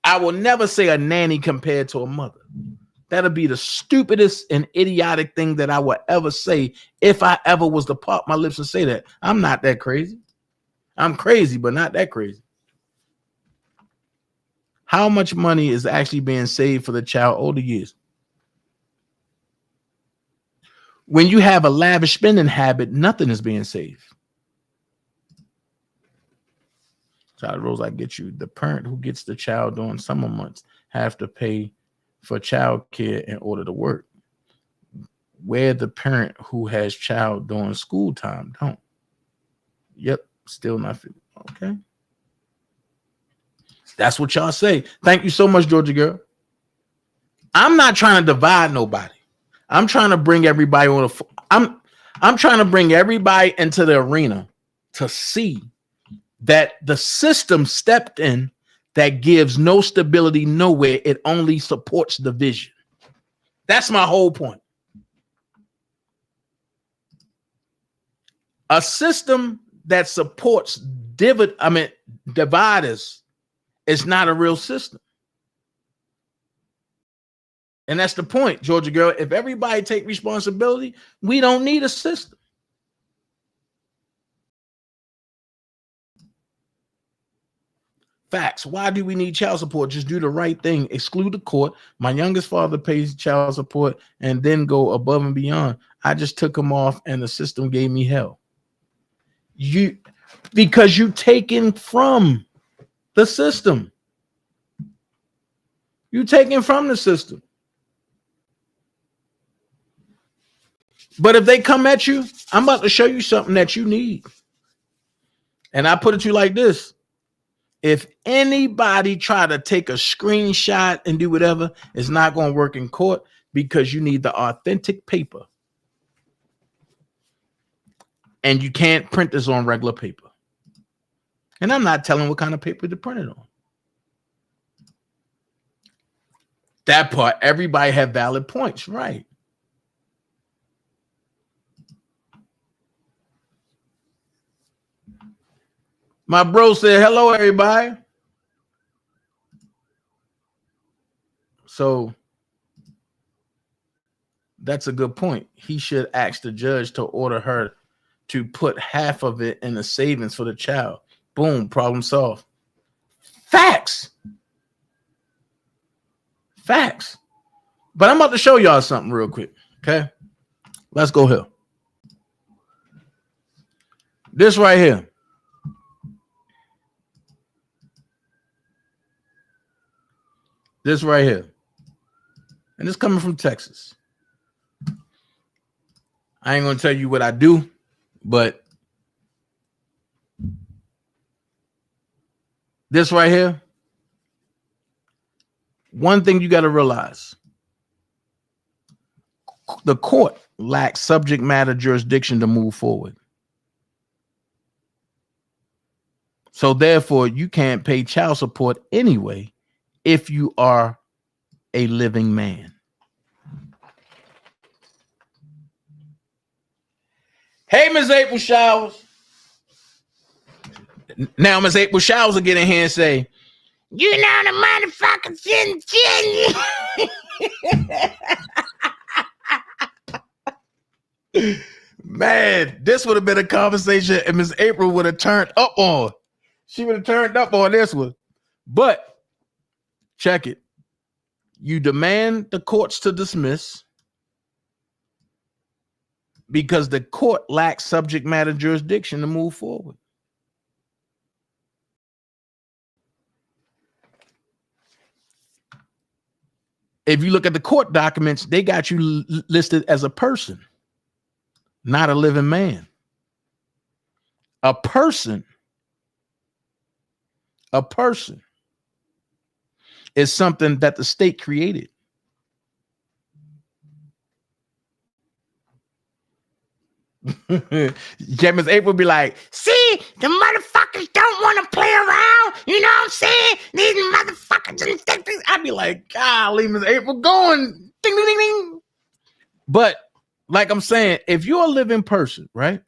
I will never say a nanny compared to a mother. That'll be the stupidest and idiotic thing that I would ever say if I ever was to pop my lips and say that. I'm not that crazy. I'm crazy, but not that crazy. How much money is actually being saved for the child older years? When you have a lavish spending habit, nothing is being saved. Child Rose, I get you. The parent who gets the child during summer months have to pay for child care in order to work. Where the parent who has child during school time don't. Yep, still not. Okay. That's what y'all say. Thank you so much, Georgia girl. I'm not trying to divide nobody. I'm trying to bring everybody on I'm trying to bring everybody into the arena to see that the system stepped in that gives no stability nowhere. It only supports division. That's my whole point. A system that supports dividers is not a real system. And that's the point, Georgia girl. If everybody take responsibility, we don't need a system. Facts. Why do we need child support? Just do the right thing. Exclude the court. My youngest father pays child support and then go above and beyond. I just took him off and the system gave me hell. Because you taken from the system. You taken from the system. But if they come at you, I'm about to show you something that you need. And I put it to you like this. If anybody try to take a screenshot and do whatever, it's not going to work in court because you need the authentic paper. And you can't print this on regular paper. And I'm not telling what kind of paper to print it on. That part, everybody have valid points, right? My bro said, hello, everybody. So that's a good point. He should ask the judge to order her to put half of it in the savings for the child. Boom, problem solved. Facts. Facts. But I'm about to show y'all something real quick. Okay. Let's go here. This right here. This right here. And it's coming from Texas. I ain't going to tell you what I do, but this right here. One thing you got to realize. The court lacks subject matter jurisdiction to move forward. So therefore, you can't pay child support anyway if you are a living man. Hey, Miss April Showers. Now Miss April Showers will get in here and say, you know the motherfucker didn't. Man, this would have been a conversation and Miss April would have turned up on. She would have turned up on this one. But check it. You demand the courts to dismiss because the court lacks subject matter jurisdiction to move forward. If you look at the court documents, they got you listed as a person, not a living man. A person is something that the state created. James April be like, see, the motherfuckers don't want to play around. You know what I'm saying? These motherfuckers. I'd be like, golly, Miss April going ding, ding, ding, ding. But like I'm saying, if you're a living person, right?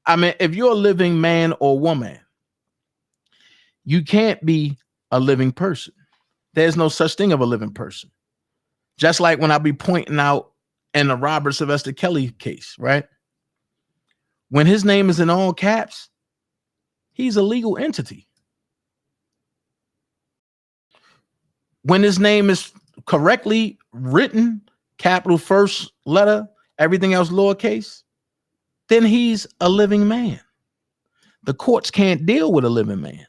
I mean, if you're a living man or woman, you can't be a living person. There's no such thing of a living person. Just like when I be pointing out in the Robert Sylvester Kelly case, right? When his name is in all caps, he's a legal entity. When his name is correctly written, capital first letter, everything else lowercase, then he's a living man. The courts can't deal with a living man.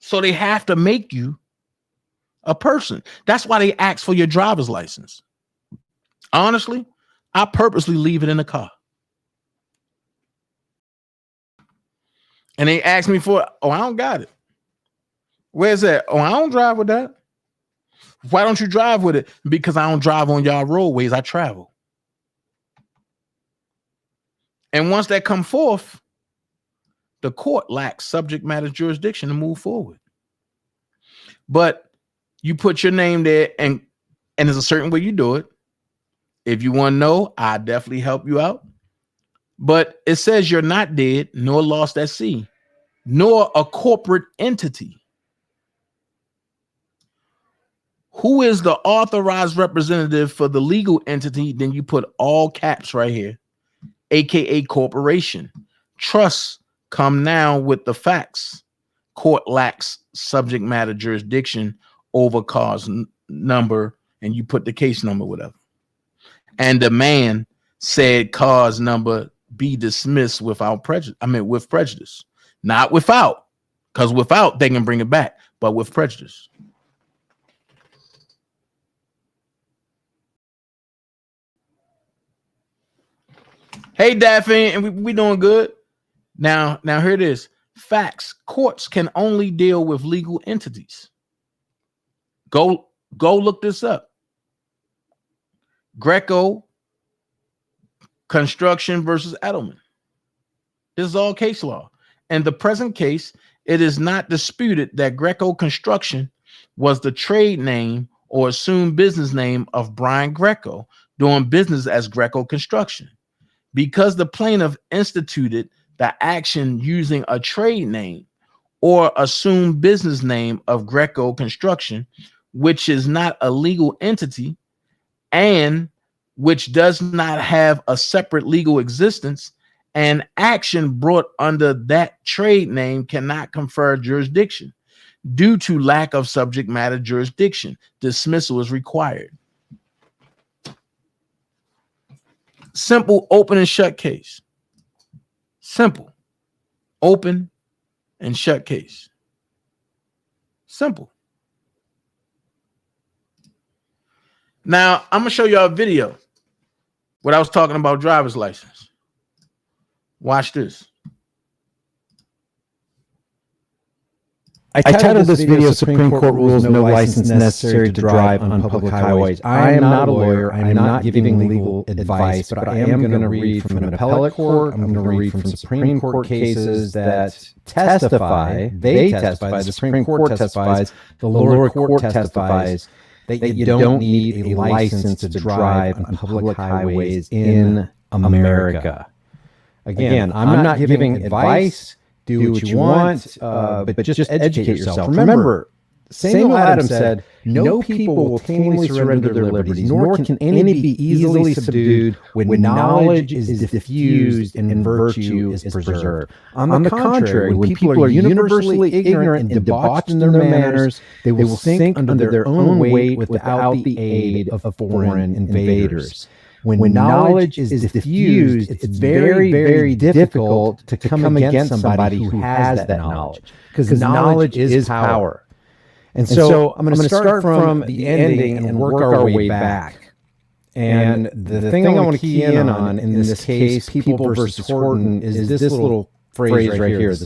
So they have to make you a person. That's why they ask for your driver's license. Honestly, I purposely leave it in the car. And they ask me for it. Oh, I don't got it. Where's that? Oh, I don't drive with that. Why don't you drive with it? Because I don't drive on y'all roadways. I travel. And once that come forth, the court lacks subject matter jurisdiction to move forward. But you put your name there and there's a certain way you do it. If you want to know, I definitely help you out. But it says you're not dead, nor lost at sea, nor a corporate entity. Who is the authorized representative for the legal entity? Then you put all caps right here, aka corporation, trust, Come now with the facts. Court lacks subject matter jurisdiction over cause number, and you put the case number, whatever. And the man said cause number be dismissed without prejudice. I mean, with prejudice, not without, because without they can bring it back, but with prejudice. Hey, Daphne, and we doing good. Now here it is. Facts. Courts can only deal with legal entities. Go look this up. Greco Construction versus Edelman. This is all case law. In the present case, it is not disputed that Greco Construction was the trade name or assumed business name of Brian Greco, doing business as Greco Construction. Because the plaintiff instituted the action using a trade name or assumed business name of Greco Construction, which is not a legal entity and which does not have a separate legal existence, an action brought under that trade name cannot confer jurisdiction. Due to lack of subject matter jurisdiction, dismissal is required. Simple open and shut case. Simple open and shut case. Simple. Now, I'm going to show you a video what I was talking about driver's license. Watch this. I titled this video, Supreme Court Rules No License Necessary to Drive on Public Highways. I am not a lawyer. I am not giving legal advice, but I am going to read from an appellate court. I'm going to read from Supreme Court cases that testify. They testify. The Supreme Court testifies. The lower court testifies that you don't need a license to drive on public highways in America. Again, I'm not giving advice. Do what you want, but just educate yourself. Remember, Samuel Adams said, no people will tamely surrender their liberties, nor can any be easily subdued when knowledge is diffused and virtue is preserved. On the contrary, when people are universally ignorant and debauched in their manners, they will sink under their own weight without the aid of foreign invaders. When knowledge is diffused, it's very, very difficult to come against somebody who has that knowledge, because knowledge is power. And so I'm going to start from the ending and work our way back. And the thing I want to key in on in this case, People versus Horton, is this little phrase right here, this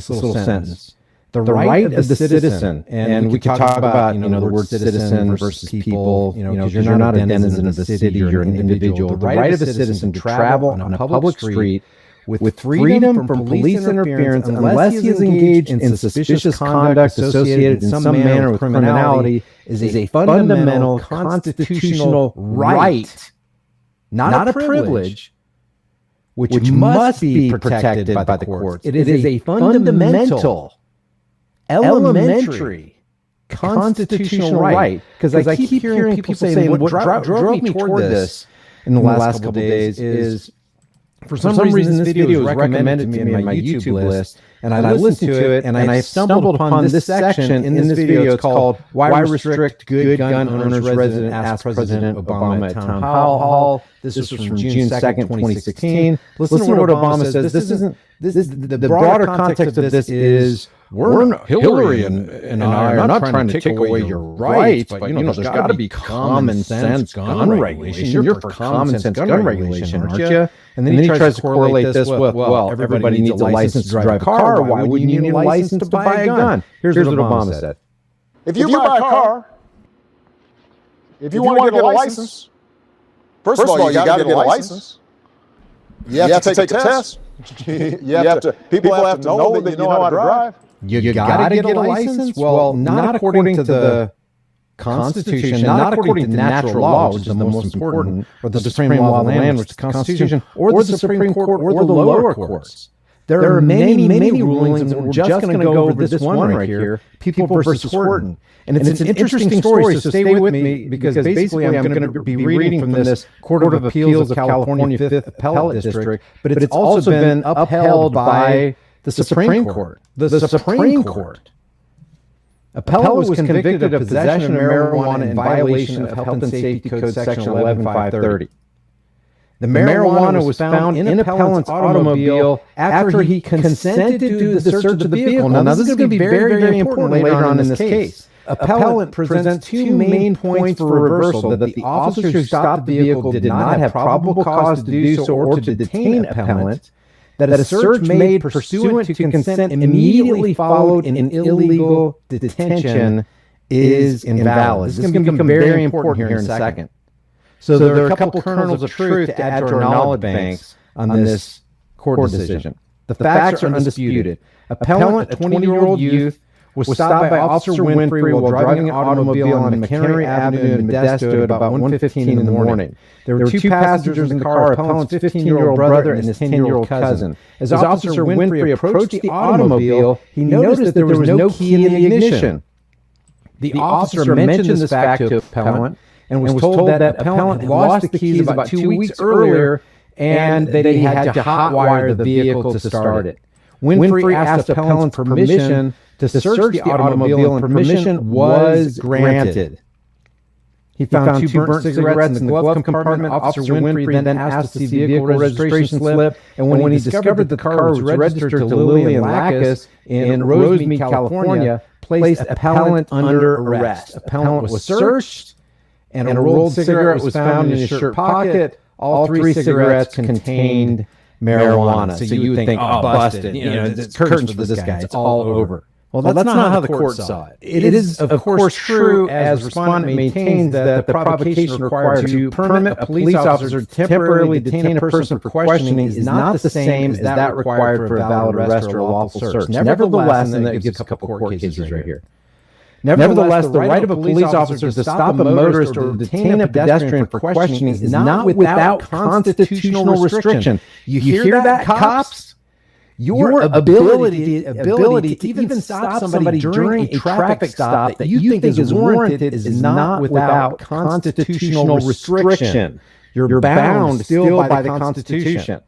little sentence. The right of the citizen, and we could talk about, the word citizen versus people, because you're not a denizen of the city, you're an individual. The right of the citizen to travel on a public street with freedom from police interference unless he is engaged in suspicious conduct associated in some manner with criminality is a fundamental constitutional right, not a privilege, which must be protected by the courts. It is a fundamental, elementary constitutional right. Because I keep hearing people saying what drove me toward this in the last couple of days is, for some reason this video was recommended to me in my YouTube list, and I listened to it, and I stumbled upon this section in this video. It's called "Why Restrict Good Gun Owners Resident Ask President Obama at Town Hall." This was from June 2nd, 2016. Listen to what Obama says. The broader context of this is, Hillary and I are not trying to take away your rights, but there's got to be common sense gun regulation. You're for common sense gun regulation, aren't you? And then he tries to correlate this with, well, everybody needs a license to drive a car. Why wouldn't you need a license to buy a gun? Here's what Obama said. If you buy a car, if you want to get a license, first of all, you got to get a license. You have to take a test. People have to know that you know how to drive. You got to get a license? Well, not according to the Constitution, not according to natural law, which is the most important, or the supreme law of the land, which is the Constitution, or the Supreme Court, or the lower courts. There are many, many rulings, and we're just going to go over this one right here, People versus Horton. And it's an interesting story, so stay with me, because basically I'm going to be reading from this Court of Appeals of California 5th Appellate District, but it's also been upheld by the Supreme Court. The Supreme Court. Appellant was convicted of possession of marijuana in violation of Health and Safety Code Section 11530. The marijuana was found in Appellant's automobile after he consented to the search of the vehicle. Now, this is going to be very, very important later on in this case. Appellant presents two main points for reversal: that the officers who stopped the vehicle did not have probable cause to do so or to detain Appellant, that a search made pursuant to consent immediately followed an illegal detention is invalid. This is going to become very important here in a second. So there are a couple kernels of truth to add to our knowledge banks on this court decision. The facts are undisputed. Appellant, a 20-year-old youth, was stopped by Officer Winfrey while driving an automobile on McHenry Avenue in Modesto at about 1:15 in the morning. There were two passengers in the car, Appellant's 15-year-old brother and his 10-year-old cousin. As Officer Winfrey approached the automobile, he noticed that there was no key in the ignition. The officer mentioned this fact to Appellant and was told that Appellant lost the keys about 2 weeks earlier and that he had to hotwire the vehicle to start it. Winfrey asked Appellant's permission to search the automobile, and permission was granted. He found two burnt cigarettes in the glove compartment. Officer Winfrey then asked to see the vehicle registration slip, and when he discovered the car was registered to Lillian Lacus in Rosemead, California, placed Appellant under arrest. Appellant was searched, and a rolled cigarette was found in his shirt pocket. All three cigarettes contained marijuana. So you would think, oh, busted. You know, it's curtains for this guy. It's all over. Well, that's not how the court saw it. It is, of course, true, as respondent maintains, that the provocation required to permit a police officer to temporarily detain a person for questioning is not the same as that required for a valid arrest or a lawful search. Nevertheless, and that gives a couple court cases right here. Nevertheless, the right of a police officer to stop a motorist or detain a pedestrian for questioning is not without constitutional restriction. You hear that, cops? Your ability to even stop somebody during a traffic stop that you think is warranted is not without constitutional restriction. You're bound still by the Constitution.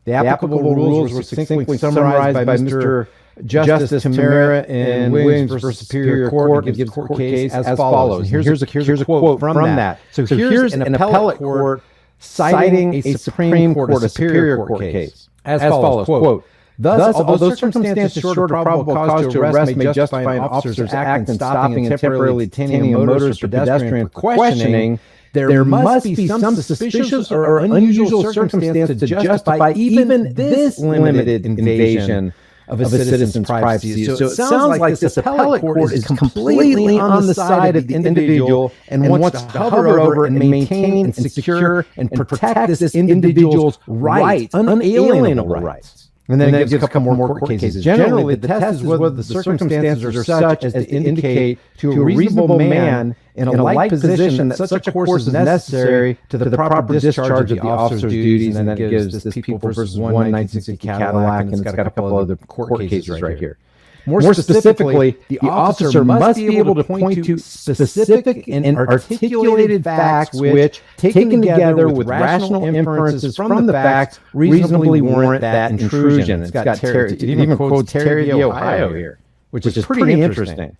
The applicable rules were succinctly summarized by Mr. Justice Tamara in Williams v. Superior Court. It gives the court case as follows. Here's a quote from that. So here's an appellate court citing a Supreme Court, a Superior Court case. As follows, quote, thus, although circumstances short of probable cause to arrest may justify an officer's act in stopping and temporarily detaining a motorist or pedestrian for questioning, there must be some suspicious or unusual circumstance to justify even this limited invasion of a citizen's privacy. So it sounds like this appellate court is completely on the side of the individual and wants to hover over and maintain and secure and protect this individual's rights, unalienable rights. And then it gives a couple more court cases. Generally, the test is whether the circumstances are such as to indicate to a reasonable man in a like position that such a course is necessary to the proper discharge of the officer's duties. And then it gives this People versus 1960 Cadillac, and it's got a couple other court cases right here. More specifically, the officer must be able to point to specific and articulated facts which, taken together with rational inferences from the facts, reasonably warrant that intrusion. It's got Terry, it even quotes Terry v. Ohio here, which is pretty interesting.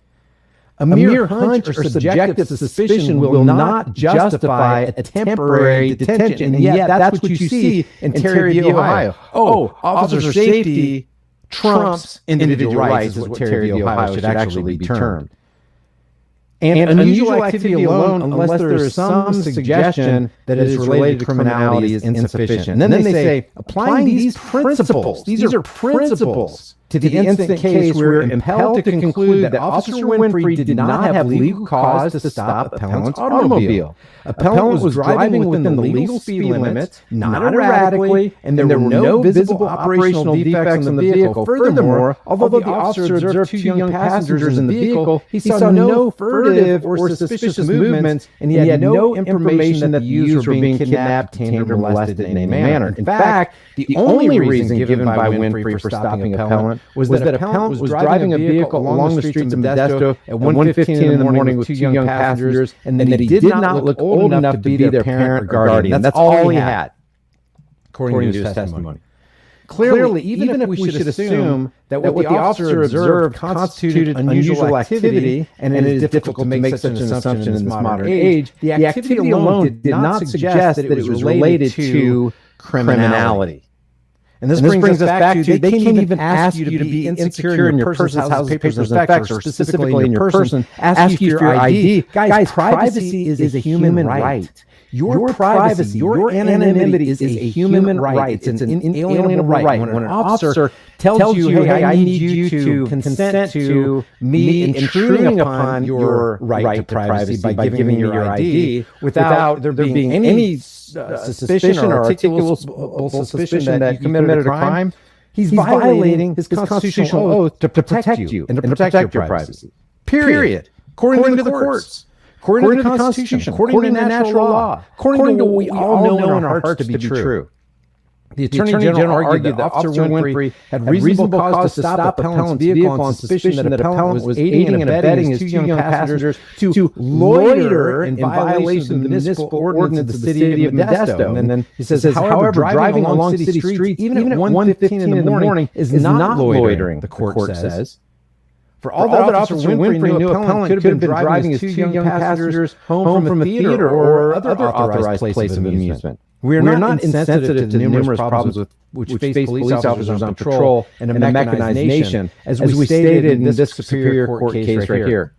A mere hunch or subjective suspicion will not justify a temporary detention, and yet that's what you see in Terry v. Ohio. Oh, officer safety trumps individual rights is what Terry v. Ohio should actually be termed. And unusual activity alone, unless there is some suggestion that it is related to criminality, is insufficient. And then they say, applying these principles, these are principles To the instant case, we're impelled to conclude that Officer Winfrey did not have legal cause to stop Appellant's automobile. Appellant was driving within the legal speed limits, not erratically, and there were no visible operational defects in the vehicle. Furthermore, although the officer observed two young passengers in the vehicle, he saw no furtive or suspicious movements, and he had no information that the users were being kidnapped, tamed, or molested in any manner. In fact, the only reason given by Winfrey for stopping Appellant was that Appellant was driving a vehicle along the streets of Modesto at 1:15 in the morning with two young passengers, and that he did not look old enough to be their parent or guardian. That's all he had, according to his testimony. Clearly, even if we should assume that what the officer observed constituted unusual activity, and it is difficult to make such an assumption in this modern age, the activity alone did not suggest that it was related to criminality. And this brings us back to, they can't even ask you to be insecure in your person's houses, papers, and effects, or specifically in your person, ask you for your ID. Guys, privacy is a human right. Your privacy, your anonymity is a human right. It's an inalienable right. When an officer tells you, hey, I need you to consent to me intruding upon your right to privacy by giving me your ID without there being any suspicion or articulable suspicion that you committed a crime, he's violating his constitutional oath to protect you and to protect your privacy. Period. According to the courts. According to the Constitution, according to natural law, according to what we all know in our hearts to be true. The Attorney General argued that Officer Winfrey had reasonable cause to stop Appellant's vehicle on suspicion that Appellant was aiding and abetting his two young passengers to loiter in violation of the municipal ordinance of the city of Modesto. And then he says, however, driving along city streets, even at 1:15 in the morning, is not loitering, the court says. For all that Officer Winfrey knew, Appellant could have been driving his two young passengers home from a theater or other authorized place of amusement. We are not insensitive to the numerous problems which face police officers on patrol and a mechanized nation, as we stated in this Superior Court case right here.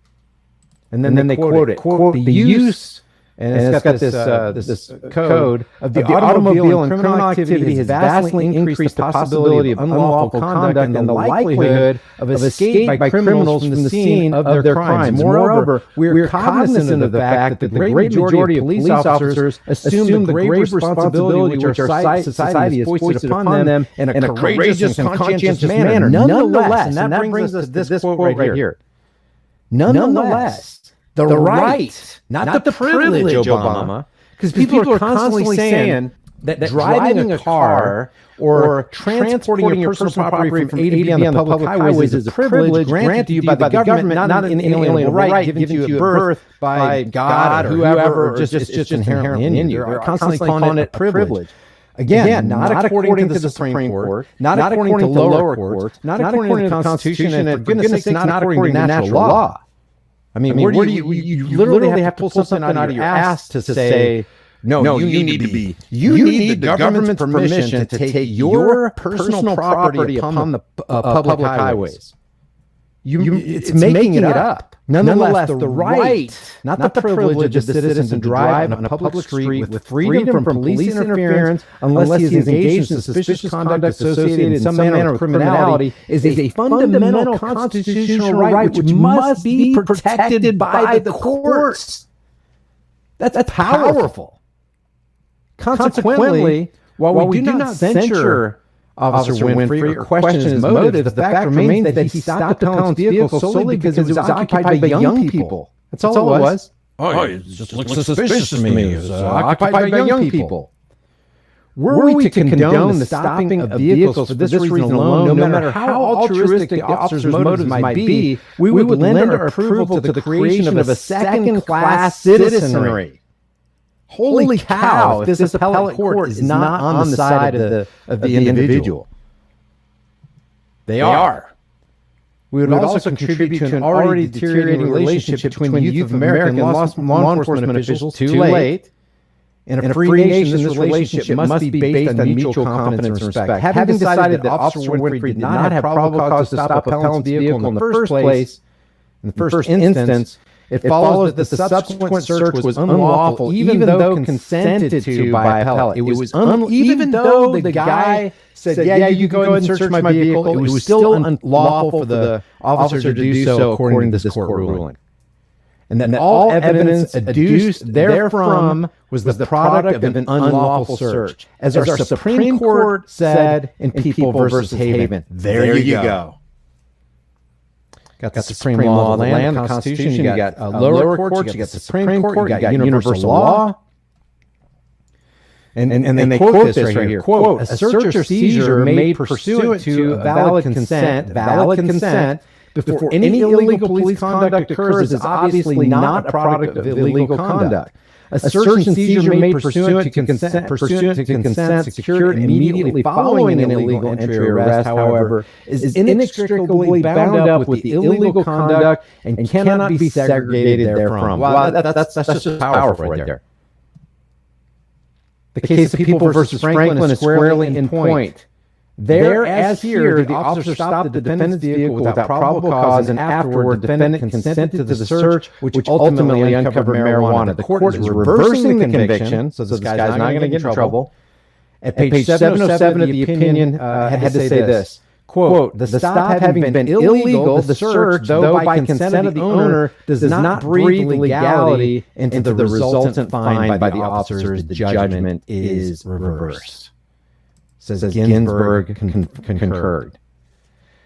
And then they quote it, quote, the use, and it's got this code of the automobile and criminal activity has vastly increased the possibility of unlawful conduct and the likelihood of escape by criminals from the scene of their crimes. Moreover, we are cognizant of the fact that the great majority of police officers assume the grave responsibility which our society has foisted upon them in a courageous and conscientious manner. Nonetheless, and that brings us to this quote right here. Nonetheless, the right, not the privilege, Obama, because people are constantly saying that driving a car or transporting your personal property from A to B on the public highways is a privilege granted to you by the government, not an inalienable right given to you at birth by God or whoever, or just inherently in you. They're constantly calling it a privilege. Again, not according to the Supreme Court, not according to lower courts, not according to the Constitution, and for goodness sake, not according to natural law. I mean, where do you literally have to pull something out of your ass to say, no, you need the government's permission to take your personal property upon the public highways. It's making it up. Nonetheless, the right, not the privilege of the citizen to drive on a public street with freedom from police interference unless he is engaged in suspicious conduct associated in some manner with criminality is a fundamental constitutional right which must be protected by the courts. That's powerful. Consequently, while we do not censure Officer Winfrey or question his motive, the fact remains that he stopped Appellant's vehicle solely because it was occupied by young people. That's all it was. Oh, it just looks suspicious to me. It was occupied by young people. Were we to condone the stopping of vehicles for this reason alone, no matter how altruistic the officer's motives might be, we would lend our approval to the creation of a second-class citizenry. Holy cow, if this appellate court is not on the side of the individual. They are. We would also contribute to an already deteriorating relationship between the youth of America and law enforcement officials, too late. In a free nation, this relationship must be based on mutual confidence and respect. Having decided that Officer Winfrey did not have probable cause to stop Appellant's vehicle in the first place, in the first instance, It follows that the subsequent search was unlawful, even though consented to by appellate. It was even though the guy said, "Yeah, you can go ahead and search my vehicle," it was still unlawful for the officer to do so according to this court ruling. And that all evidence adduced therefrom was the product of an unlawful search, as our Supreme Court said in People versus Haven. There you go. Got the supreme law of the land, the Constitution. You got lower courts. You got the Supreme Court. You got universal law. And they quote this right here. Quote, a search or seizure made pursuant to valid consent, before any illegal police conduct occurs is obviously not a product of illegal conduct. A search and seizure made pursuant to consent secured immediately following an illegal entry or arrest, however, is inextricably bound up with the illegal conduct and cannot be segregated therefrom. Wow, that's just powerful right there. The case of People versus Franklin is squarely in point. There, as here, the officer stopped the defendant's vehicle without probable cause, and afterward, the defendant consented to the search, which ultimately uncovered marijuana. The court is reversing the conviction, so this guy's not going to get in trouble. At page 707 of the opinion, had to say this, quote, the stop having been illegal, the search, though by consent of the owner, does not breathe legality into the resultant fine by the officers. The judgment is reversed. Says Ginsburg concurred.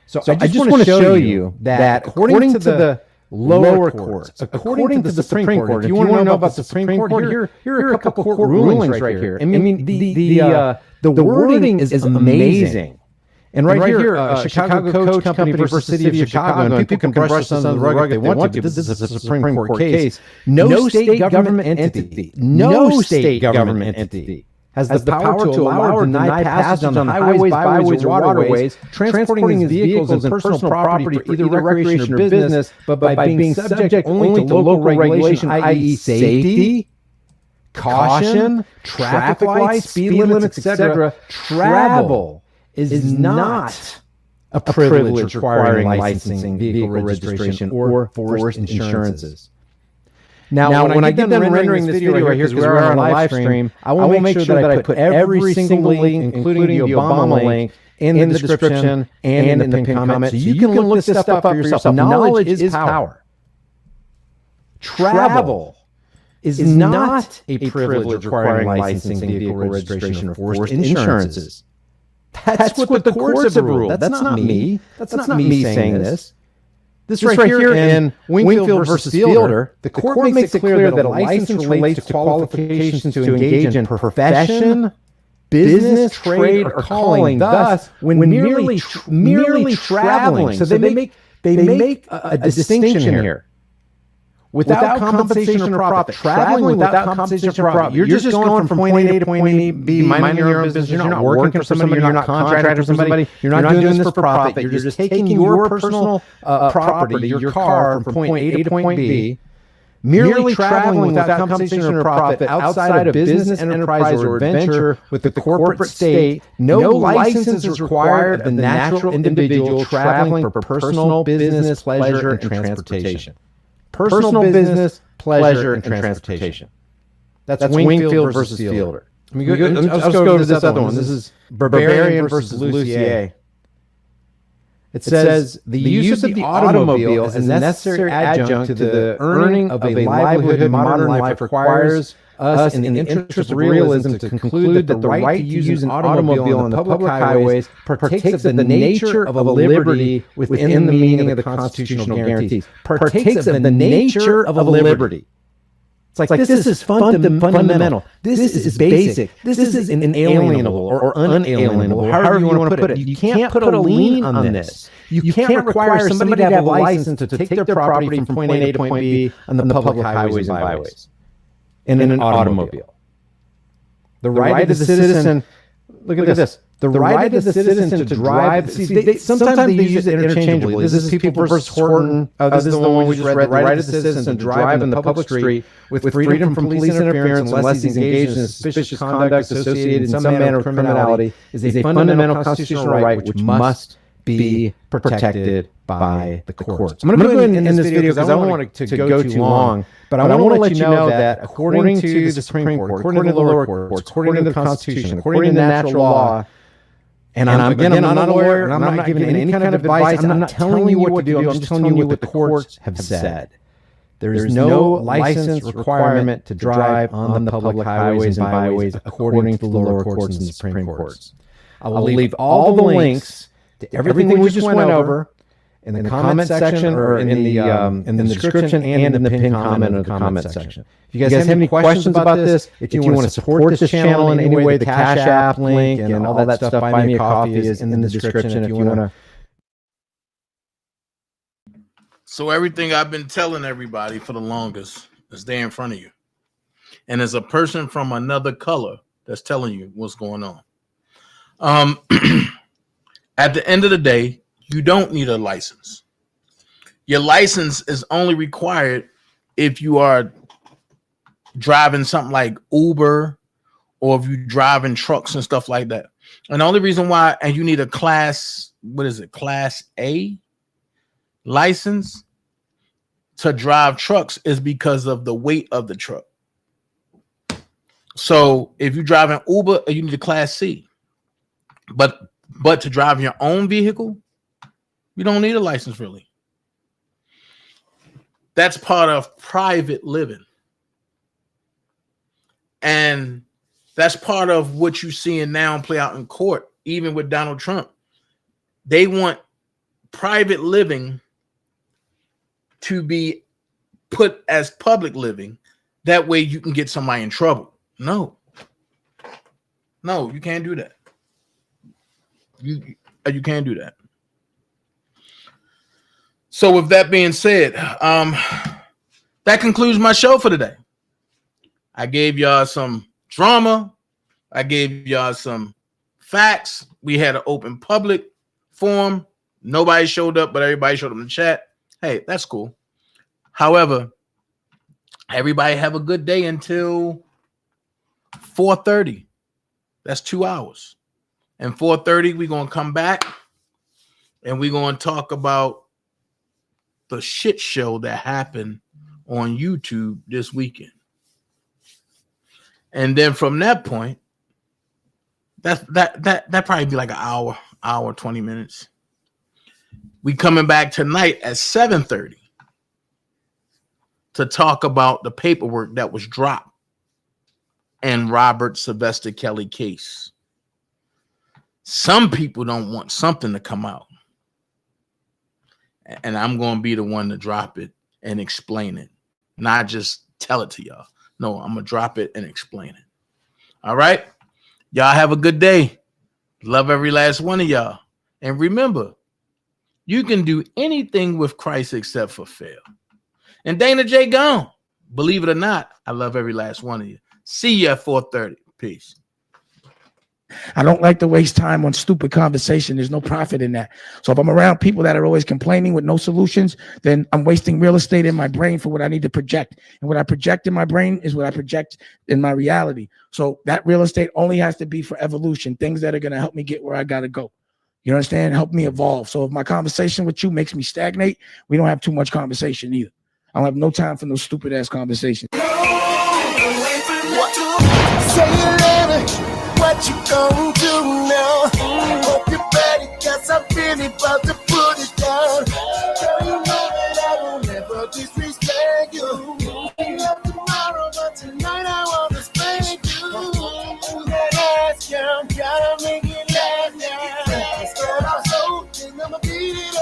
So I just want to show you that according to the lower courts, according to the Supreme Court, if you want to know about the Supreme Court, here are a couple court rulings right here. I mean, the wording is amazing. And right here, Chicago Coach Company versus City of Chicago, and people can brush this under the rug if they want to, but this is a Supreme Court case. No state government entity has the power to allow or deny passage on the highways, byways, or waterways, transporting his vehicles and personal property for either recreation or business, but by being subject only to local regulation, i.e. safety, caution, traffic lights, speed limits, etc. Travel is not a privilege requiring licensing, vehicle registration, or forced insurances. Now, when I get done rendering this video right here, because we're on a live stream, I will make sure that I put every single link, including the Obama link, in the description and in the pinned comment, so you can look this stuff up for yourself. Knowledge is power. Travel is not a privilege requiring licensing, vehicle registration, or forced insurances. That's what the courts have ruled. That's not me. That's not me saying this. This right here in Wingfield versus Fielder, the court makes it clear that a license relates to qualifications to engage in profession, business, trade, or calling. Thus, when merely traveling, so they make a distinction here. Without compensation or profit, traveling without compensation or profit, you're just going from point A to point B, minding your own business. You're not working for somebody. You're not contracting for somebody. You're not doing this for profit. You're just taking your personal property, your car, from point A to point B. Merely traveling without compensation or profit outside of business, enterprise, or adventure with the corporate state. No license is required of the natural individual traveling for personal, business, pleasure, and transportation. Personal business, pleasure, and transportation. That's Wingfield versus Fielder. Let's go over this other one. This is Barbarian versus Lucier. It says, the use of the automobile as a necessary adjunct to the earning of a livelihood in modern life requires us, in the interest of realism, to conclude that the right to use an automobile on the public highways partakes of the nature of a liberty within the meaning of the constitutional guarantees. Partakes of the nature of a liberty. It's like this is fundamental. This is basic. This is inalienable or unalienable, however you want to put it. You can't put a lien on this. You can't require somebody to have a license to take their property from point A to point B on the public highways and byways. In an automobile. The right of the citizen, look at this. The right of the citizen to drive. See, sometimes they use it interchangeably. This is People versus Horton. This is the one we just read. The right of the citizen to drive in the public street with freedom from police interference unless he's engaged in suspicious conduct associated in some manner with criminality is a fundamental constitutional right which must be protected by the courts. I'm going to go ahead and end this video because I don't want it to go too long, but I want to let you know that according to the Supreme Court, according to the lower courts, according to the Constitution, according to natural law, and I'm not a lawyer, and I'm not giving any kind of advice. I'm not telling you what to do. I'm just telling you what the courts have said. There's no license requirement to drive on the public highways and byways according to the lower courts and the Supreme Courts. I will leave all the links to everything we just went over in the comment section or in the description and in the pinned comment of the comment section. If you guys have any questions about this, if you want to support this channel in any way, the Cash App link and all that stuff, Buy Me a Coffee is in the description if you want to. So everything I've been telling everybody for the longest is there in front of you. And there's a person from another color that's telling you what's going on. At the end of the day, you don't need a license. Your license is only required if you are driving something like Uber or if you're driving trucks and stuff like that. And the only reason why, and you need a class A license to drive trucks is because of the weight of the truck. So if you're driving Uber, you need a class C. But to drive your own vehicle, you don't need a license really. That's part of private living. And that's part of what you're seeing now play out in court, even with Donald Trump. They want private living to be put as public living. That way you can get somebody in trouble. No, you can't do that. You can't do that. So with that being said, that concludes my show for today. I gave y'all some drama. I gave y'all some facts. We had an open public forum. Nobody showed up, but everybody showed up in the chat. Hey, that's cool. However, everybody have a good day until 4:30. That's 2 hours. And 4:30, we're going to come back and we're going to talk about the shit show that happened on YouTube this weekend. And then from that point, that probably be like an hour, 20 minutes. We coming back tonight at 7:30 to talk about the paperwork that was dropped in Robert Sylvester Kelly case. Some people don't want something to come out. And I'm going to be the one to drop it and explain it. Not just tell it to y'all. No, I'm going to drop it and explain it. All right? Y'all have a good day. Love every last one of y'all. And remember, you can do anything with Christ except for fail. And Dana J gone. Believe it or not, I love every last one of you. See you at 4:30. Peace. I don't like to waste time on stupid conversation. There's no profit in that. So if I'm around people that are always complaining with no solutions, then I'm wasting real estate in my brain for what I need to project. And what I project in my brain is what I project in my reality. So that real estate only has to be for evolution, things that are going to help me get where I got to go. You understand? Help me evolve. So if my conversation with you makes me stagnate, we don't have too much conversation either. I don't have no time for no stupid ass conversation. What you gonna do now? Hope you're ready, cause I'm really about to put it down. Girl, you know that I will never disrespect you. You love tomorrow, but tonight I wanna spank you. That ass count, gotta make it last now. Start off so, then I'ma beat it